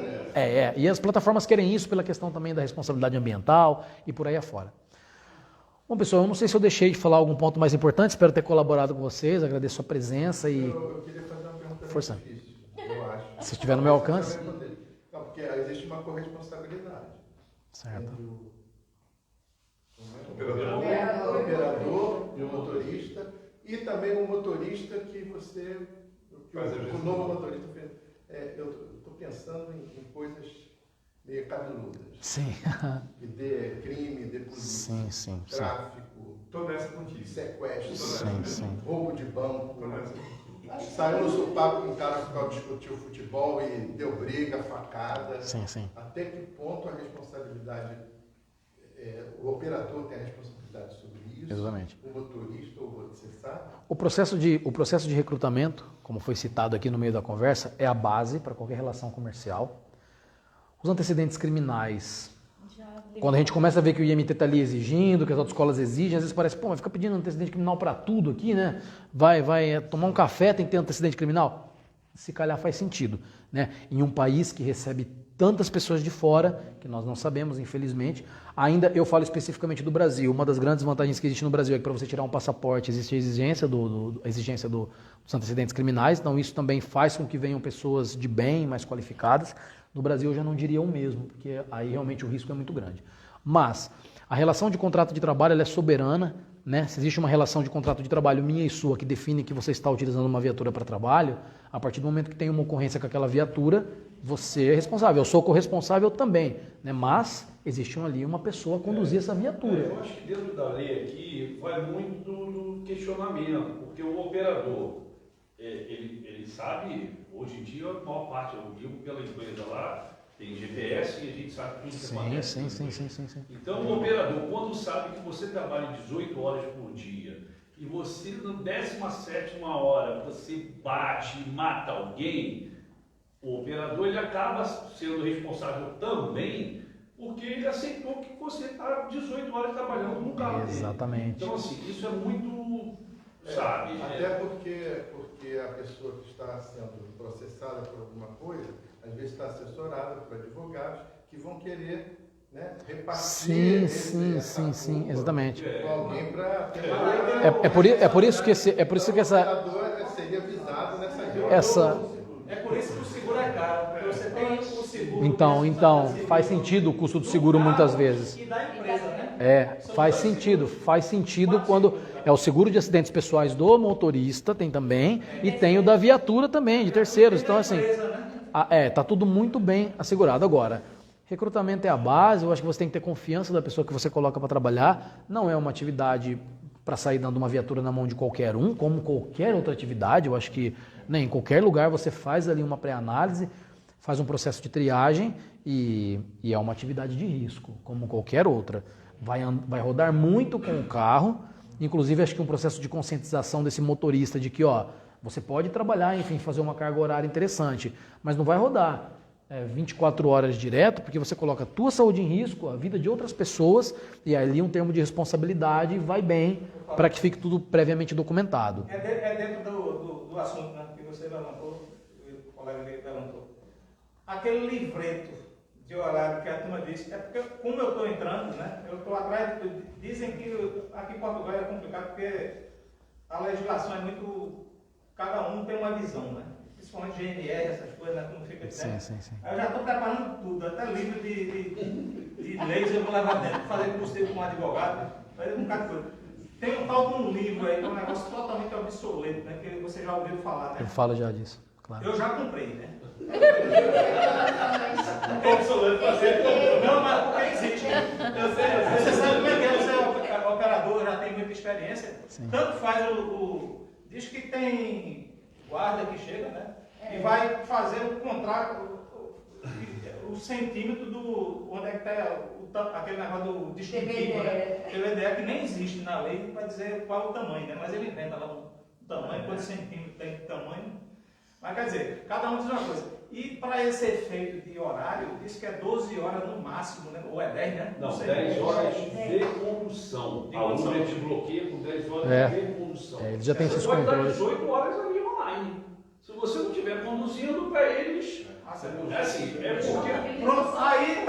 E as plataformas querem isso pela questão também da responsabilidade ambiental e por aí afora. Bom, pessoal, eu não sei se eu deixei de falar algum ponto mais importante, espero ter colaborado com vocês, agradeço a presença e... Eu queria fazer uma pergunta Força. difícil, eu acho. Se estiver no meu alcance. Não, porque existe uma corresponsabilidade. Certo. O operador e o motorista, e também o motorista que você, o novo motorista fez. Eu estou pensando em coisas meio cabeludas. Sim. Que dê crime, dê polícia, tráfico, toda essa notícia. Sequestro, roubo de banco. Saiu no sopapo com um cara que discutiu futebol e deu briga, facada. Até que ponto a responsabilidade, o operador tem a responsabilidade sobre isso? Exatamente. O motorista, ou você sabe? O processo de recrutamento, como foi citado aqui no meio da conversa, é a base para qualquer relação comercial. Os antecedentes criminais, quando a gente começa a ver que o IMT está ali exigindo, que as autoescolas exigem, às vezes parece, mas fica pedindo antecedente criminal para tudo aqui, né? Vai tomar um café, tem que ter antecedente criminal. Se calhar faz sentido, né? Em um país que recebe tantas pessoas de fora, que nós não sabemos, infelizmente. Ainda, eu falo especificamente do Brasil, uma das grandes vantagens que existe no Brasil é que para você tirar um passaporte existe a exigência dos antecedentes criminais, então isso também faz com que venham pessoas de bem, mais qualificadas. No Brasil eu já não diria o mesmo, porque aí realmente o risco é muito grande. Mas a relação de contrato de trabalho ela é soberana, né? Se existe uma relação de contrato de trabalho minha e sua que define que você está utilizando uma viatura para trabalho, a partir do momento que tem uma ocorrência com aquela viatura, você é responsável. Eu sou corresponsável também, né? Mas existe ali uma pessoa a conduzir essa viatura. Eu acho que dentro da lei aqui vai muito do questionamento, porque o operador, ele sabe, hoje em dia, a maior parte, eu digo pela empresa lá, tem GPS e a gente sabe tudo que acontece. Sim. Então, o operador, quando sabe que você trabalha 18 horas por dia e você, na 17ª hora, você bate e mata alguém, o operador ele acaba sendo responsável também porque ele aceitou que você está 18 horas trabalhando no carro dele. Exatamente. Então, assim, isso é muito, sabe? Até porque a pessoa que está sendo processada por alguma coisa, às vezes está assessorada por advogados que vão querer, né, repartir sim, exatamente. com alguém para... É por isso que essa... seria visado nessa... É por isso que o seguro é caro, porque você tem o seguro... Então, faz sentido o custo do seguro muitas vezes. E da empresa, né? Faz sentido quando é o seguro de acidentes pessoais do motorista, tem também, e tem o da viatura também, de terceiros. Então, assim, tá tudo muito bem assegurado. Agora, recrutamento é a base, eu acho que você tem que ter confiança da pessoa que você coloca para trabalhar, não é uma atividade para sair dando uma viatura na mão de qualquer um, como qualquer outra atividade. Eu acho que em qualquer lugar você faz ali uma pré-análise, faz um processo de triagem e é uma atividade de risco, como qualquer outra. Vai rodar muito com o carro, inclusive acho que um processo de conscientização desse motorista de que você pode trabalhar, enfim, fazer uma carga horária interessante, mas não vai rodar 24 horas direto, porque você coloca a tua saúde em risco, a vida de outras pessoas, e ali um termo de responsabilidade vai bem para que fique tudo previamente documentado. É dentro do assunto, né, que você levantou, o colega levantou. Aquele livreto de horário que a turma disse, é porque como eu estou entrando, né, eu estou atrás, dizem que aqui em Portugal é complicado porque a legislação é muito, cada um tem uma visão, né? Principalmente GNR, essas coisas, né? Como fica dizendo. Sim. Aí eu já estou preparando tudo, até livro de leis eu vou levar dentro, fazer possível com um advogado, fazer um bocado de coisa. Tem um tal de um livro aí, que é um negócio totalmente obsoleto, né? Que você já ouviu falar, né? Eu falo já disso, claro. Eu já comprei, né? Não é obsoleto fazer. Não, mas porque existe. Você sabe como é que é, você é operador, já tem muita experiência. Sim. Tanto faz diz que tem guarda que chega, né? E vai fazer o contrato, o centímetro do. Onde é que está aquele negócio do distintivo, né? TVDE que nem existe na lei para dizer qual é o tamanho, né? Mas ele inventa lá o tamanho, quantos centímetros tem de tamanho. Mas quer dizer, cada um diz uma coisa. E para esse efeito de horário, diz que é 12 horas no máximo, né? Ou é 10, né? Não, 10 horas de condução. A Uber te bloqueia com 10 horas de condução. Ele já tem esses Você pode dar controles. 18 horas ali online. Se você não estiver conduzindo para eles, é assim, é porque... Pronto, aí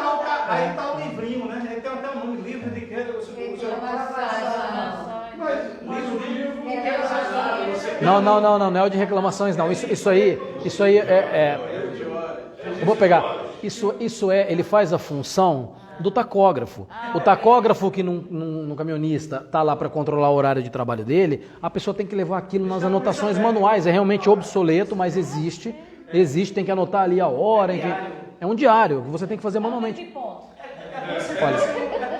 tá o livrinho, né? Aí tem até um nome, livro de quê? Não é o de reclamações, não. Isso aí eu vou pegar. Ele faz a função do tacógrafo. O tacógrafo que no caminhonista está lá para controlar o horário de trabalho dele, a pessoa tem que levar aquilo nas anotações manuais. É realmente obsoleto, mas existe, tem que anotar ali a hora, enfim. É um diário que você tem que fazer manualmente. É como se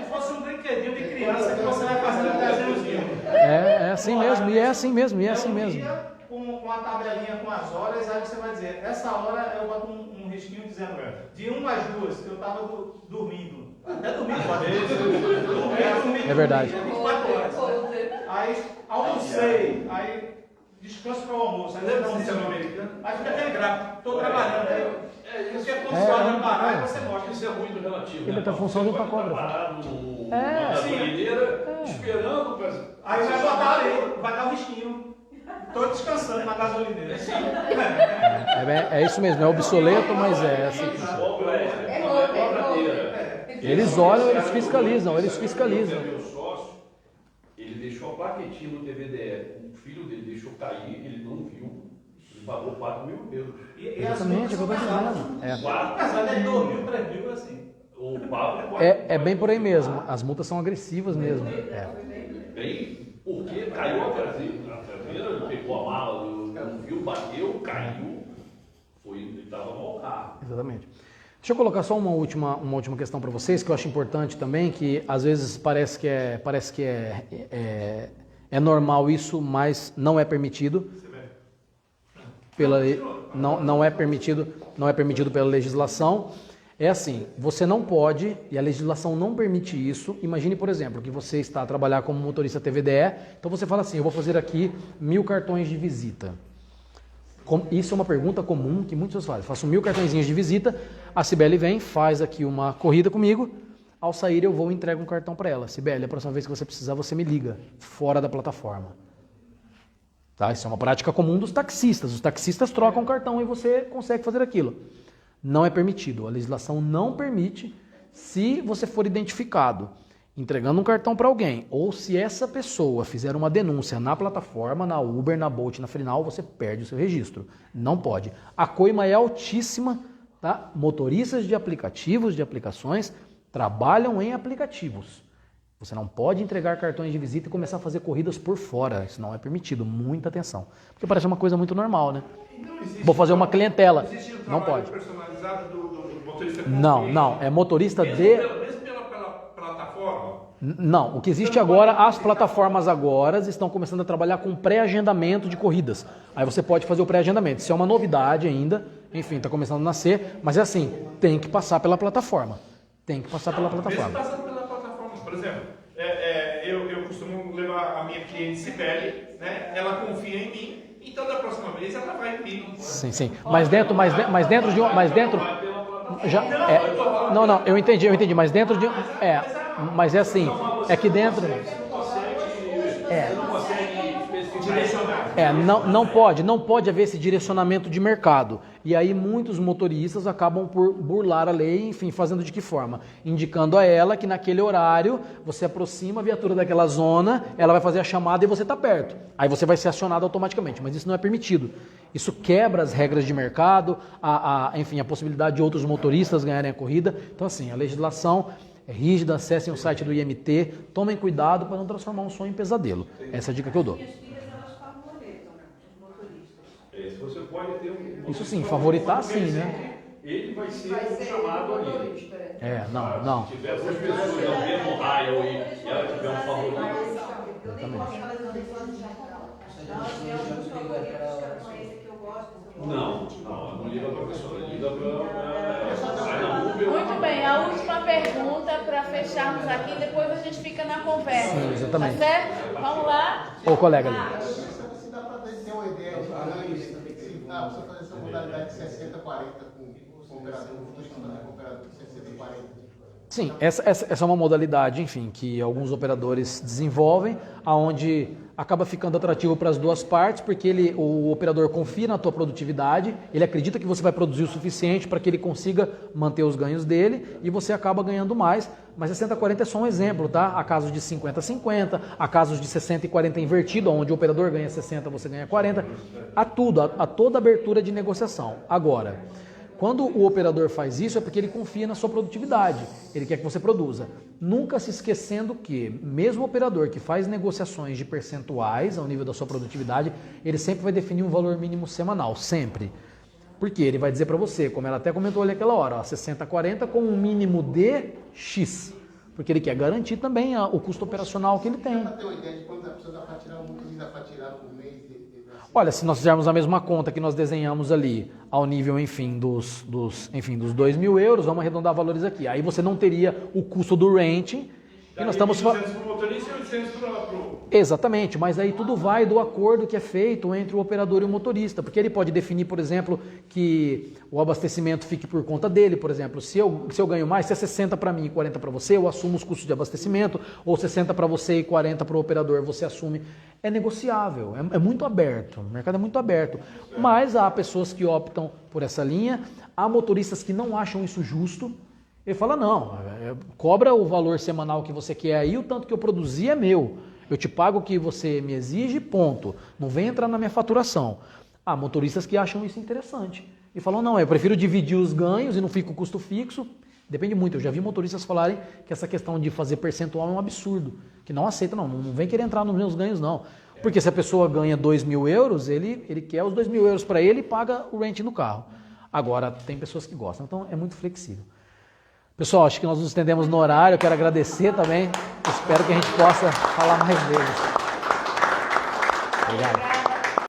fosse um brinquedinho de criança que você vai fazendo desenhozinho. É assim mesmo, e é assim mesmo. Com a tabelinha com as horas, aí você vai dizer, essa hora eu boto um risquinho dizendo, de 1 às 2, eu estava dormindo. Até dormindo, É verdade. 24 horas. Aí almocei, aí descanso para o almoço. Aí fica aquele gráfico, estou trabalhando. Porque quando você olha parar, você mostra. Isso é muito relativo. Ele tem a função de um tacógrafo. Parado numa gasolineira, esperando para... Aí vai botar ali, vai dar o risquinho. Estou descansando na gasolineira. É isso mesmo, é obsoleto, mas é assim. Eles olham, eles fiscalizam. Meu sócio, ele deixou a plaquetinha no TVDE, o filho dele deixou cair, ele não viu, ele pagou 4 mil euros. Exatamente, é o que eu estou dizendo. Apesar de 2 mil, 3 mil, assim. O papo É bem por aí mesmo, as multas são agressivas mesmo. Bem, porque caiu a traseira, pegou a mala, não viu, bateu, caiu, ele estava no carro. Exatamente. Deixa eu colocar só uma última questão para vocês, que eu acho importante também, que às vezes parece que é normal isso, mas não é permitido. Não é permitido pela legislação. É assim, você não pode, e a legislação não permite isso. Imagine, por exemplo, que você está a trabalhar como motorista TVDE, então você fala assim, eu vou fazer aqui 1000 cartões de visita. Isso é uma pergunta comum que muitos fazem. Faço 1000 cartõezinhos de visita, a Cibele vem, faz aqui uma corrida comigo, ao sair eu vou e entrego um cartão para ela. Cibele, a próxima vez que você precisar, você me liga, fora da plataforma. Tá? Isso é uma prática comum dos taxistas. Os taxistas trocam o cartão e você consegue fazer aquilo. Não é permitido. A legislação não permite, se você for identificado entregando um cartão para alguém, ou se essa pessoa fizer uma denúncia na plataforma, na Uber, na Bolt, na Freenow, você perde o seu registro. Não pode. A coima é altíssima, tá? Motoristas de aplicativos, de aplicações, trabalham em aplicativos. Você não pode entregar cartões de visita e começar a fazer corridas por fora. Isso não é permitido. Muita atenção. Porque parece uma coisa muito normal, né? Vou fazer uma clientela. Não pode. Personalizado do motorista? Não. É motorista de... Mesmo pela plataforma? Não, o que existe agora, as plataformas agora estão começando a trabalhar com pré-agendamento de corridas. Aí você pode fazer o pré-agendamento. Isso é uma novidade ainda, enfim, está começando a nascer, mas é assim, tem que passar pela plataforma. Tem que passar pela plataforma. Mesmo passando pela plataforma, por exemplo, eu costumo levar a minha cliente Sibeli, né? Ela confia em mim, então da próxima vez ela vai em mim. Sim. Mas dentro de um, já não, eu entendi, mas dentro de mas é assim, é que dentro não pode haver esse direcionamento de mercado. E aí muitos motoristas acabam por burlar a lei, enfim, fazendo de que forma? Indicando a ela que naquele horário você aproxima a viatura daquela zona, ela vai fazer a chamada e você está perto. Aí você vai ser acionado automaticamente, mas isso não é permitido. Isso quebra as regras de mercado, enfim, a possibilidade de outros motoristas ganharem a corrida. Então assim, a legislação é rígida, acessem o site do IMT, tomem cuidado para não transformar um sonho em pesadelo. Essa é a dica que eu dou. Você pode ter um... Isso sim, favoritar sim, né? Ele vai ser o chamado ali. Não. Se tiver duas pessoas no mesmo raio e ela tiver um favorito. Não liga para a pessoa, liga para... Muito bem, a última pergunta para fecharmos aqui, depois a gente fica na conversa. Sim, exatamente. Tá certo? Vamos lá? Ô, colega ali. Se dá para ter uma ideia de ganhos, se dá para fazer essa modalidade de 60-40 com o operador, com o operador de 60-40. Sim, essa é uma modalidade, enfim, que alguns operadores desenvolvem, aonde acaba ficando atrativo para as duas partes, porque o operador confia na tua produtividade, ele acredita que você vai produzir o suficiente para que ele consiga manter os ganhos dele e você acaba ganhando mais. Mas 60-40 é só um exemplo, tá? Há casos de 50-50, há casos de 60-40 invertido, onde o operador ganha 60, você ganha 40, há toda abertura de negociação. Agora, quando o operador faz isso é porque ele confia na sua produtividade, ele quer que você produza. Nunca se esquecendo que, mesmo o operador que faz negociações de percentuais ao nível da sua produtividade, ele sempre vai definir um valor mínimo semanal, sempre. Porque ele vai dizer para você, como ela até comentou ali aquela hora, 60-40 com um mínimo de X. Porque ele quer garantir também o custo operacional que ele tem. Para ter uma ideia de quanto a pessoa dá para tirar, dá para tirar por mês? Olha, se nós fizermos a mesma conta que nós desenhamos ali, ao nível, enfim, dos 2.000 euros, vamos arredondar valores aqui. Aí você não teria o custo do renting. E nós estamos falando... Exatamente, mas aí tudo vai do acordo que é feito entre o operador e o motorista, porque ele pode definir, por exemplo, que o abastecimento fique por conta dele, por exemplo, se eu ganho mais, se é 60 para mim e 40 para você, eu assumo os custos de abastecimento, ou 60 para você e 40 para o operador, você assume. É negociável, é muito aberto, o mercado é muito aberto, mas há pessoas que optam por essa linha, há motoristas que não acham isso justo. Ele fala, não, cobra o valor semanal que você quer aí, o tanto que eu produzi é meu. Eu te pago o que você me exige, ponto. Não vem entrar na minha faturação. Há motoristas que acham isso interessante. E falam, não, eu prefiro dividir os ganhos e não fica o custo fixo. Depende muito. Eu já vi motoristas falarem que essa questão de fazer percentual é um absurdo. Que não aceita, não vem querer entrar nos meus ganhos, não. Porque se a pessoa ganha 2.000 euros, ele quer os 2.000 euros para ele e paga o rent no carro. Agora, tem pessoas que gostam, então é muito flexível. Pessoal, acho que nós nos estendemos no horário, eu quero agradecer também, espero que a gente possa falar mais vezes. Obrigado.